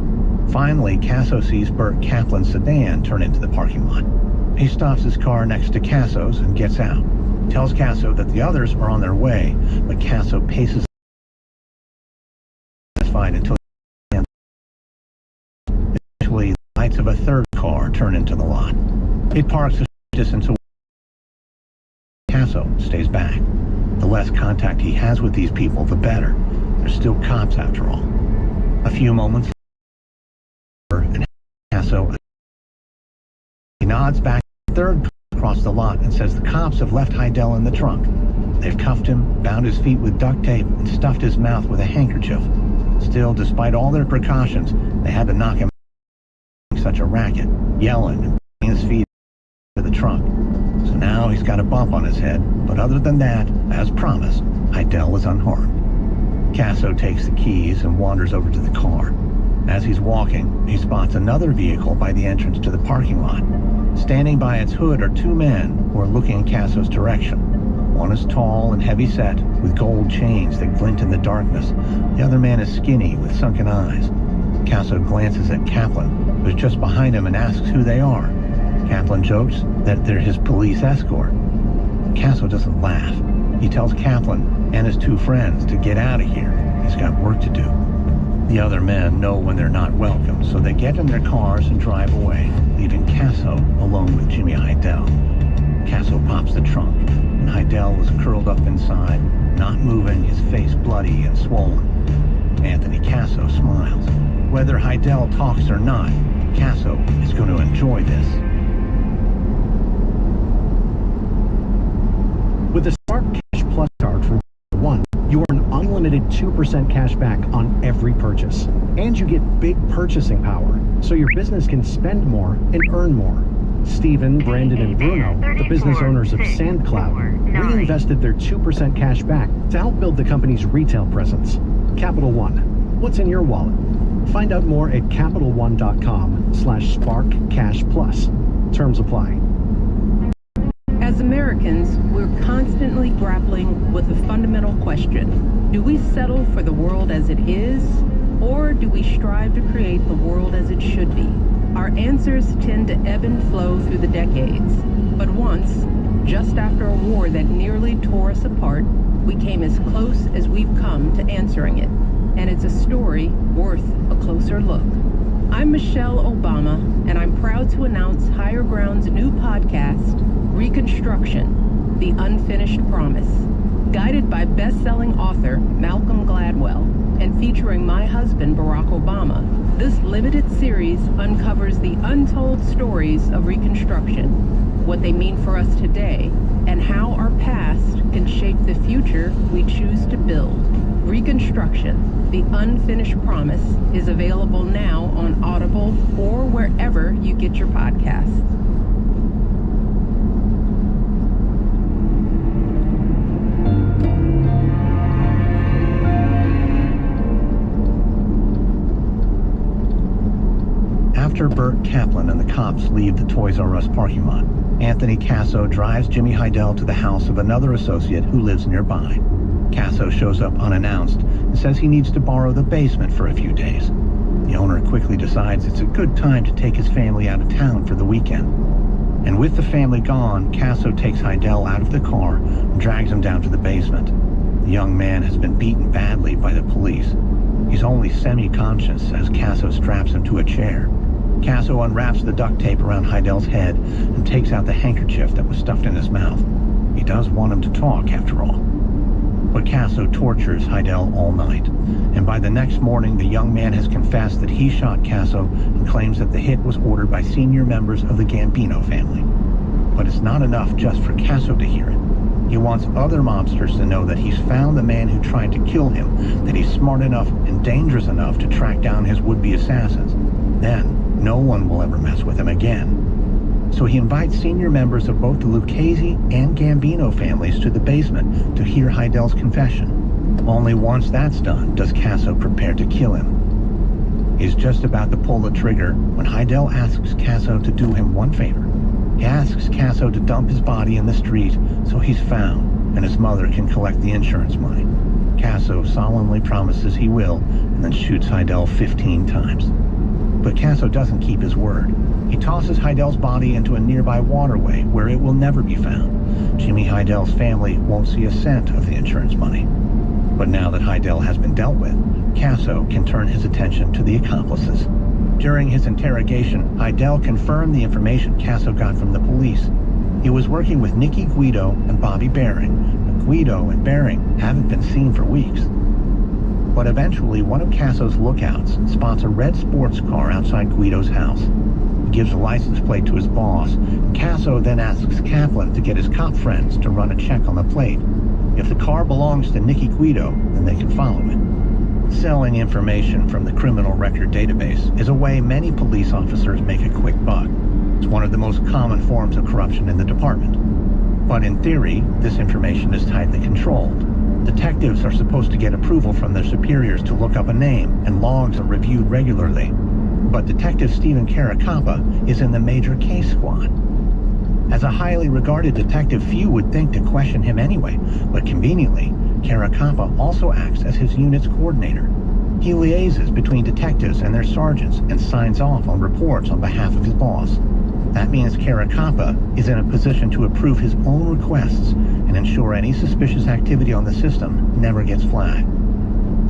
[SPEAKER 1] Finally, Casso sees Burt Kaplan's sedan turn into the parking lot. He stops his car next to Casso's and gets out. Tells Casso that the others are on their way, but Casso paces satisfied until eventually the lights of a third car turn into the lot. It parks a distance away. Casso stays back. The less contact he has with these people, the better. They're still cops after all. A few moments later, and Casso, he nods back to the third car across the lot and says the cops have left Hidell in the trunk. They've cuffed him, bound his feet with duct tape, and stuffed his mouth with a handkerchief. Still, despite all their precautions, they had to knock him out such a racket, yelling and putting his feet into the trunk. So now he's got a bump on his head, but other than that, as promised, Hidell is unharmed. Casso takes the keys and wanders over to the car. As he's walking, he spots another vehicle by the entrance to the parking lot. Standing by its hood are two men who are looking in Casso's direction. One is tall and heavy-set, with gold chains that glint in the darkness. The other man is skinny, with sunken eyes. Casso glances at Kaplan, who's just behind him, and asks who they are. Kaplan jokes that they're his police escort. Casso doesn't laugh. He tells Kaplan and his two friends to get out of here. He's got work to do. The other men know when they're not welcome, so they get in their cars and drive away, leaving Casso alone with Jimmy Hidell. Casso pops the trunk, and Hidell is curled up inside, not moving, his face bloody and swollen. Anthony Casso smiles. Whether Hidell talks or not, Casso is going to enjoy this.
[SPEAKER 3] With the Spark Cash Plus card from One, you earn unlimited 2% cash back on every purchase. And you get big purchasing power, so your business can spend more and earn more. Stephen, Brandon, and Bruno, the business owners of SandCloud, reinvested their 2% cash back to help build the company's retail presence. Capital One, what's in your wallet? Find out more at CapitalOne.com/SparkCashPlus. Terms apply.
[SPEAKER 17] As Americans, we're constantly grappling with a fundamental question. Do we settle for the world as it is, or do we strive to create the world as it should be? Our answers tend to ebb and flow through the decades. But once, just after a war that nearly tore us apart, we came as close as we've come to answering it. And it's a story worth a closer look. I'm Michelle Obama, and I'm proud to announce Higher Ground's new podcast, Reconstruction, The Unfinished Promise. Guided by best-selling author Malcolm Gladwell and featuring my husband, Barack Obama, this limited series uncovers the untold stories of Reconstruction, what they mean for us today, and how our past can shape the future we choose to build. Reconstruction, The Unfinished Promise, is available now on Audible or wherever you get your podcasts.
[SPEAKER 1] After Burt Kaplan and the cops leave the Toys R Us parking lot, Anthony Casso drives Jimmy Hidell to the house of another associate who lives nearby. Casso shows up unannounced and says he needs to borrow the basement for a few days. The owner quickly decides it's a good time to take his family out of town for the weekend. And with the family gone, Casso takes Hidell out of the car and drags him down to the basement. The young man has been beaten badly by the police. He's only semi-conscious as Casso straps him to a chair. Casso unwraps the duct tape around Hidell's head and takes out the handkerchief that was stuffed in his mouth. He does want him to talk, after all. But Casso tortures Hidell all night, and by the next morning, the young man has confessed that he shot Casso and claims that the hit was ordered by senior members of the Gambino family. But it's not enough just for Casso to hear it. He wants other mobsters to know that he's found the man who tried to kill him, that he's smart enough and dangerous enough to track down his would-be assassins. Then, no one will ever mess with him again. So he invites senior members of both the Lucchese and Gambino families to the basement to hear Hidell's confession. Only once that's done does Casso prepare to kill him. He's just about to pull the trigger when Hidell asks Casso to do him one favor. He asks Casso to dump his body in the street so he's found and his mother can collect the insurance money. Casso solemnly promises he will and then shoots Hidell 15 times. But Casso doesn't keep his word. He tosses Hidell's body into a nearby waterway where it will never be found. Jimmy Hidell's family won't see a cent of the insurance money. But now that Hidell has been dealt with, Casso can turn his attention to the accomplices. During his interrogation, Hidell confirmed the information Casso got from the police. He was working with Nicky Guido and Bobby Bearing, but Guido and Bearing haven't been seen for weeks. But eventually, one of Casso's lookouts spots a red sports car outside Guido's house. He gives a license plate to his boss. Casso then asks Kaplan to get his cop friends to run a check on the plate. If the car belongs to Nicky Guido, then they can follow it. Selling information from the criminal record database is a way many police officers make a quick buck. It's one of the most common forms of corruption in the department. But in theory, this information is tightly controlled. Detectives Detectives are supposed to get approval from their superiors to look up a name, and logs are reviewed regularly. But Detective Stephen Caracappa is in the Major Case Squad. As a highly regarded detective, few would think to question him anyway, but conveniently, Caracappa also acts as his unit's coordinator. He liaises between detectives and their sergeants and signs off on reports on behalf of his boss. That means Caracappa is in a position to approve his own requests and ensure any suspicious activity on the system never gets flagged.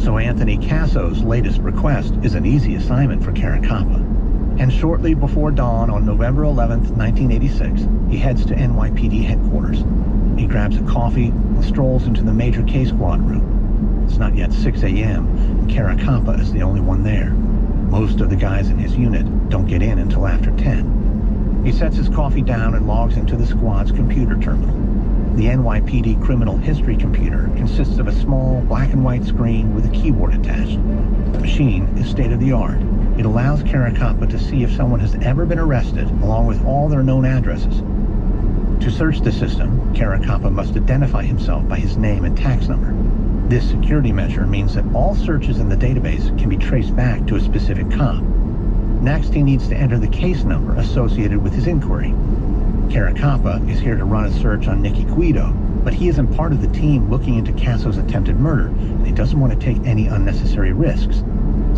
[SPEAKER 1] So Anthony Casso's latest request is an easy assignment for Caracappa. And shortly before dawn on November 11th, 1986, he heads to NYPD headquarters. He grabs a coffee and strolls into the Major Case Squad room. It's not yet 6 a.m., and Caracappa is the only one there. Most of the guys in his unit don't get in until after 10. He sets his coffee down and logs into the squad's computer terminal. The NYPD criminal history computer consists of a small black and white screen with a keyboard attached. The machine is state-of-the-art. It allows Caracappa to see if someone has ever been arrested, along with all their known addresses. To search the system, Caracappa must identify himself by his name and tax number. This security measure means that all searches in the database can be traced back to a specific cop. Next, he needs to enter the case number associated with his inquiry. Caracappa is here to run a search on Nicky Guido, but he isn't part of the team looking into Casso's attempted murder, and he doesn't want to take any unnecessary risks.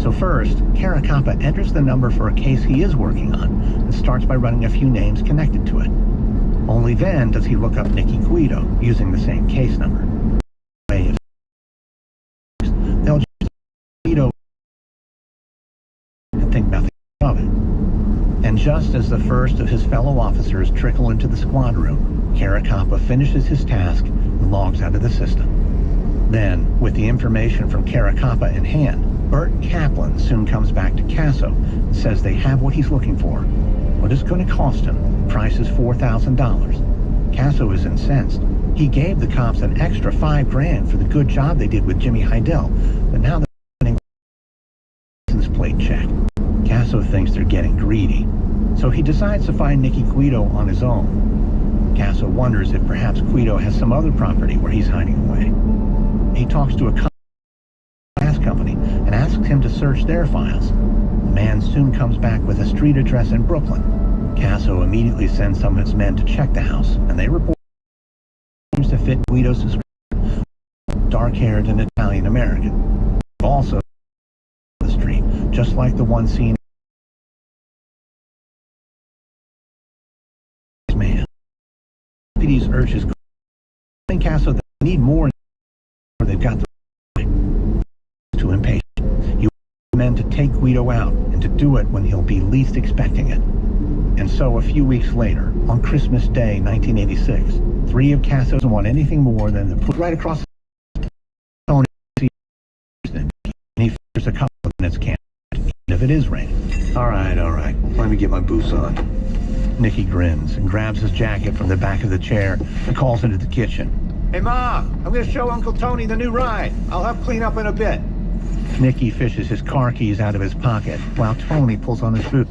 [SPEAKER 1] So first, Caracappa enters the number for a case he is working on, and starts by running a few names connected to it. Only then does he look up Nicky Guido, using the same case number. They'll just Guido and think nothing of it. And just as the first of his fellow officers trickle into the squad room, Caracappa finishes his task and logs out of the system. Then, with the information from Caracappa in hand, Bert Kaplan soon comes back to Casso and says they have what he's looking for. What it's going to cost him? Price is $4,000. Casso is incensed. He gave the cops an extra $5,000 for the good job they did with Jimmy Heidel, but now they're getting a license plate check. Casso thinks they're getting greedy, so he decides to find Nicky Guido on his own. Casso wonders if perhaps Guido has some other property where he's hiding away. He talks to a gas company and asks him to search their files. The man soon comes back with a street address in Brooklyn. Casso immediately sends some of his men to check the house, and they report it seems to fit Guido's description. Dark-haired and Italian-American. Also the street, just like the one seen man. Deputies urges Casso that they need more, or they've got the too impatient. He wants men to take Guido out and to do it when he'll be least expecting it. And so a few weeks later, on Christmas Day 1986, three of Casso's doesn't want anything more than to put right across the Tony, and he figures a couple of minutes can't, even if it is raining. All right, let me get my boots on. Nicky grins and grabs his jacket from the back of the chair and calls into the kitchen. Hey, Ma, I'm going to show Uncle Tony the new ride. I'll help clean up in a bit. Nicky fishes his car keys out of his pocket while Tony pulls on his boot.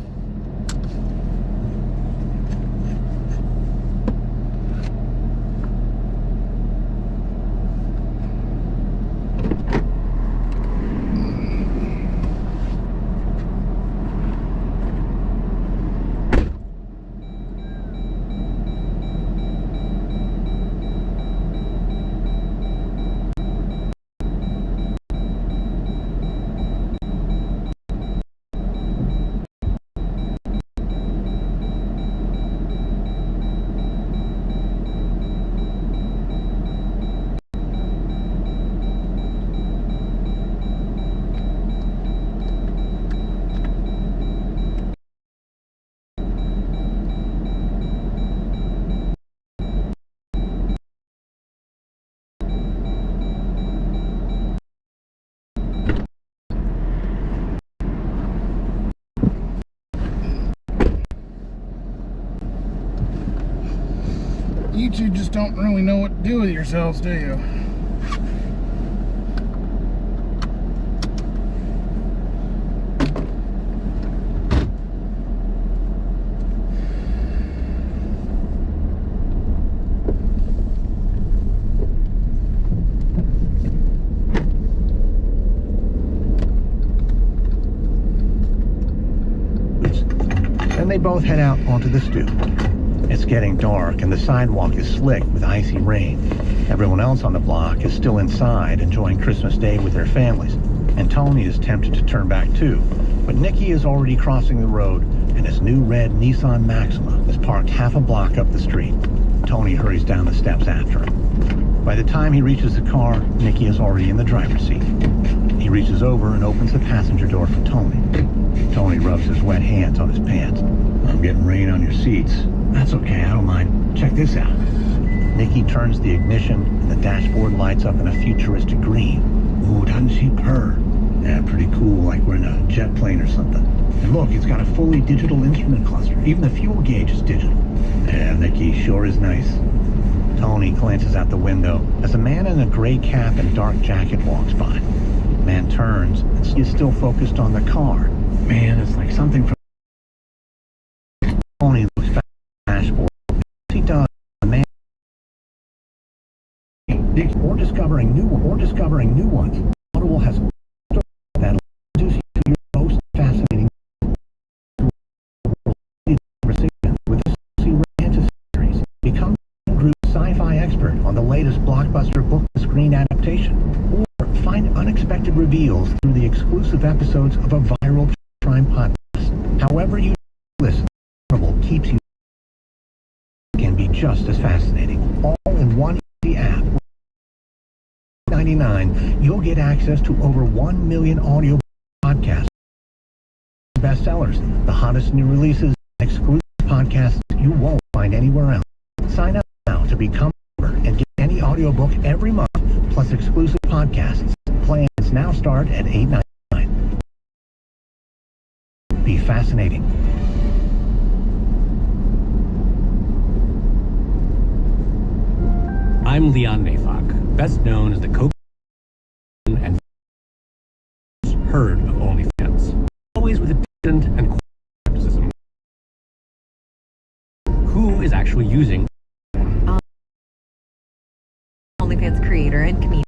[SPEAKER 15] You two just don't really know what to do with yourselves, do you?
[SPEAKER 1] they both head out onto the stoop. It's getting dark and the sidewalk is slick with icy rain. Everyone else on the block is still inside enjoying Christmas Day with their families, and Tony is tempted to turn back too. But Nicky is already crossing the road, and his new red Nissan Maxima is parked half a block up the street. Tony hurries down the steps after him. By the time he reaches the car, Nicky is already in the driver's seat. He reaches over and opens the passenger door for Tony. Tony rubs his wet hands on his pants. I'm getting rain on your seats. That's okay, I don't mind. Check this out. Nicky turns the ignition and the dashboard lights up in a futuristic green. Ooh, doesn't she purr? Yeah, pretty cool, like we're in a jet plane or something. And look, it's got a fully digital instrument cluster. Even the fuel gauge is digital. Yeah, Nicky sure is nice. Tony glances out the window as a man in a gray cap and dark jacket walks by. The man turns and is still focused on the car. Man, it's like something from... Tony looks back at the dashboard. He does. The man... Or discovering new ones. Audible has a story that'll introduce you to your most fascinating conversation with the C. Rantis series. Become a group sci-fi expert on the latest blockbuster book-to-screen adaptation. Or find unexpected reveals through the exclusive episodes of a viral crime podcast. However you listen, Audible keeps you can be just as fascinating. All in one easy app. $99, you'll get access to over 1 million audio podcasts, bestsellers, the hottest new releases, exclusive podcasts you won't find anywhere else. Sign up now to become a member and get any audiobook every month, plus exclusive podcasts. Plans now start at $8.99. Be fascinating.
[SPEAKER 9] I'm Leon Neyfakh, best known as the co-creator and heard of OnlyFans, always with a distant and quiet skepticism. Who is actually using
[SPEAKER 10] OnlyFans creator and comedian.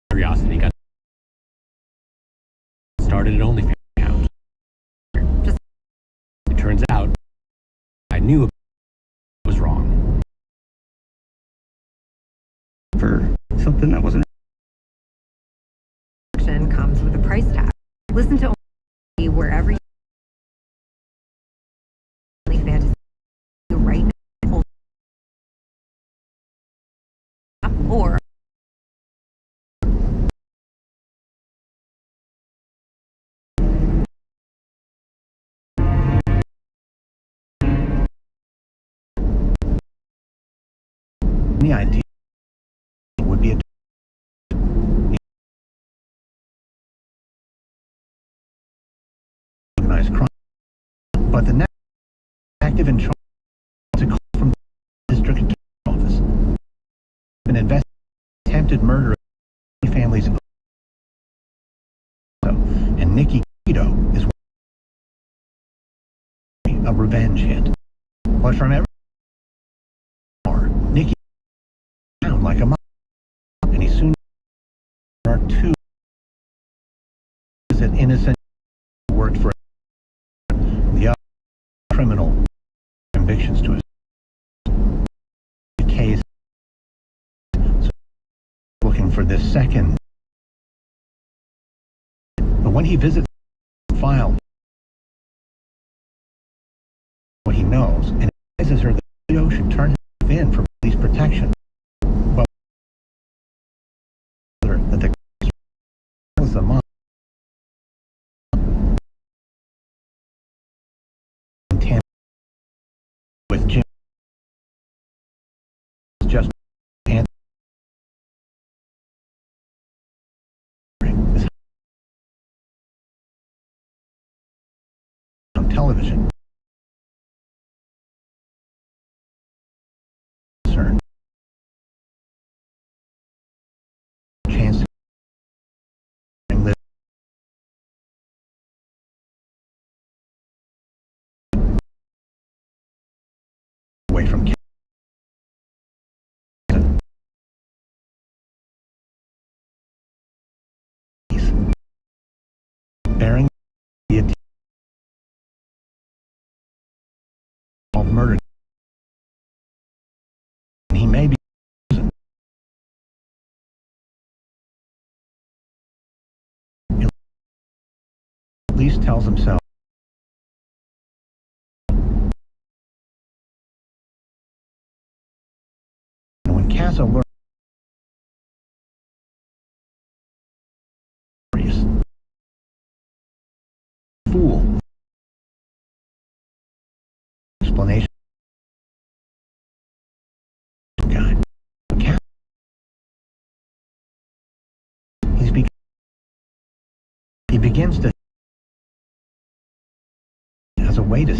[SPEAKER 9] Curiosity got started an OnlyFans account. It turns out I knew it was wrong.
[SPEAKER 11] For something that wasn't.
[SPEAKER 10] Comes with a price tag. Listen to OnlyFans wherever you OnlyFans right now. Or
[SPEAKER 1] the idea would be a organized crime, but the next active in charge is a call from the district attorney's office. An investigating attempted murder of families, and Nicky Quito is a revenge hit. But from every Nicky sound like a mob, and he soon there are two that innocent worked for the other criminal convictions to his case. So looking for this second, but when he visits the file, what he knows and advises her that Quito should turn him in for police protection. But that the was the mom with Jim just and on television. Chance to live away from Priest tells himself when Casso learns fool explanation guy. He begins to as a way to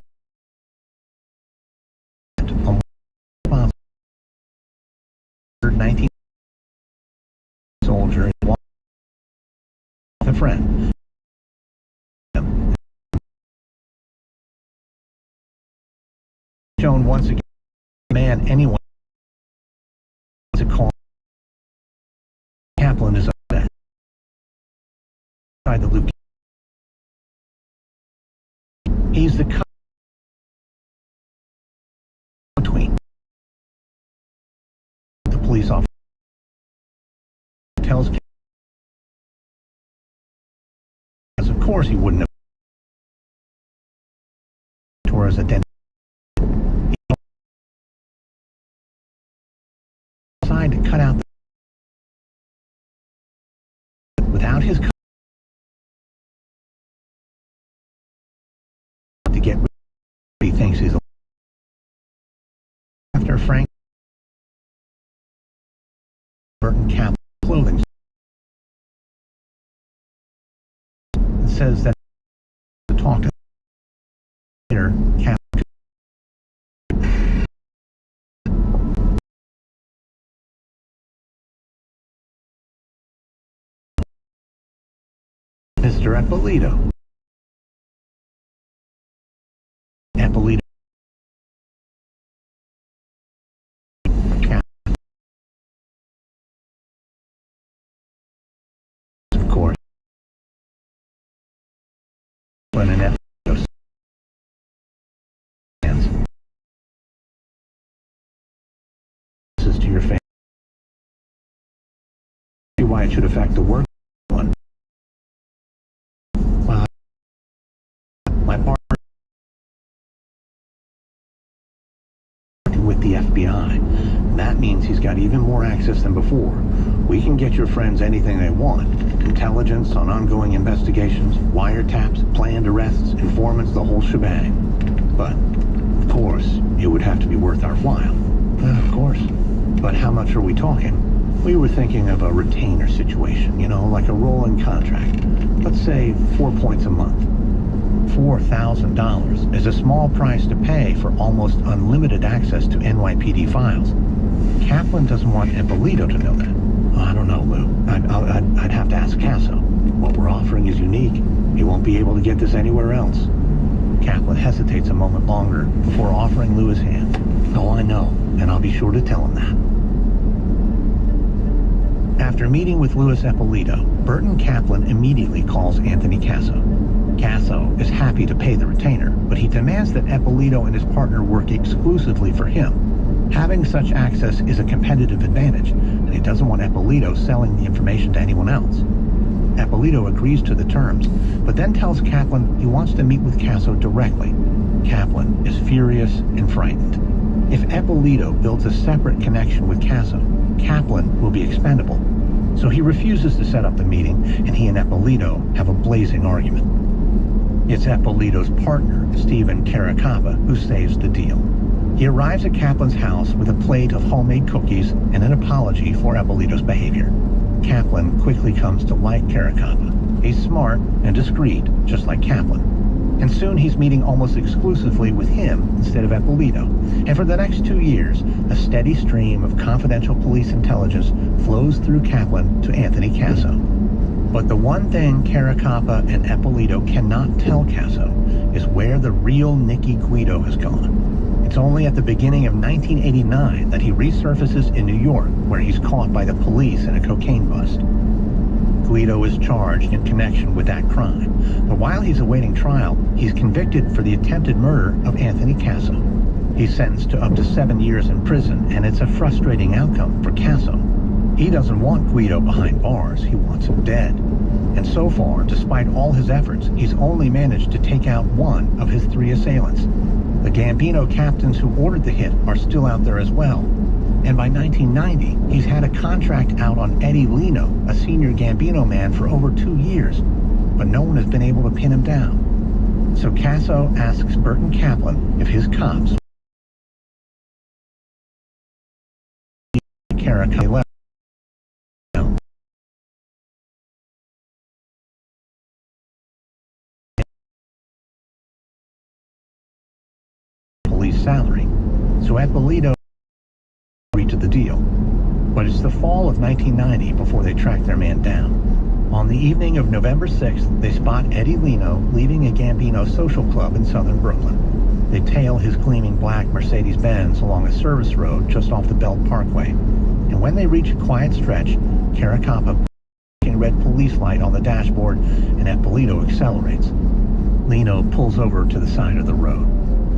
[SPEAKER 1] 19 soldier a friend. Shown once again, man, anyone to call. Kaplan is upset. By the loop. He's the between the police officer tells as of course he wouldn't have Torres identity. To cut out without his to get rid of he thinks he's after Frank Burton Kaplan clothing says that to talk to later Kaplan Mr. Eppolito. Of course. When an Eppolito stands. This is to your family. See why it should affect the work one. My partner with the FBI. That means he's got even more access than before. We can get your friends anything they want. Intelligence on ongoing investigations, wiretaps, planned arrests, informants, the whole shebang. But, of course, it would have to be worth our while. Of course. But how much are we talking? We were thinking of a retainer situation, you know, like a rolling contract. Let's say 4 points a month. $4,000 is a small price to pay for almost unlimited access to NYPD files. Kaplan doesn't want Eppolito to know that. I don't know, Lou. I'd have to ask Casso. What we're offering is unique. He won't be able to get this anywhere else. Kaplan hesitates a moment longer before offering Lou his hand. Oh, I know, and I'll be sure to tell him that. After meeting with Louis Eppolito, Burton Kaplan immediately calls Anthony Casso. Casso is happy to pay the retainer, but he demands that Eppolito and his partner work exclusively for him. Having such access is a competitive advantage, and he doesn't want Eppolito selling the information to anyone else. Eppolito agrees to the terms, but then tells Kaplan he wants to meet with Casso directly. Kaplan is furious and frightened. If Eppolito builds a separate connection with Casso, Kaplan will be expendable. So he refuses to set up the meeting, and he and Eppolito have a blazing argument. It's Eppolito's partner, Stephen Caracappa, who saves the deal. He arrives at Kaplan's house with a plate of homemade cookies and an apology for Eppolito's behavior. Kaplan quickly comes to like Caracappa. He's smart and discreet, just like Kaplan. And soon he's meeting almost exclusively with him instead of Eppolito. And for the next 2 years, a steady stream of confidential police intelligence flows through Kaplan to Anthony Casso. But the one thing Caracappa and Eppolito cannot tell Casso is where the real Nicky Guido has gone. It's only at the beginning of 1989 that he resurfaces in New York, where he's caught by the police in a cocaine bust. Guido is charged in connection with that crime, but while he's awaiting trial, he's convicted for the attempted murder of Anthony Casso. He's sentenced to up to 7 years in prison, and it's a frustrating outcome for Casso. He doesn't want Guido behind bars, he wants him dead. And so far, despite all his efforts, he's only managed to take out one of his 3 assailants. The Gambino captains who ordered the hit are still out there as well. And by 1990, he's had a contract out on Eddie Leno, a senior Gambino man, for over 2 years. But no one has been able to pin him down. So Casso asks Burton Kaplan if his cops Caracalla police salary. So Eppolito agreed to the deal. But it's the fall of 1990 before they track their man down. On the evening of November 6th, they spot Eddie Leno leaving a Gambino social club in southern Brooklyn. They tail his gleaming black Mercedes-Benz along a service road just off the Belt Parkway. And when they reach a quiet stretch, Caracappa puts a red police light on the dashboard and Eppolito accelerates. Leno pulls over to the side of the road.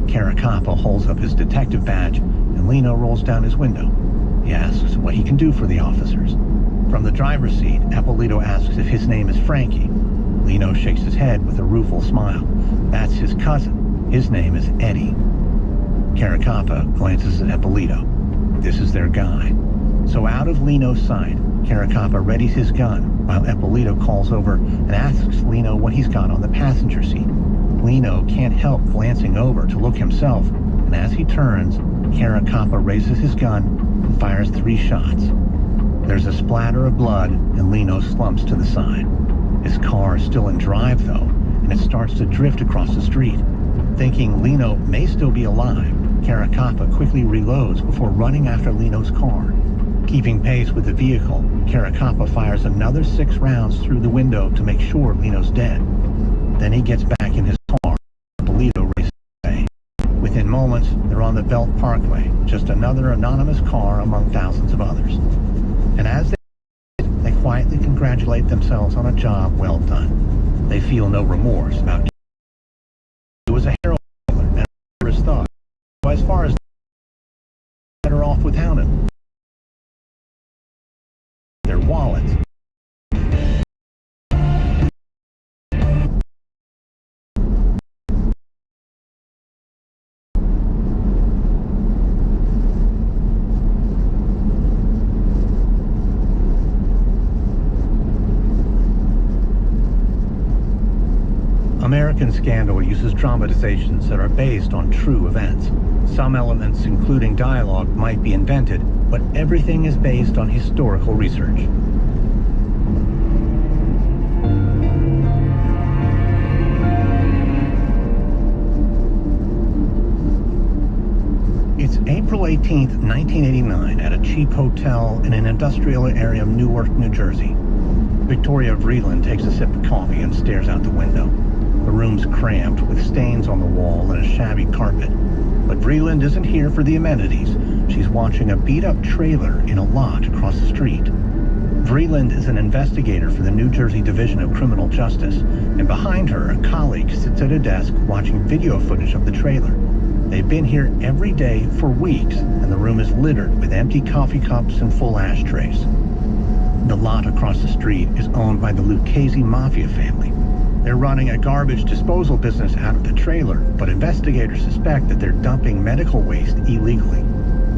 [SPEAKER 1] Caracappa holds up his detective badge and Leno rolls down his window. He asks what he can do for the officers. From the driver's seat, Eppolito asks if his name is Frankie. Leno shakes his head with a rueful smile. That's his cousin. His name is Eddie. Caracappa glances at Eppolito. This is their guy. So out of Leno's sight, Caracappa readies his gun while Eppolito calls over and asks Leno what he's got on the passenger seat. Leno can't help glancing over to look himself, and as he turns, Caracappa raises his gun and fires 3 shots. There's a splatter of blood, and Leno slumps to the side. His car is still in drive, though, and it starts to drift across the street. Thinking Leno may still be alive, Caracappa quickly reloads before running after Leno's car. Keeping pace with the vehicle, Caracappa fires another 6 rounds through the window to make sure Leno's dead. Then he gets back in his car. Eppolito races away. Within moments, they're on the Belt Parkway, just another anonymous car among thousands of others. And as they quietly congratulate themselves on a job well done. They feel no remorse about it was a heroin dealer and a murderous thug. So as far as better off without him. Their wallets. American Scandal uses dramatizations that are based on true events. Some elements, including dialogue, might be invented, but everything is based on historical research. It's April 18th, 1989, at a cheap hotel in an industrial area of Newark, New Jersey. Victoria Vreeland takes a sip of coffee and stares out the window. The room's cramped, with stains on the wall and a shabby carpet. But Vreeland isn't here for the amenities. She's watching a beat-up trailer in a lot across the street. Vreeland is an investigator for the New Jersey Division of Criminal Justice, and behind her, a colleague sits at a desk watching video footage of the trailer. They've been here every day for weeks, and the room is littered with empty coffee cups and full ashtrays. The lot across the street is owned by the Lucchese Mafia family. They're running a garbage disposal business out of the trailer, but investigators suspect that they're dumping medical waste illegally.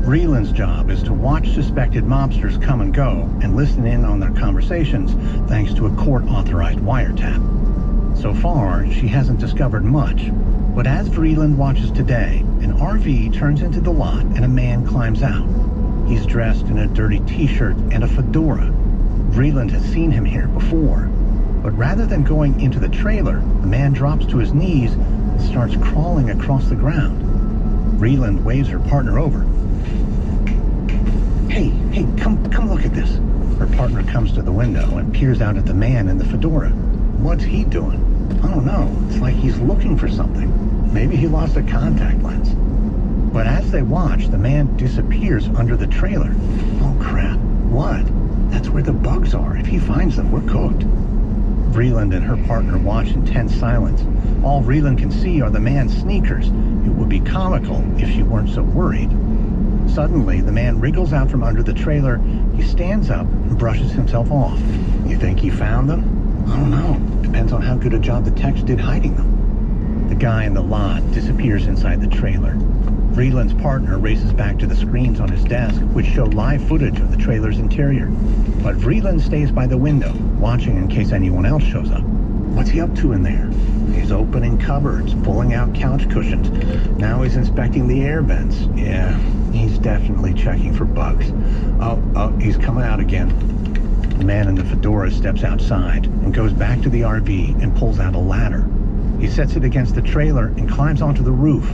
[SPEAKER 1] Vreeland's job is to watch suspected mobsters come and go and listen in on their conversations thanks to a court-authorized wiretap. So far, she hasn't discovered much, but as Vreeland watches today, an RV turns into the lot and a man climbs out. He's dressed in a dirty t-shirt and a fedora. Vreeland has seen him here before. But rather than going into the trailer, the man drops to his knees and starts crawling across the ground. Vreeland waves her partner over. Hey, come look at this. Her partner comes to the window and peers out at the man in the fedora. What's he doing? I don't know. It's like he's looking for something. Maybe he lost a contact lens. But as they watch, the man disappears under the trailer. Oh crap, what? That's where the bugs are. If he finds them, we're cooked. Vreeland and her partner watch in tense silence. All Vreeland can see are the man's sneakers. It would be comical if she weren't so worried. Suddenly, the man wriggles out from under the trailer. He stands up and brushes himself off. You think he found them? I don't know. Depends on how good a job the techs did hiding them. The guy in the lot disappears inside the trailer. Vreeland's partner races back to the screens on his desk, which show live footage of the trailer's interior. But Vreeland stays by the window, watching in case anyone else shows up. What's he up to in there? He's opening cupboards, pulling out couch cushions. Now he's inspecting the air vents. Yeah, he's definitely checking for bugs. Oh, he's coming out again. The man in the fedora steps outside and goes back to the RV and pulls out a ladder. He sets it against the trailer and climbs onto the roof.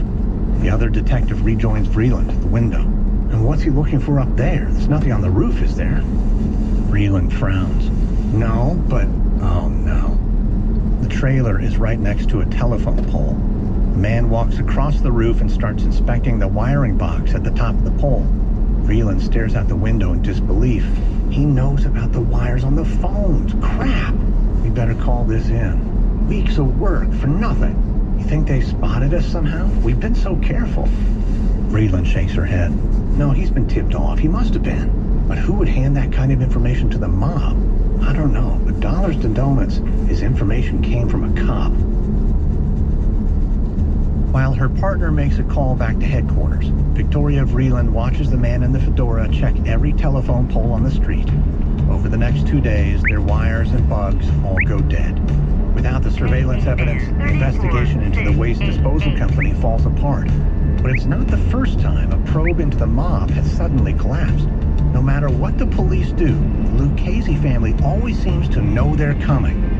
[SPEAKER 1] The other detective rejoins Vreeland at the window. And what's he looking for up there? There's nothing on the roof, is there? Vreeland frowns. No, but... oh no. The trailer is right next to a telephone pole. The man walks across the roof and starts inspecting the wiring box at the top of the pole. Vreeland stares out the window in disbelief. He knows about the wires on the phones. Crap! We better call this in. Weeks of work for nothing. You think they spotted us somehow? We've been so careful. Vreeland shakes her head. No, he's been tipped off. He must have been. But who would hand that kind of information to the mob? I don't know, but dollars to donuts, his information came from a cop. While her partner makes a call back to headquarters, Victoria Vreeland watches the man in the fedora check every telephone pole on the street. Over the next 2 days, their wires and bugs all go dead. Without the surveillance evidence, the investigation into the waste disposal company falls apart. But it's not the first time a probe into the mob has suddenly collapsed. No matter what the police do, the Lucchese family always seems to know they're coming.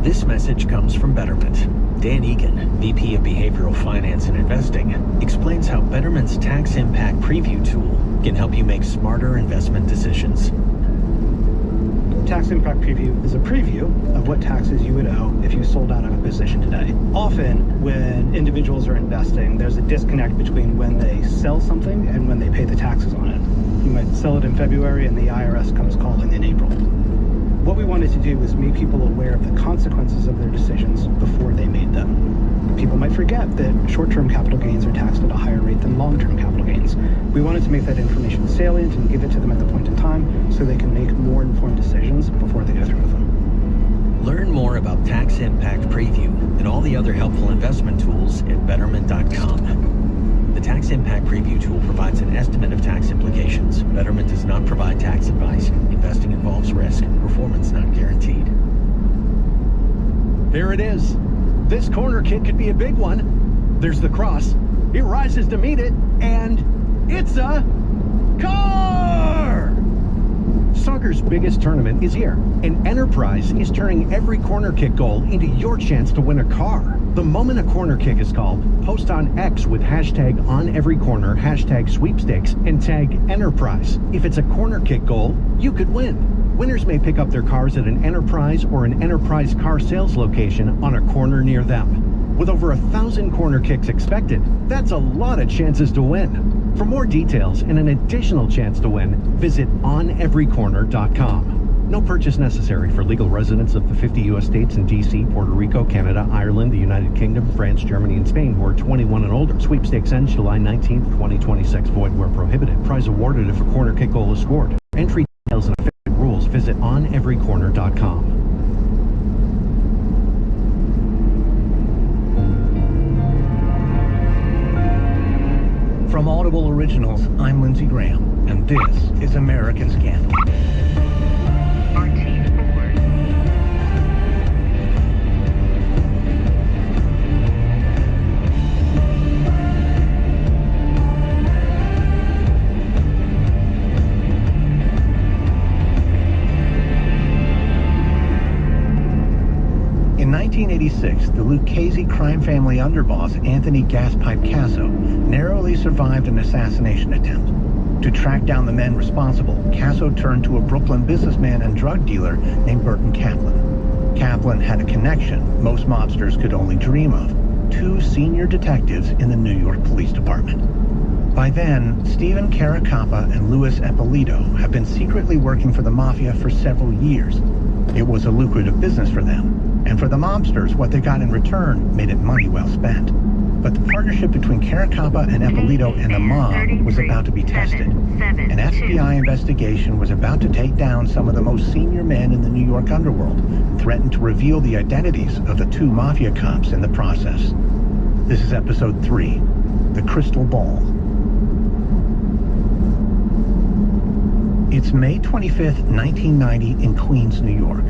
[SPEAKER 12] This message comes from Betterment. Dan Egan, VP of Behavioral Finance and Investing, explains how Betterment's Tax Impact Preview tool can help you make smarter investment decisions.
[SPEAKER 13] Tax Impact Preview is a preview of what taxes you would owe if you sold out of a position today. Often, when individuals are investing, there's a disconnect between when they sell something and when they pay the taxes on it. You might sell it in February and the IRS comes calling in April. What we wanted to do was make people aware of the consequences of their decisions before they made them. People might forget that short-term capital gains are taxed at a higher rate than long-term capital gains. We wanted to make that information salient and give it to them at the point in time so they can make more informed decisions before they go through with them.
[SPEAKER 12] Learn more about Tax Impact Preview and all the other helpful investment tools at Betterment.com. The Tax Impact Preview tool provides an estimate of tax implications. Betterment does not provide tax advice. Investing involves risk. Performance not guaranteed.
[SPEAKER 3] Here it is. This corner kick could be a big one. There's the cross. He rises to meet it, and it's a car! Soccer's biggest tournament is here, and Enterprise is turning every corner kick goal into your chance to win a car. The moment a corner kick is called, post on X with hashtag #OnEveryCorner, hashtag sweepstakes, and tag Enterprise. If it's a corner kick goal, you could win. Winners may pick up their cars at an Enterprise or an Enterprise car sales location on a corner near them. With over 1,000 corner kicks expected, that's a lot of chances to win. For more details and an additional chance to win, visit OnEveryCorner.com. No purchase necessary for legal residents of the 50 U.S. states and D.C., Puerto Rico, Canada, Ireland, the United Kingdom, France, Germany, and Spain who are 21 and older. Sweepstakes ends July 19th, 2026. Void where prohibited. Prize awarded if a corner kick goal is scored. Entry details and official rules visit OnEveryCorner.com.
[SPEAKER 1] From Audible Originals, I'm Lindsey Graham, and this is American Scandal. In 1986, the Lucchese crime family underboss Anthony Gaspipe Casso narrowly survived an assassination attempt. To track down the men responsible, Casso turned to a Brooklyn businessman and drug dealer named Burton Kaplan. Kaplan had a connection most mobsters could only dream of: 2 senior detectives in the New York Police Department. By then, Stephen Caracappa and Louis Eppolito had been secretly working for the Mafia for several years. It was a lucrative business for them, and for the mobsters, what they got in return made it money well spent. But the partnership between Caracappa and Eppolito and the mob was about to be tested. An FBI investigation was about to take down some of the most senior men in the New York underworld, and threatened to reveal the identities of the two mafia cops in the process. This is episode 3, The Crystal Ball. It's May 25th, 1990 in Queens, New York.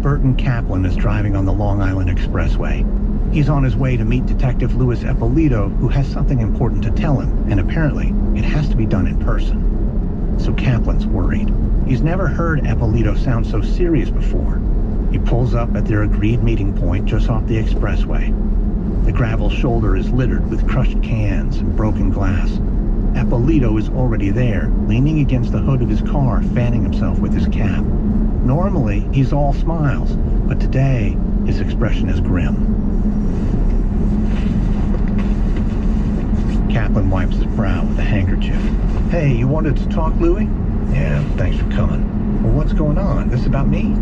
[SPEAKER 1] Burton Kaplan is driving on the Long Island Expressway. He's on his way to meet Detective Louis Eppolito, who has something important to tell him, and apparently it has to be done in person. So Kaplan's worried. He's never heard Eppolito sound so serious before. He pulls up at their agreed meeting point just off the expressway. The gravel shoulder is littered with crushed cans and broken glass. Eppolito is already there, leaning against the hood of his car, fanning himself with his cap. Normally, he's all smiles, but today, his expression is grim. Kaplan wipes his brow with a handkerchief. Hey, you wanted to talk, Louis? Yeah, thanks for coming. Well, what's going on? This about me?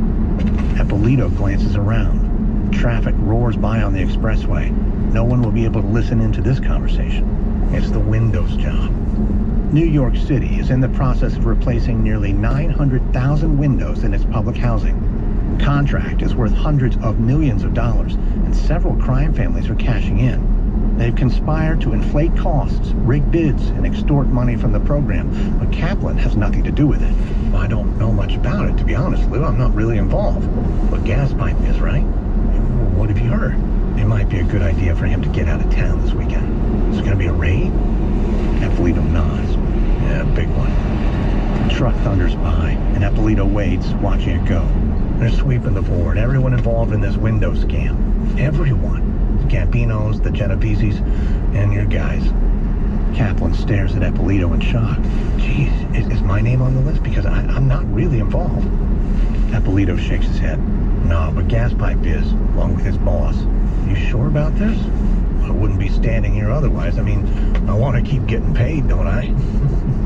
[SPEAKER 1] Eppolito glances around. Traffic roars by on the expressway. No one will be able to listen into this conversation. It's the windows job. New York City is in the process of replacing nearly 900,000 windows in its public housing. The contract is worth hundreds of millions of dollars, and several crime families are cashing in. They've conspired to inflate costs, rig bids, and extort money from the program, but Kaplan has nothing to do with it. I don't know much about it, to be honest, Lou. I'm not really involved. But gas pipe is, right? What have you heard? It might be a good idea for him to get out of town this weekend. Is it going to be a raid? Eppolito nods. Yeah, big one. The truck thunders by, and Eppolito waits, watching it go. They're sweeping the board. Everyone involved in this window scam. Everyone. The Gambinos, the Genoveses, and your guys. Kaplan stares at Eppolito in shock. Geez, is my name on the list? Because I'm not really involved. Eppolito shakes his head. No, but Gaspipe is, along with his boss. You sure about this? I wouldn't be standing here otherwise. I mean, I want to keep getting paid, don't I?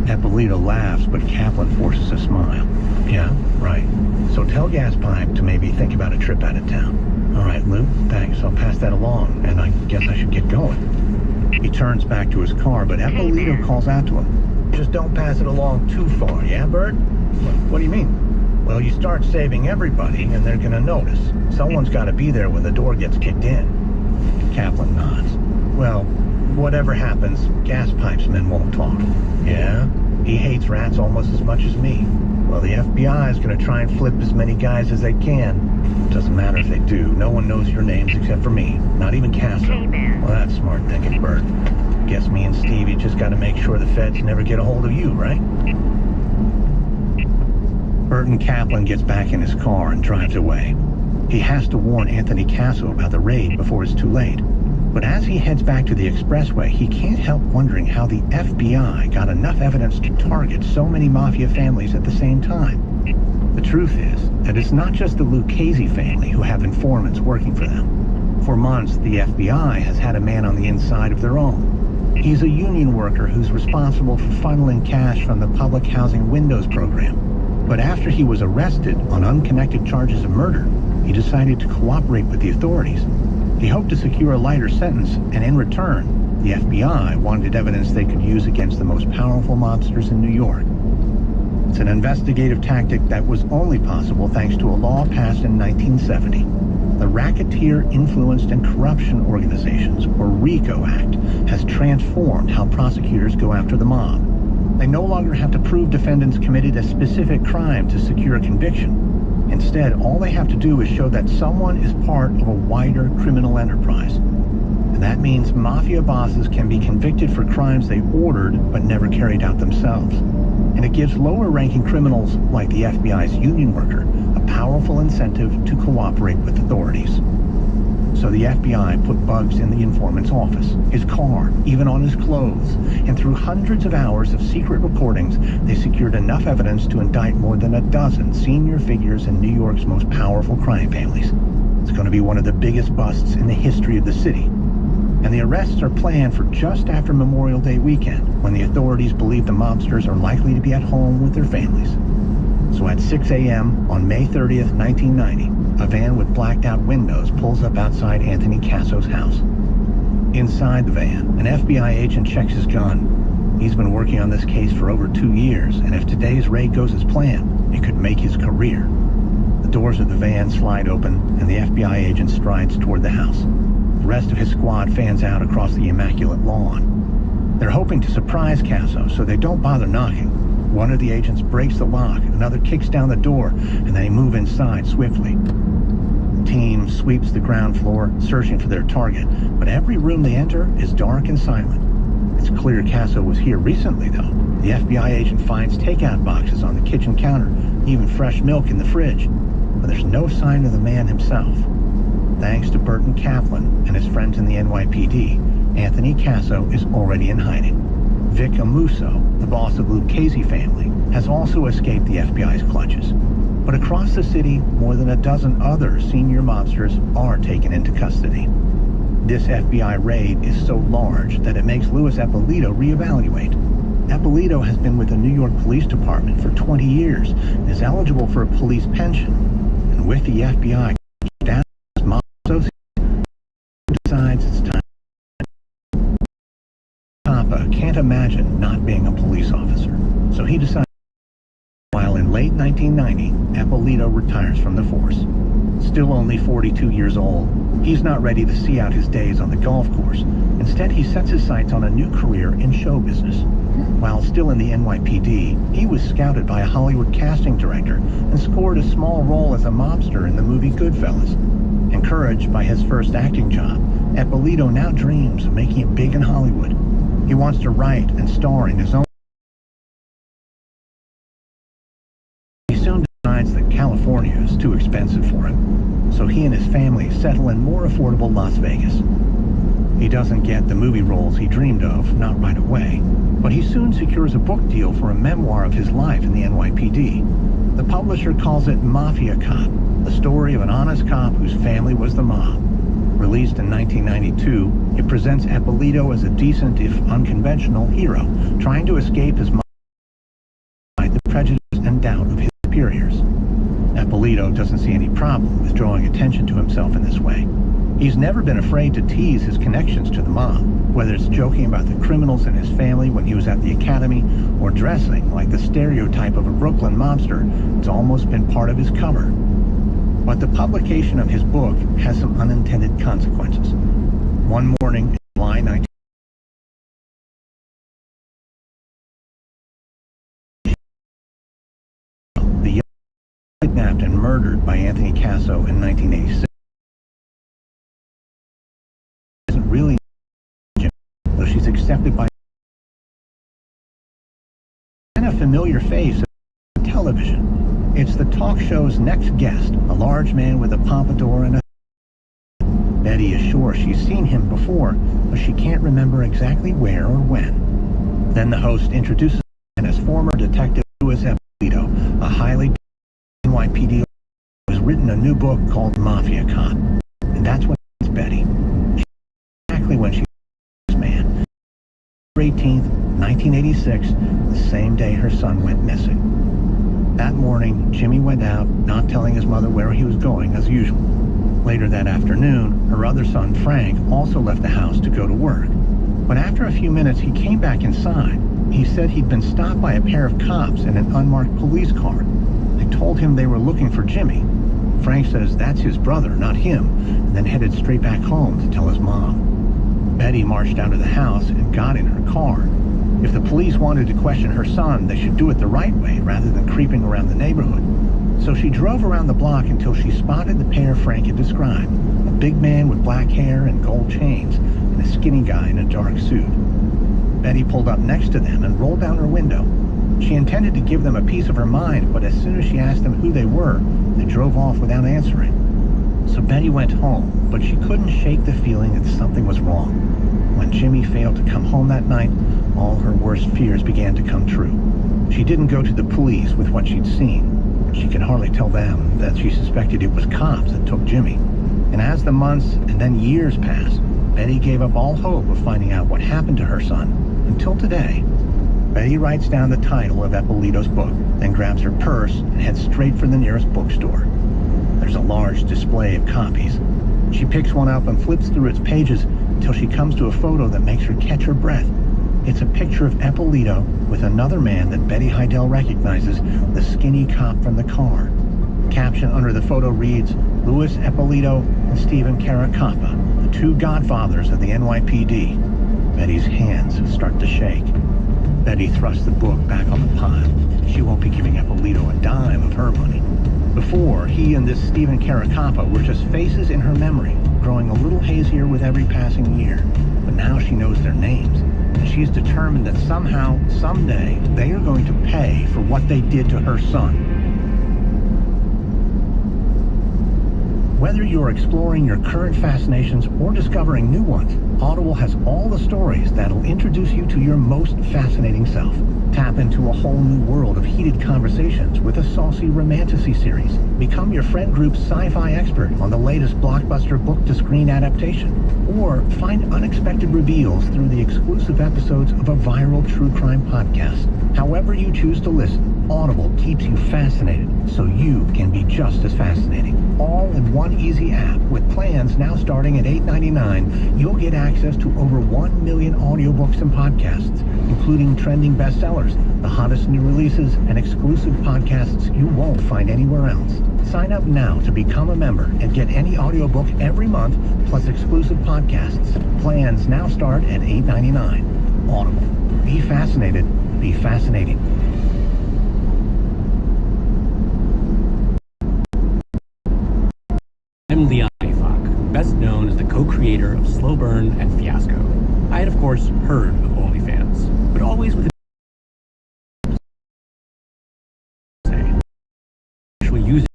[SPEAKER 1] Eppolito laughs, but Kaplan forces a smile. Yeah, right. So tell Gaspipe to maybe think about a trip out of town. All right, Lou, thanks. I'll pass that along, and I guess I should get going. He turns back to his car, but Eppolito calls out to him. Just don't pass it along too far, yeah, Bert? What do you mean? Well, you start saving everybody, and they're going to notice. Someone's got to be there when the door gets kicked in. Kaplan nods. Well, whatever happens, Gaspipe's men won't talk. Yeah? He hates rats almost as much as me. Well, the FBI is going to try and flip as many guys as they can. Doesn't matter if they do. No one knows your names except for me. Not even Casso. Well, that's smart thinking, Bert. Guess me and Stevie just got to make sure the feds never get a hold of you, right? Burton Kaplan gets back in his car and drives away. He has to warn Anthony Casso about the raid before it's too late. But as he heads back to the expressway, he can't help wondering how the FBI got enough evidence to target so many mafia families at the same time. The truth is that it's not just the Lucchese family who have informants working for them. For months, the FBI has had a man on the inside of their own. He's a union worker who's responsible for funneling cash from the public housing windows program. But after he was arrested on unconnected charges of murder, he decided to cooperate with the authorities. He hoped to secure a lighter sentence, and in return, the FBI wanted evidence they could use against the most powerful mobsters in New York. It's an investigative tactic that was only possible thanks to a law passed in 1970. The Racketeer Influenced and Corruption Organizations, or RICO Act, has transformed how prosecutors go after the mob. They no longer have to prove defendants committed a specific crime to secure a conviction. Instead, all they have to do is show that someone is part of a wider criminal enterprise. And that means mafia bosses can be convicted for crimes they ordered but never carried out themselves. And it gives lower-ranking criminals, like the FBI's union worker, a powerful incentive to cooperate with authorities. So the FBI put bugs in the informant's office, his car, even on his clothes. And through hundreds of hours of secret recordings, they secured enough evidence to indict more than a dozen senior figures in New York's most powerful crime families. It's going to be one of the biggest busts in the history of the city. And the arrests are planned for just after Memorial Day weekend, when the authorities believe the mobsters are likely to be at home with their families. So at 6 a.m. on May 30th, 1990, a van with blacked-out windows pulls up outside Anthony Casso's house. Inside the van, an FBI agent checks his gun. He's been working on this case for over 2 years, and if today's raid goes as planned, it could make his career. The doors of the van slide open, and the FBI agent strides toward the house. The rest of his squad fans out across the immaculate lawn. They're hoping to surprise Casso, so they don't bother knocking. One of the agents breaks the lock, another kicks down the door, and they move inside swiftly. The team sweeps the ground floor, searching for their target, but every room they enter is dark and silent. It's clear Casso was here recently, though. The FBI agent finds takeout boxes on the kitchen counter, even fresh milk in the fridge, but there's no sign of the man himself. Thanks to Burton Kaplan and his friends in the NYPD, Anthony Casso is already in hiding. Vic Amuso, the boss of the Lucchese family, has also escaped the FBI's clutches. But across the city, more than a dozen other senior mobsters are taken into custody. This FBI raid is so large that it makes Louis Eppolito reevaluate. Eppolito has been with the New York Police Department for 20 years and is eligible for a police pension. And with the FBI down his mob associate, he decides it's time. Papa can't imagine not being a police officer, so he decides. While in late 1990, Eppolito retires from the force. Still only 42 years old, he's not ready to see out his days on the golf course. Instead, he sets his sights on a new career in show business. While still in the NYPD, he was scouted by a Hollywood casting director and scored a small role as a mobster in the movie Goodfellas. Encouraged by his first acting job, Eppolito now dreams of making it big in Hollywood. He wants to write and star in his own. He soon decides that California is too expensive for him, so he and his family settle in more affordable Las Vegas. He doesn't get the movie roles he dreamed of, not right away, but he soon secures a book deal for a memoir of his life in the NYPD. The publisher calls it Mafia Cop, the story of an honest cop whose family was the mob. Released in 1992, it presents Eppolito as a decent, if unconventional, hero, trying to escape his mob by the prejudice and doubt of his superiors. Eppolito doesn't see any problem with drawing attention to himself in this way. He's never been afraid to tease his connections to the mob, whether it's joking about the criminals in his family when he was at the academy, or dressing like the stereotype of a Brooklyn mobster. It's almost been part of his cover. But the publication of his book has some unintended consequences. One morning in July 19... the young kidnapped and murdered by Anthony Casso in 1986. Isn't really, though she's accepted by and a familiar face of television. It's the talk show's next guest, a large man with a pompadour and a... Betty is sure she's seen him before, but she can't remember exactly where or when. Then the host introduces him as former detective Louis Eppolito, a highly NYPD who has written a new book called Mafia Cop. And that's when it's Betty. Exactly when she this man. April 18th, 1986, the same day her son went missing. That morning, Jimmy went out, not telling his mother where he was going as usual. Later that afternoon, her other son, Frank, also left the house to go to work. But after a few minutes, he came back inside. He said he'd been stopped by a pair of cops in an unmarked police car. They told him they were looking for Jimmy. Frank says that's his brother, not him, and then headed straight back home to tell his mom. Betty marched out of the house and got in her car. If the police wanted to question her son, they should do it the right way rather than creeping around the neighborhood. So she drove around the block until she spotted the pair Frank had described, a big man with black hair and gold chains, and a skinny guy in a dark suit. Betty pulled up next to them and rolled down her window. She intended to give them a piece of her mind, but as soon as she asked them who they were, they drove off without answering. So Betty went home, but she couldn't shake the feeling that something was wrong. When Jimmy failed to come home that night, all her worst fears began to come true. She didn't go to the police with what she'd seen. She could hardly tell them that she suspected it was cops that took Jimmy. And as the months and then years passed, Betty gave up all hope of finding out what happened to her son, until today. Betty writes down the title of Eppolito's book, then grabs her purse and heads straight for the nearest bookstore. There's a large display of copies. She picks one up and flips through its pages, till she comes to a photo that makes her catch her breath. It's a picture of Eppolito with another man that Betty Heidel recognizes, the skinny cop from the car. Caption under the photo reads, Louis Eppolito and Stephen Caracappa, the two godfathers of the NYPD. Betty's hands start to shake. Betty thrusts the book back on the pile. She won't be giving Eppolito a dime of her money. Before, he and this Stephen Caracappa were just faces in her memory, growing a little hazier with every passing year. But now she knows their names, and she's determined that somehow, someday, they are going to pay for what they did to her son. Whether you're exploring your current fascinations or discovering new ones, Audible has all the stories that'll introduce you to your most fascinating self. Tap into a whole new world of heated conversations with a saucy romantasy series. Become your friend group's sci-fi expert on the latest blockbuster book-to-screen adaptation. Or find unexpected reveals through the exclusive episodes of a viral true crime podcast. However you choose to listen, Audible keeps you fascinated so you can be just as fascinating. All in one easy app with plans now starting at $8.99. You'll get access to over 1 million audiobooks and podcasts, including trending bestsellers, the hottest new releases, and exclusive podcasts you won't find anywhere else. Sign up now to become a member and get any audiobook every month, plus exclusive podcasts. Plans now start at $8.99. Audible. Be fascinated. Be fascinating.
[SPEAKER 9] I'm Leon Neyfakh, best known as the co-creator of Slow Burn and Fiasco. I had, of course, heard of OnlyFans, but always with actually using.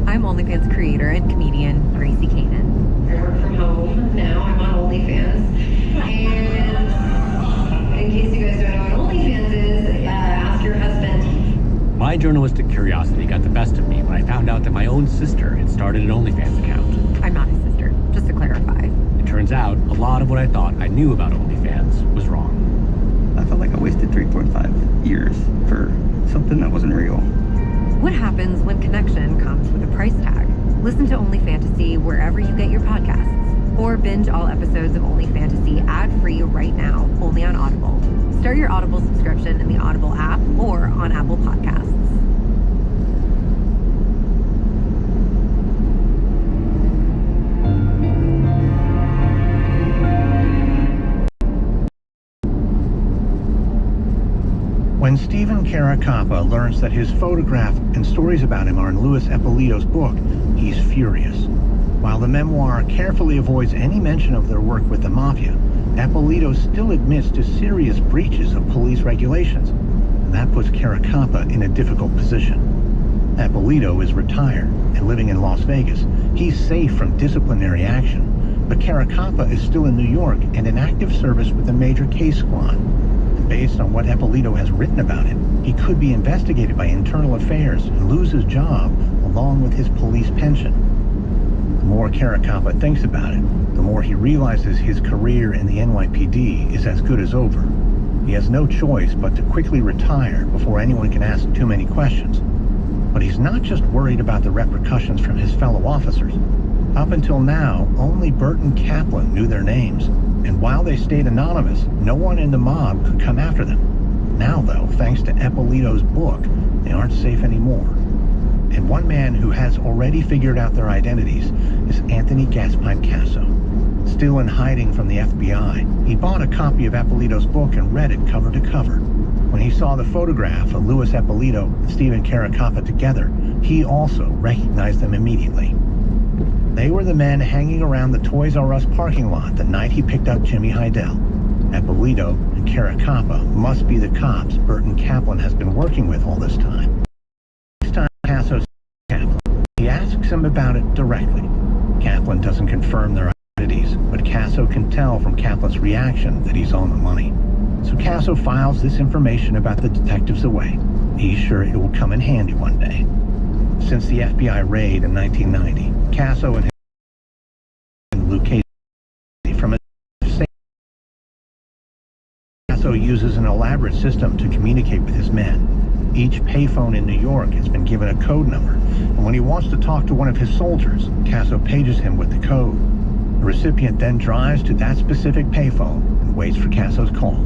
[SPEAKER 10] I'm OnlyFans creator and comedian Gracie Kanan. I work from home now. I'm on OnlyFans, and in case you guys don't know what OnlyFans is, ask your husband.
[SPEAKER 9] My journalistic curiosity got the best of me when I found out that my own sister had started an OnlyFans account.
[SPEAKER 10] I'm not his sister, just to clarify.
[SPEAKER 9] It turns out a lot of what I thought I knew about OnlyFans was wrong.
[SPEAKER 11] I felt like I wasted 3.5 years for something that wasn't real.
[SPEAKER 10] What happens when connection comes with a price tag? Listen to Only Fantasy wherever you get your podcasts, or binge all episodes of Only Fantasy ad-free right now, only on Audible. Start your Audible subscription in the Audible app or on Apple Podcasts.
[SPEAKER 1] When Stephen Caracappa learns that his photograph and stories about him are in Louis Eppolito's book, he's furious. While the memoir carefully avoids any mention of their work with the mafia, Eppolito still admits to serious breaches of police regulations, and that puts Caracappa in a difficult position. Eppolito is retired and living in Las Vegas. He's safe from disciplinary action, but Caracappa is still in New York and in active service with the major case squad. Based on what Eppolito has written about him, he could be investigated by Internal Affairs and lose his job along with his police pension. The more Caracappa thinks about it, the more he realizes his career in the NYPD is as good as over. He has no choice but to quickly retire before anyone can ask too many questions. But he's not just worried about the repercussions from his fellow officers. Up until now, only Burton Kaplan knew their names, and while they stayed anonymous, no one in the mob could come after them. Now, though, thanks to Eppolito's book, they aren't safe anymore. And one man who has already figured out their identities is Anthony Gaspard Casso. Still in hiding from the FBI, he bought a copy of Eppolito's book and read it cover to cover. When he saw the photograph of Louis Eppolito and Stephen Caracappa together, he also recognized them immediately. They were the men hanging around the Toys R Us parking lot the night he picked up Jimmy Heidel. Eppolito and Caracappa must be the cops Burton Kaplan has been working with all this time. Next time Casso sees Kaplan, he asks him about it directly. Kaplan doesn't confirm their identities, but Casso can tell from Kaplan's reaction that he's on the money. So Casso files this information about the detectives away. He's sure it will come in handy one day. Since the FBI raid in 1990, Casso and Lucchese from a Casso uses an elaborate system to communicate with his men. Each payphone in New York has been given a code number, and when he wants to talk to one of his soldiers, Casso pages him with the code. The recipient then drives to that specific payphone and waits for Casso's call.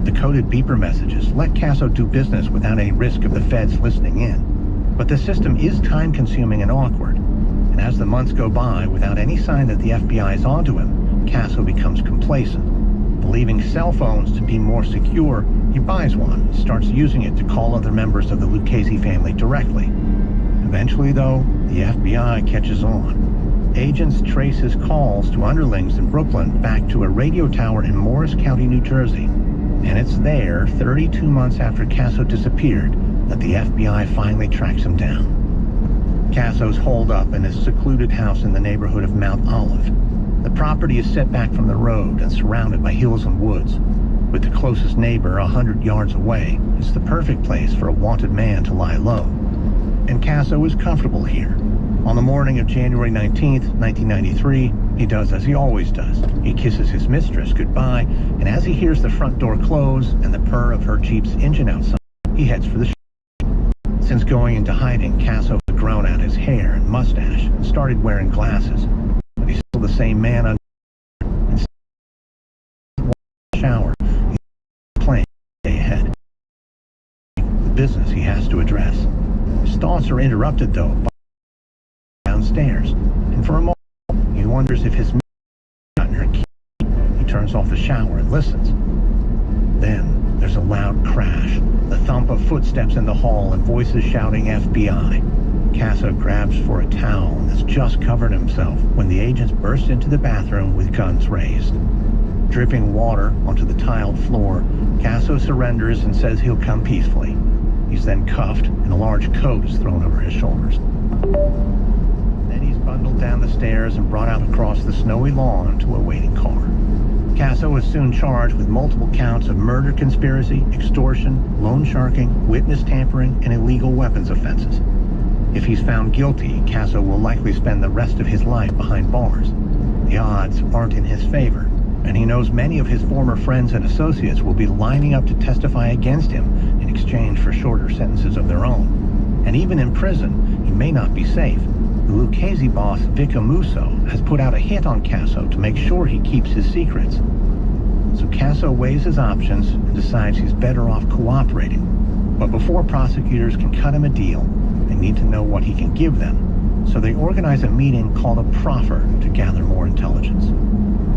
[SPEAKER 1] The coded beeper messages let Casso do business without any risk of the feds listening in. But the system is time-consuming and awkward, and as the months go by without any sign that the FBI is onto him, Casso becomes complacent. Believing cell phones to be more secure, he buys one and starts using it to call other members of the Lucchese family directly. Eventually, though, the FBI catches on. Agents trace his calls to underlings in Brooklyn back to a radio tower in Morris County, New Jersey. And it's there, 32 months after Casso disappeared, that the FBI finally tracks him down. Casso's holed up in his secluded house in the neighborhood of Mount Olive. The property is set back from the road and surrounded by hills and woods. With the closest neighbor 100 yards away, it's the perfect place for a wanted man to lie low. And Casso is comfortable here. On the morning of January 19th, 1993, he does as he always does. He kisses his mistress goodbye, and as he hears the front door close and the purr of her Jeep's engine outside, he heads for the Since going into hiding, Casso had grown out his hair and mustache and started wearing glasses. But he's still the same man under and shower. He's playing day ahead. The business he has to address. His thoughts are interrupted, though, by downstairs, and for a moment he wonders if his mistress has gotten her key. He turns off the shower and listens. Then there's a loud crash, the thump of footsteps in the hall, and voices shouting FBI. Casso grabs for a towel and has just covered himself when the agents burst into the bathroom with guns raised. Dripping water onto the tiled floor, Casso surrenders and says he'll come peacefully. He's then cuffed, and a large coat is thrown over his shoulders. Then he's bundled down the stairs and brought out across the snowy lawn to a waiting car. Casso is soon charged with multiple counts of murder conspiracy, extortion, loan sharking, witness tampering, and illegal weapons offenses. If he's found guilty, Casso will likely spend the rest of his life behind bars. The odds aren't in his favor, and he knows many of his former friends and associates will be lining up to testify against him in exchange for shorter sentences of their own. And even in prison, he may not be safe. The Lucchese boss, Vic Amuso, has put out a hit on Casso to make sure he keeps his secrets. So Casso weighs his options and decides he's better off cooperating. But before prosecutors can cut him a deal, they need to know what he can give them. So they organize a meeting called a proffer to gather more intelligence.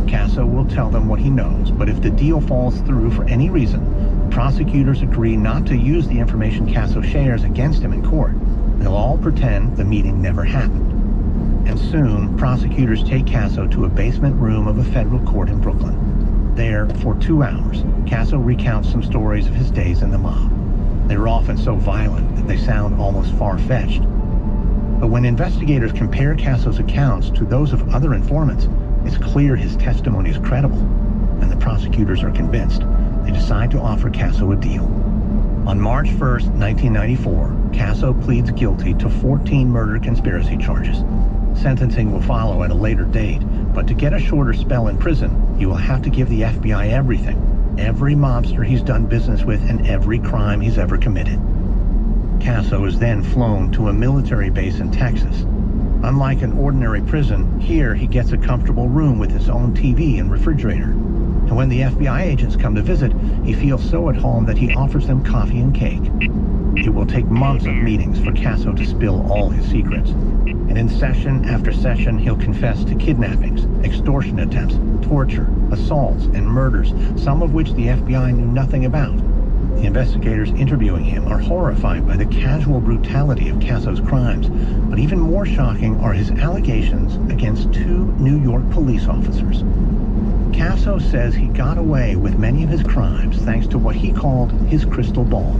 [SPEAKER 1] Casso will tell them what he knows, but if the deal falls through for any reason, prosecutors agree not to use the information Casso shares against him in court. They'll all pretend the meeting never happened. And soon, prosecutors take Casso to a basement room of a federal court in Brooklyn. There, for 2 hours, Casso recounts some stories of his days in the mob. They're often so violent that they sound almost far-fetched. But when investigators compare Casso's accounts to those of other informants, it's clear his testimony is credible, and the prosecutors are convinced. They decide to offer Casso a deal. On March 1st, 1994, Casso pleads guilty to 14 murder conspiracy charges. Sentencing will follow at a later date, but to get a shorter spell in prison, you will have to give the FBI everything. Every mobster he's done business with and every crime he's ever committed. Casso is then flown to a military base in Texas. Unlike an ordinary prison, here he gets a comfortable room with his own TV and refrigerator. And when the FBI agents come to visit, he feels so at home that he offers them coffee and cake. It will take months of meetings for Casso to spill all his secrets. And in session after session, he'll confess to kidnappings, extortion attempts, torture, assaults, and murders, some of which the FBI knew nothing about. The investigators interviewing him are horrified by the casual brutality of Casso's crimes, but even more shocking are his allegations against 2 New York police officers. Casso says he got away with many of his crimes thanks to what he called his crystal ball.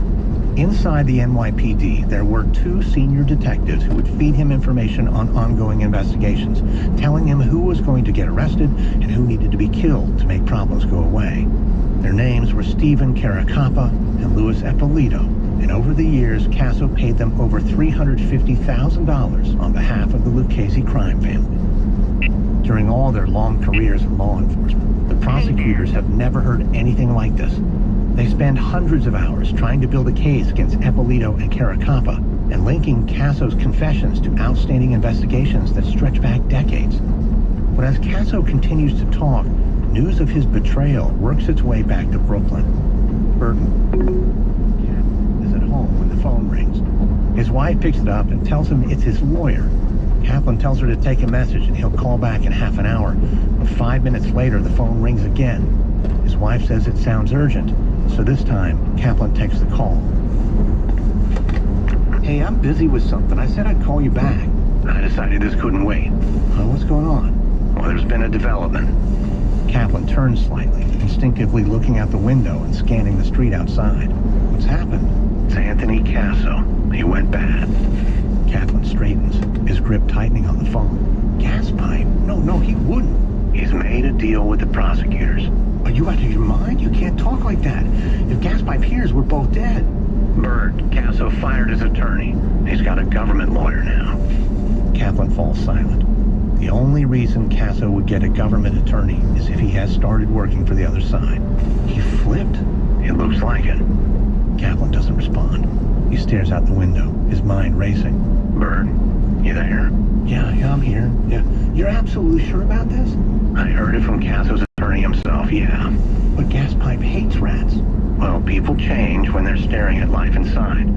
[SPEAKER 1] Inside the NYPD, there were 2 senior detectives who would feed him information on ongoing investigations, telling him who was going to get arrested and who needed to be killed to make problems go away. Their names were Stephen Caracappa and Louis Eppolito, and over the years, Casso paid them over $350,000 on behalf of the Lucchese crime family. During all their long careers in law enforcement, the prosecutors have never heard anything like this. They spend hundreds of hours trying to build a case against Eppolito and Caracappa and linking Casso's confessions to outstanding investigations that stretch back decades. But as Casso continues to talk, news of his betrayal works its way back to Brooklyn. Burton is at home when the phone rings. His wife picks it up and tells him it's his lawyer. Kaplan tells her to take a message and he'll call back in half an hour. But 5 minutes later, the phone rings again. His wife says it sounds urgent, so this time, Kaplan takes the call. Hey, I'm busy with something. I said I'd call you back.
[SPEAKER 2] I decided this couldn't wait.
[SPEAKER 1] What's going on?
[SPEAKER 2] Well, there's been a development.
[SPEAKER 1] Kaplan turns slightly, instinctively looking out the window and scanning the street outside. What's happened?
[SPEAKER 2] It's Anthony Casso. He went bad.
[SPEAKER 1] Kaplan straightens, his grip tightening on the phone. Gas pipe? No, he wouldn't.
[SPEAKER 2] He's made a deal with the prosecutors.
[SPEAKER 1] Are you out of your mind? You can't talk like that. If gas pipe hears, we're both dead.
[SPEAKER 2] Bert, Casso fired his attorney. He's got a government lawyer now.
[SPEAKER 1] Kaplan falls silent. The only reason Casso would get a government attorney is if he has started working for the other side. He flipped?
[SPEAKER 2] It looks like it.
[SPEAKER 1] Kaplan doesn't respond. He stares out the window, his mind racing.
[SPEAKER 2] Bert, you there?
[SPEAKER 1] Yeah, I'm here. Yeah. You're absolutely sure about this?
[SPEAKER 2] I heard it from Casso's attorney himself, yeah.
[SPEAKER 1] But gas pipe hates rats.
[SPEAKER 2] Well, people change when they're staring at life inside.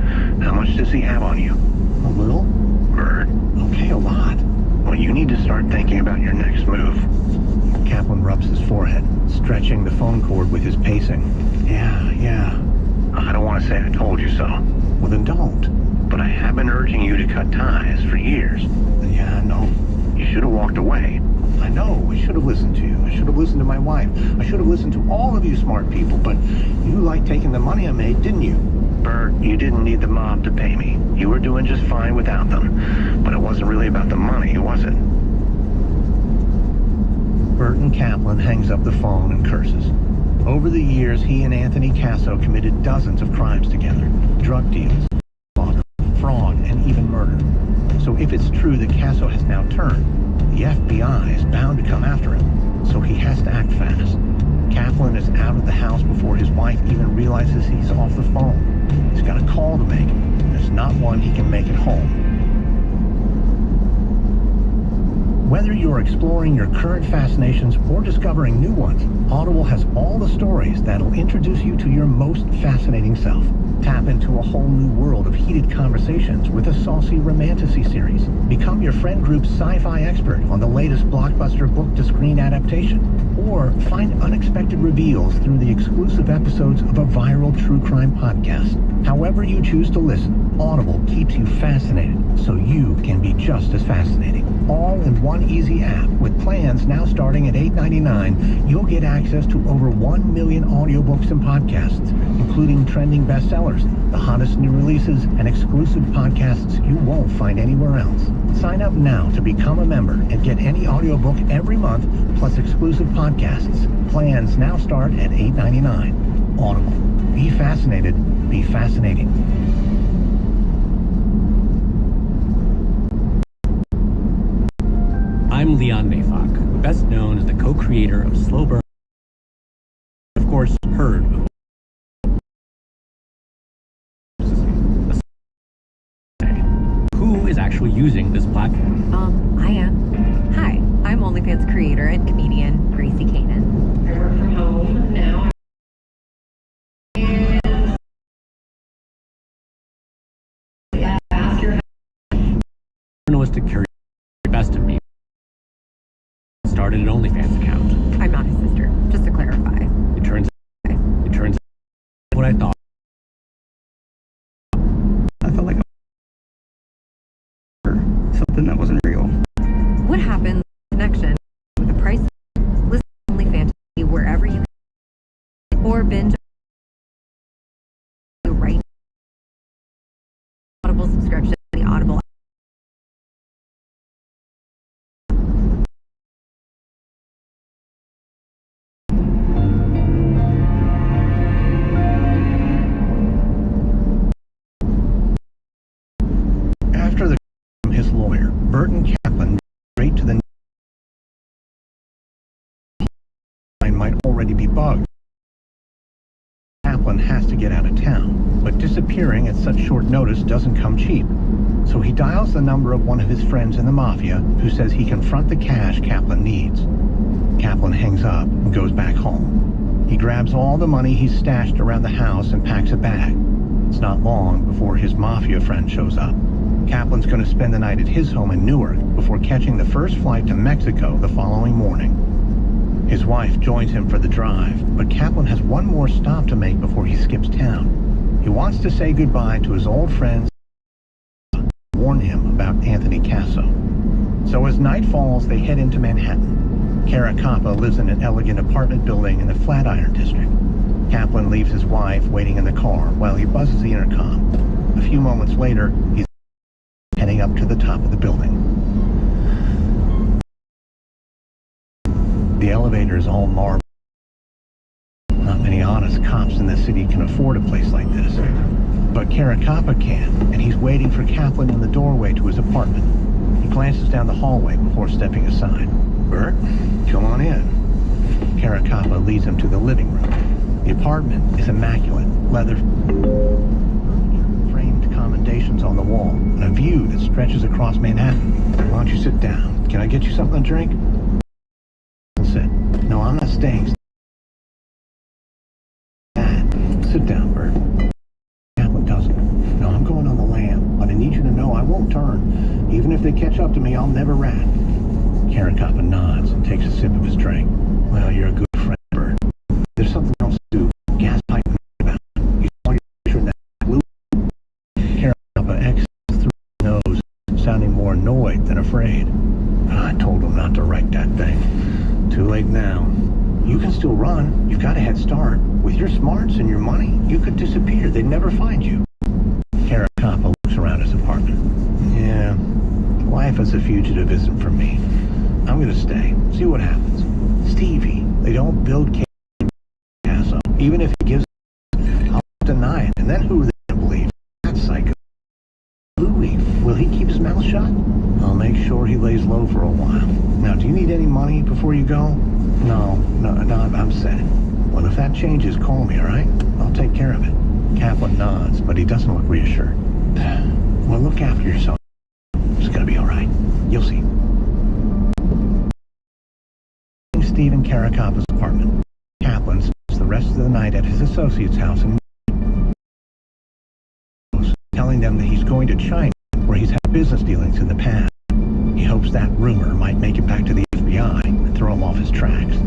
[SPEAKER 2] How much does he have on you?
[SPEAKER 1] A little?
[SPEAKER 2] Bert.
[SPEAKER 1] Okay, a lot.
[SPEAKER 2] Well, you need to start thinking about your next move.
[SPEAKER 1] Kaplan rubs his forehead, stretching the phone cord with his pacing. Yeah.
[SPEAKER 2] I don't want to say I told you so.
[SPEAKER 1] Well, then don't.
[SPEAKER 2] But I have been urging you to cut ties for years.
[SPEAKER 1] Yeah, I know.
[SPEAKER 2] You should have walked away.
[SPEAKER 1] I know. I should have listened to you. I should have listened to my wife. I should have listened to all of you smart people, but you liked taking the money I made, didn't you?
[SPEAKER 2] Bert, you didn't need the mob to pay me. You were doing just fine without them. But it wasn't really about the money, was it?
[SPEAKER 1] Burton Kaplan hangs up the phone and curses. Over the years, he and Anthony Casso committed dozens of crimes together. Drug deals, fraud, and even murder. So if it's true that Casso has now turned, the FBI is bound to come after him. So he has to act fast. Kaplan is out of the house before his wife even realizes he's off the phone. He's got a call to make. There's not one he can make at home. Whether you're exploring your current fascinations or discovering new ones, Audible has all the stories that'll introduce you to your most fascinating self. Tap into a whole new world of heated conversations with a saucy romantasy series. Become your friend group's sci-fi expert on the latest blockbuster book-to-screen adaptation. Or find unexpected reveals through the exclusive episodes of a viral true crime podcast. However you choose to listen, Audible keeps you fascinated so you can be just as fascinating. All in one easy app. With plans now starting at $8.99, you'll get access to over 1 million audiobooks and podcasts, including trending bestsellers, the hottest new releases, and exclusive podcasts you won't find anywhere else. Sign up now to become a member and get any audiobook every month, plus exclusive podcasts. Plans now start at $8.99. Audible. Be fascinated. Be fascinating.
[SPEAKER 9] I'm Leon Neyfakh, best known as the co-creator of Slow Burn. Of course, heard of who is actually using this platform.
[SPEAKER 10] I am. Hi, I'm OnlyFans creator and comedian Gracie Kanan. I work from home now.
[SPEAKER 9] Journalistic curiosity, best of me. Started an OnlyFans account.
[SPEAKER 10] I'm not his sister, just to clarify.
[SPEAKER 9] It turns out what I thought.
[SPEAKER 11] I felt like something that wasn't real.
[SPEAKER 10] What happens? Connection with the price. Listen to OnlyFans wherever you can, or binge right. Audible subscription. The Audible.
[SPEAKER 1] After the from his lawyer, Burton Kaplan straight to the line might already be bugged. Kaplan has to get out of town, but disappearing at such short notice doesn't come cheap. So he dials the number of one of his friends in the mafia who says he can front the cash Kaplan needs. Kaplan hangs up and goes back home. He grabs all the money he's stashed around the house and packs a bag. It's not long before his mafia friend shows up. Kaplan's going to spend the night at his home in Newark before catching the first flight to Mexico the following morning. His wife joins him for the drive, but Kaplan has one more stop to make before he skips town. He wants to say goodbye to his old friends and warn him about Anthony Casso. So as night falls, they head into Manhattan. Cara Coppa lives in an elegant apartment building in the Flatiron District. Kaplan leaves his wife waiting in the car while he buzzes the intercom. A few moments later, he's heading up to the top of the building. The elevator is all marble. Not many honest cops in the city can afford a place like this. But Cara Coppa can, and he's waiting for Kaplan in the doorway to his apartment. He glances down the hallway before stepping aside. "Bert, come on in." Cara Coppa leads him to the living room. The apartment is immaculate, leather framed commendations on the wall, and a view that stretches across Manhattan. "Why don't you sit down? Can I get you something to drink?" Sit. "No, I'm not staying." "Sit down, Bert." Kaplan doesn't. "No, I'm going on the lam, but I need you to know I won't turn. Even if they catch up to me, I'll never rat." Cara Coppa nods and takes a sip of his drink. "Well, you're a good friend, Bert. There's something else to do. Gas pipe about. You saw your picture in that blue." Cara Coppa exhales through his nose, sounding more annoyed than afraid. "I told him not to write that thing. Too late now. You can still run. You've got a head start. With your smarts and your money, you could disappear. They'd never find you." Cara Coppa looks around his apartment. "Yeah, life as a fugitive isn't for me. I'm going to stay. See what happens. Stevie, they don't build Casso. Even if he gives, I'll deny it. And then who are they going to believe? That psycho. Louis, will he keep his mouth shut? I'll make sure he lays low for a while. Now, do you need any money before you go?" No, I'm set." "Well, if that changes, call me, all right? I'll take care of it." Kaplan nods, but he doesn't look reassured. "Well, look after yourself. It's going to be all right. You'll see." Steve and Cara Coppa's apartment. Kaplan spends the rest of the night at his associate's house in telling them that he's going to China, where he's had business dealings in the past. He hopes that rumor might make it back to the FBI and throw him off his tracks.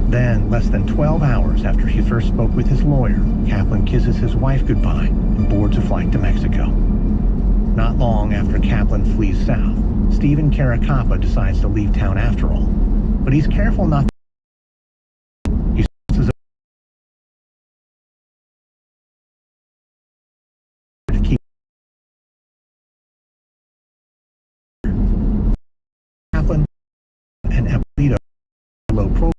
[SPEAKER 1] Then, less than 12 hours after he first spoke with his lawyer, Kaplan kisses his wife goodbye and boards a flight to Mexico. Not long after Kaplan flees south, Steve and Cara Coppa decides to leave town after all. But he's careful not to. He says to keep Kaplan and Eppolito low profile.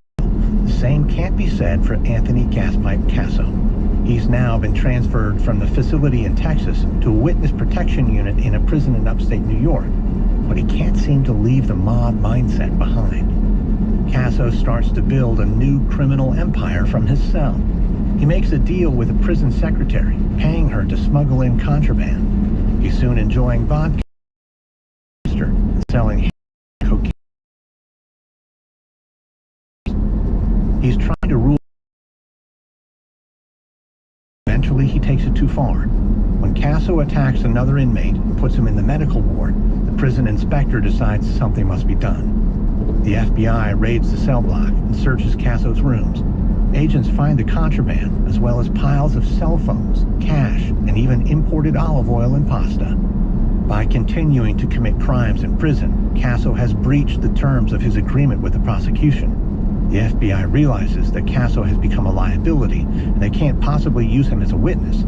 [SPEAKER 1] The same can't be said for Anthony Gaspipe Casso. He's now been transferred from the facility in Texas to a witness protection unit in a prison in upstate New York. But he can't seem to leave the mob mindset behind. Casso starts to build a new criminal empire from his cell. He makes a deal with a prison secretary, paying her to smuggle in contraband. He's soon enjoying vodka and selling cocaine. He's trying to rule. Eventually, he takes it too far. When Casso attacks another inmate and puts him in the medical ward, the prison inspector decides something must be done. The FBI raids the cell block and searches Casso's rooms. Agents find the contraband, as well as piles of cell phones, cash, and even imported olive oil and pasta. By continuing to commit crimes in prison, Casso has breached the terms of his agreement with the prosecution. The FBI realizes that Casso has become a liability, and they can't possibly use him as a witness.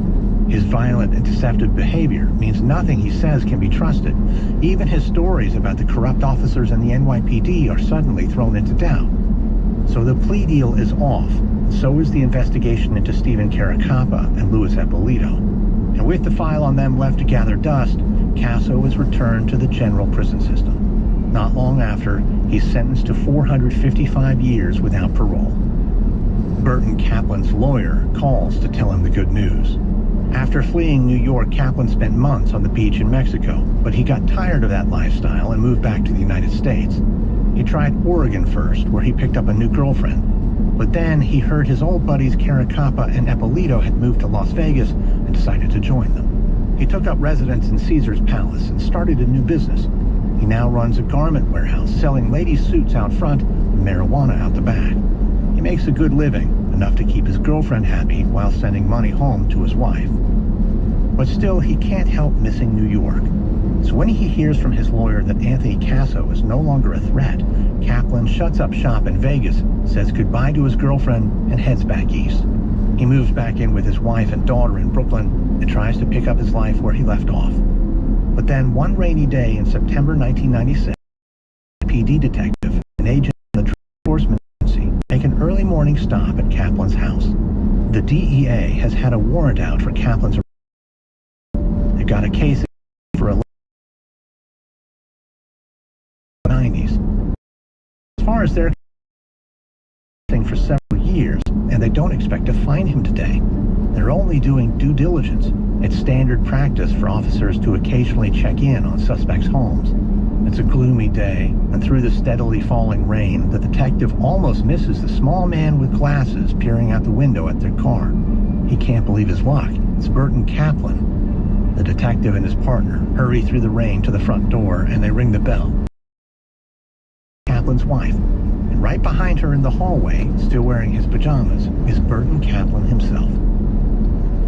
[SPEAKER 1] His violent and deceptive behavior means nothing he says can be trusted. Even his stories about the corrupt officers in the NYPD are suddenly thrown into doubt. So the plea deal is off. So is the investigation into Stephen Cara Coppa and Louis Eppolito. And with the file on them left to gather dust, Casso is returned to the general prison system. Not long after, he's sentenced to 455 years without parole. Burton Kaplan's lawyer calls to tell him the good news. After fleeing New York, Kaplan spent months on the beach in Mexico, but he got tired of that lifestyle and moved back to the United States. He tried Oregon first, where he picked up a new girlfriend. But then he heard his old buddies Caracappa and Eppolito had moved to Las Vegas and decided to join them. He took up residence in Caesar's Palace and started a new business. He now runs a garment warehouse, selling ladies' suits out front and marijuana out the back. He makes a good living, enough to keep his girlfriend happy while sending money home to his wife. But still, he can't help missing New York. So when he hears from his lawyer that Anthony Casso is no longer a threat, Kaplan shuts up shop in Vegas, says goodbye to his girlfriend, and heads back east. He moves back in with his wife and daughter in Brooklyn and tries to pick up his life where he left off. But then one rainy day in September 1996, a PD detective, an agent of the Drug Enforcement Agency, make an early morning stop at Kaplan's house. The DEA has had a warrant out for Kaplan's arrest. They've got a case for a 90s. As far as they're concerned, for several years, and they don't expect to find him today. They're only doing due diligence. It's standard practice for officers to occasionally check in on suspects' homes. It's a gloomy day, and through the steadily falling rain, the detective almost misses the small man with glasses peering out the window at their car. He can't believe his luck. It's Burton Kaplan. The detective and his partner hurry through the rain to the front door, and they ring the bell. Kaplan's wife. And right behind her in the hallway, still wearing his pajamas, is Burton Kaplan himself.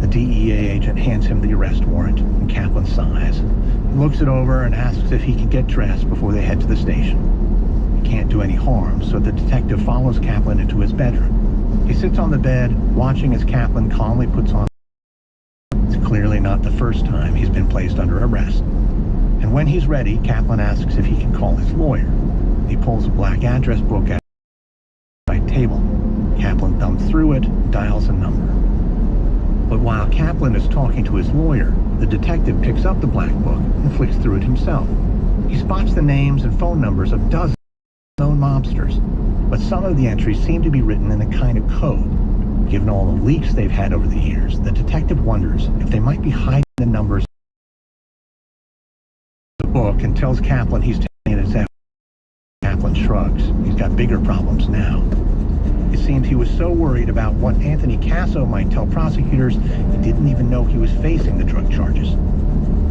[SPEAKER 1] The DEA agent hands him the arrest warrant, and Kaplan sighs. He looks it over and asks if he can get dressed before they head to the station. He can't do any harm, so the detective follows Kaplan into his bedroom. He sits on the bed, watching as Kaplan calmly puts on. It's clearly not the first time he's been placed under arrest. And when he's ready, Kaplan asks if he can call his lawyer. He pulls a black address book out of the right table. Kaplan thumbs through it and dials a number. But while Kaplan is talking to his lawyer, the detective picks up the black book and flicks through it himself. He spots the names and phone numbers of dozens of known mobsters, but some of the entries seem to be written in a kind of code. Given all the leaks they've had over the years, the detective wonders if they might be hiding the numbers in the book and tells Kaplan he's taking it as evidence. Kaplan shrugs. He's got bigger problems now. It seems he was so worried about what Anthony Casso might tell prosecutors, he didn't even know he was facing the drug charges.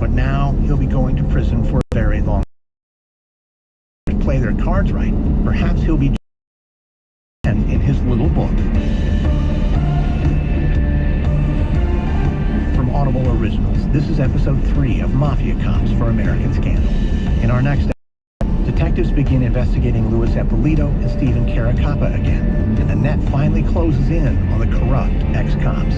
[SPEAKER 1] But now he'll be going to prison for a very long time. To play their cards right, perhaps he'll be in his little book. From Audible Originals, this is episode 3 of Mafia Cops for American Scandal. In our next episode, detectives begin investigating Louis Eppolito and Stephen Caracappa again, and the net finally closes in on the corrupt ex-cops.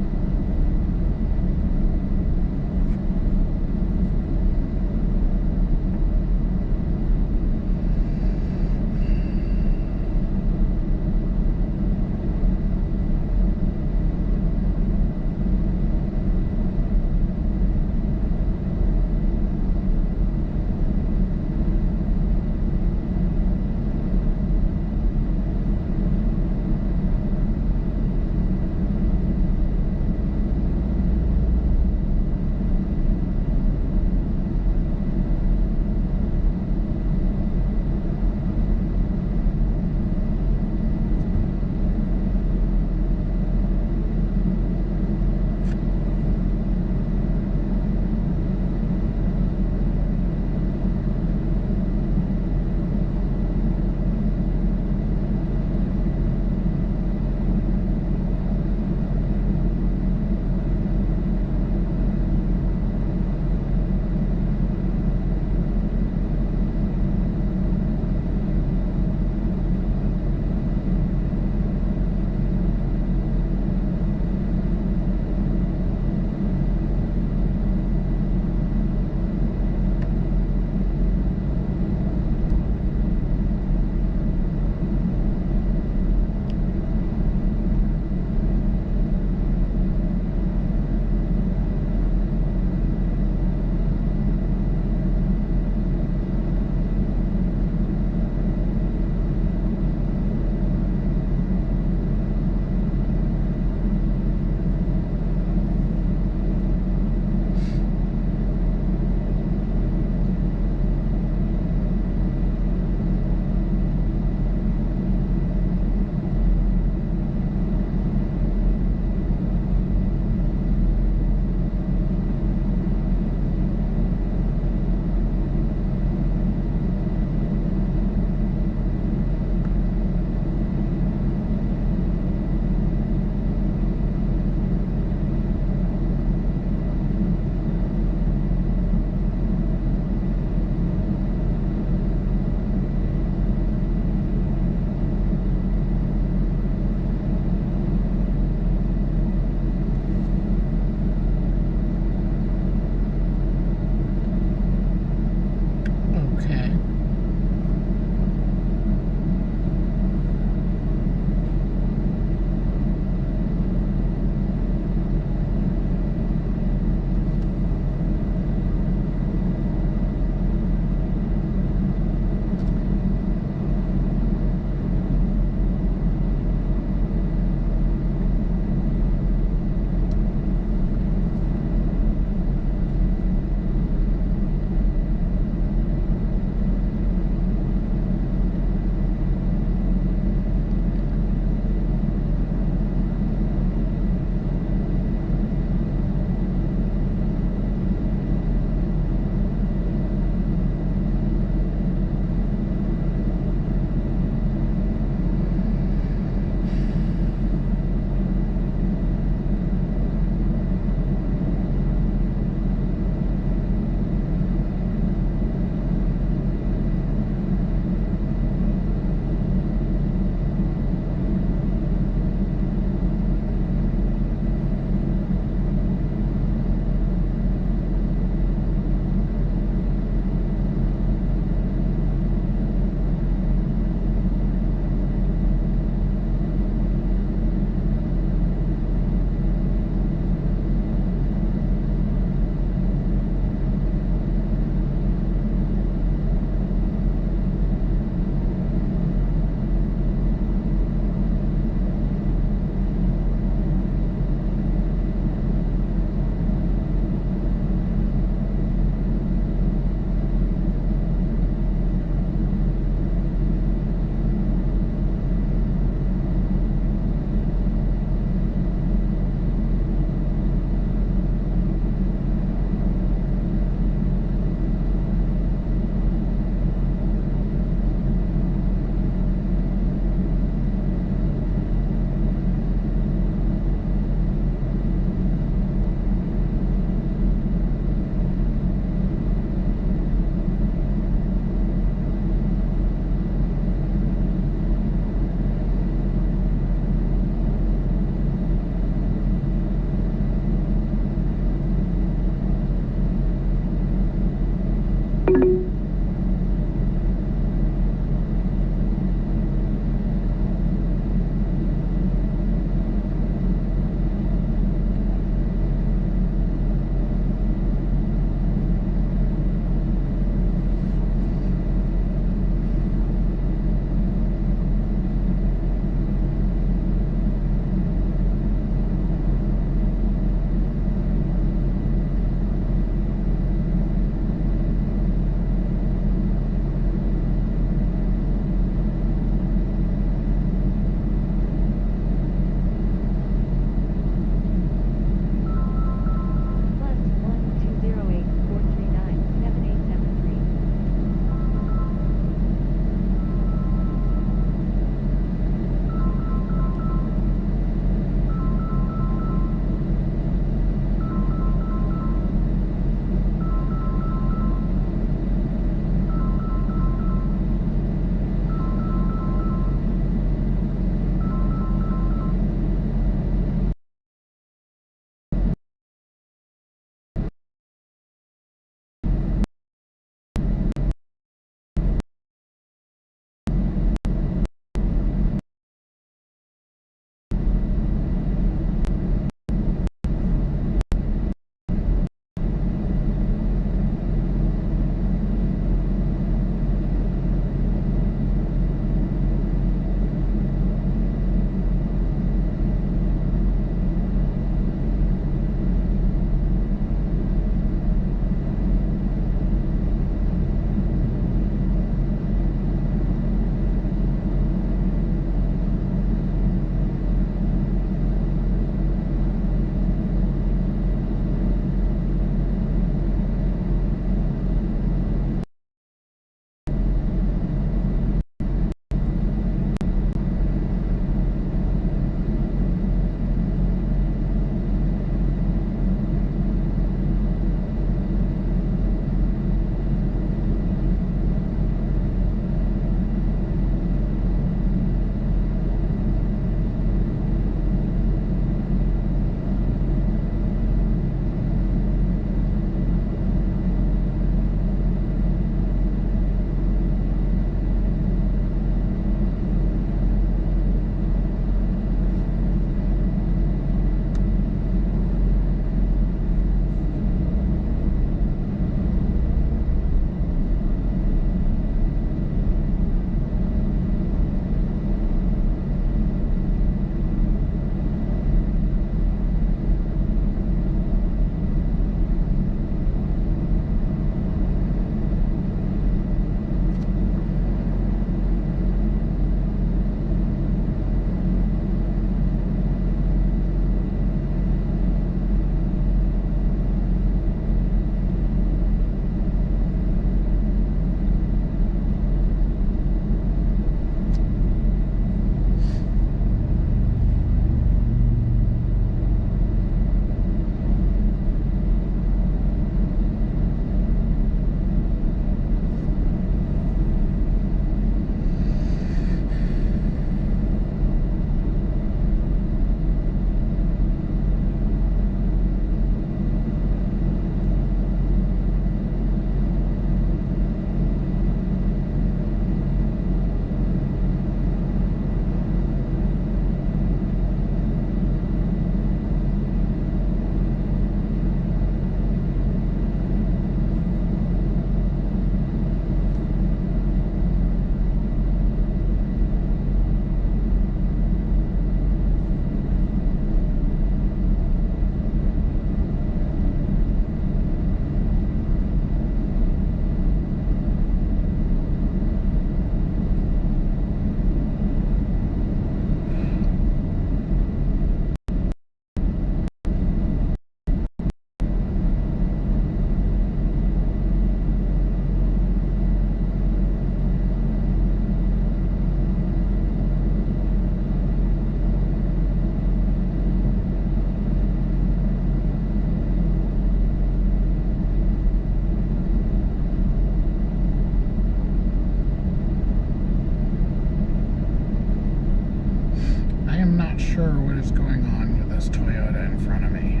[SPEAKER 15] not sure what is going on with this Toyota in front of me.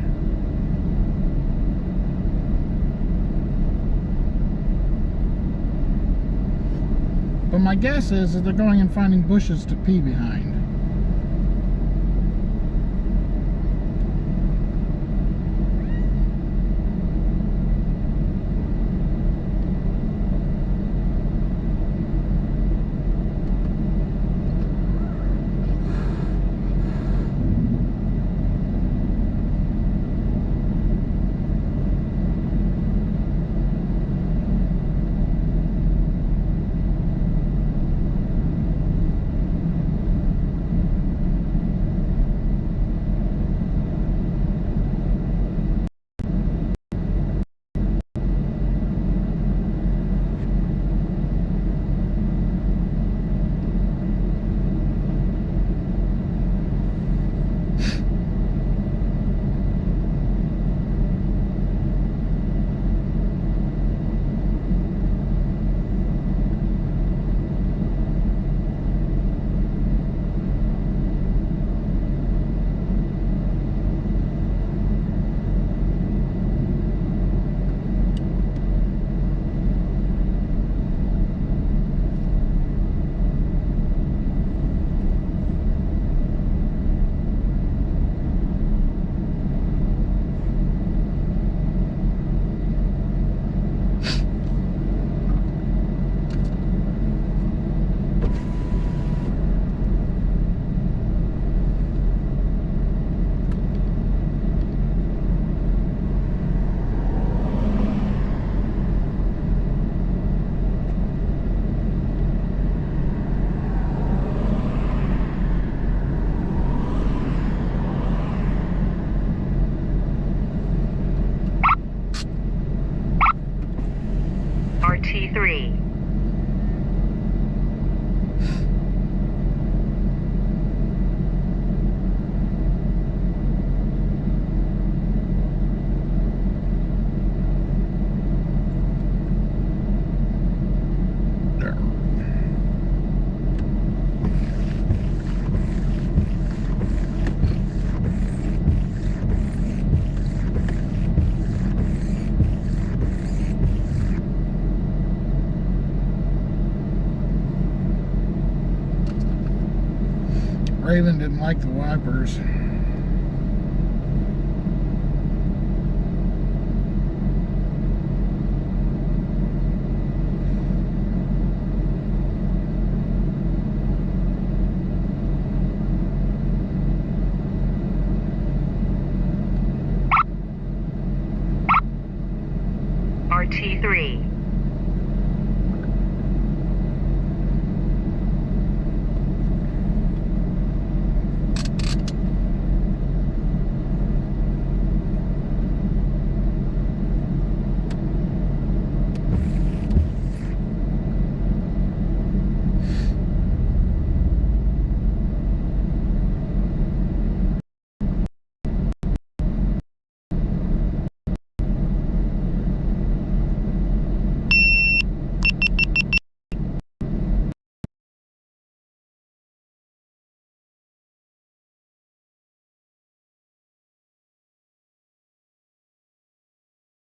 [SPEAKER 15] But my guess is that they're going and finding bushes to pee behind.
[SPEAKER 14] RT3.
[SPEAKER 15] Raven didn't like the wipers.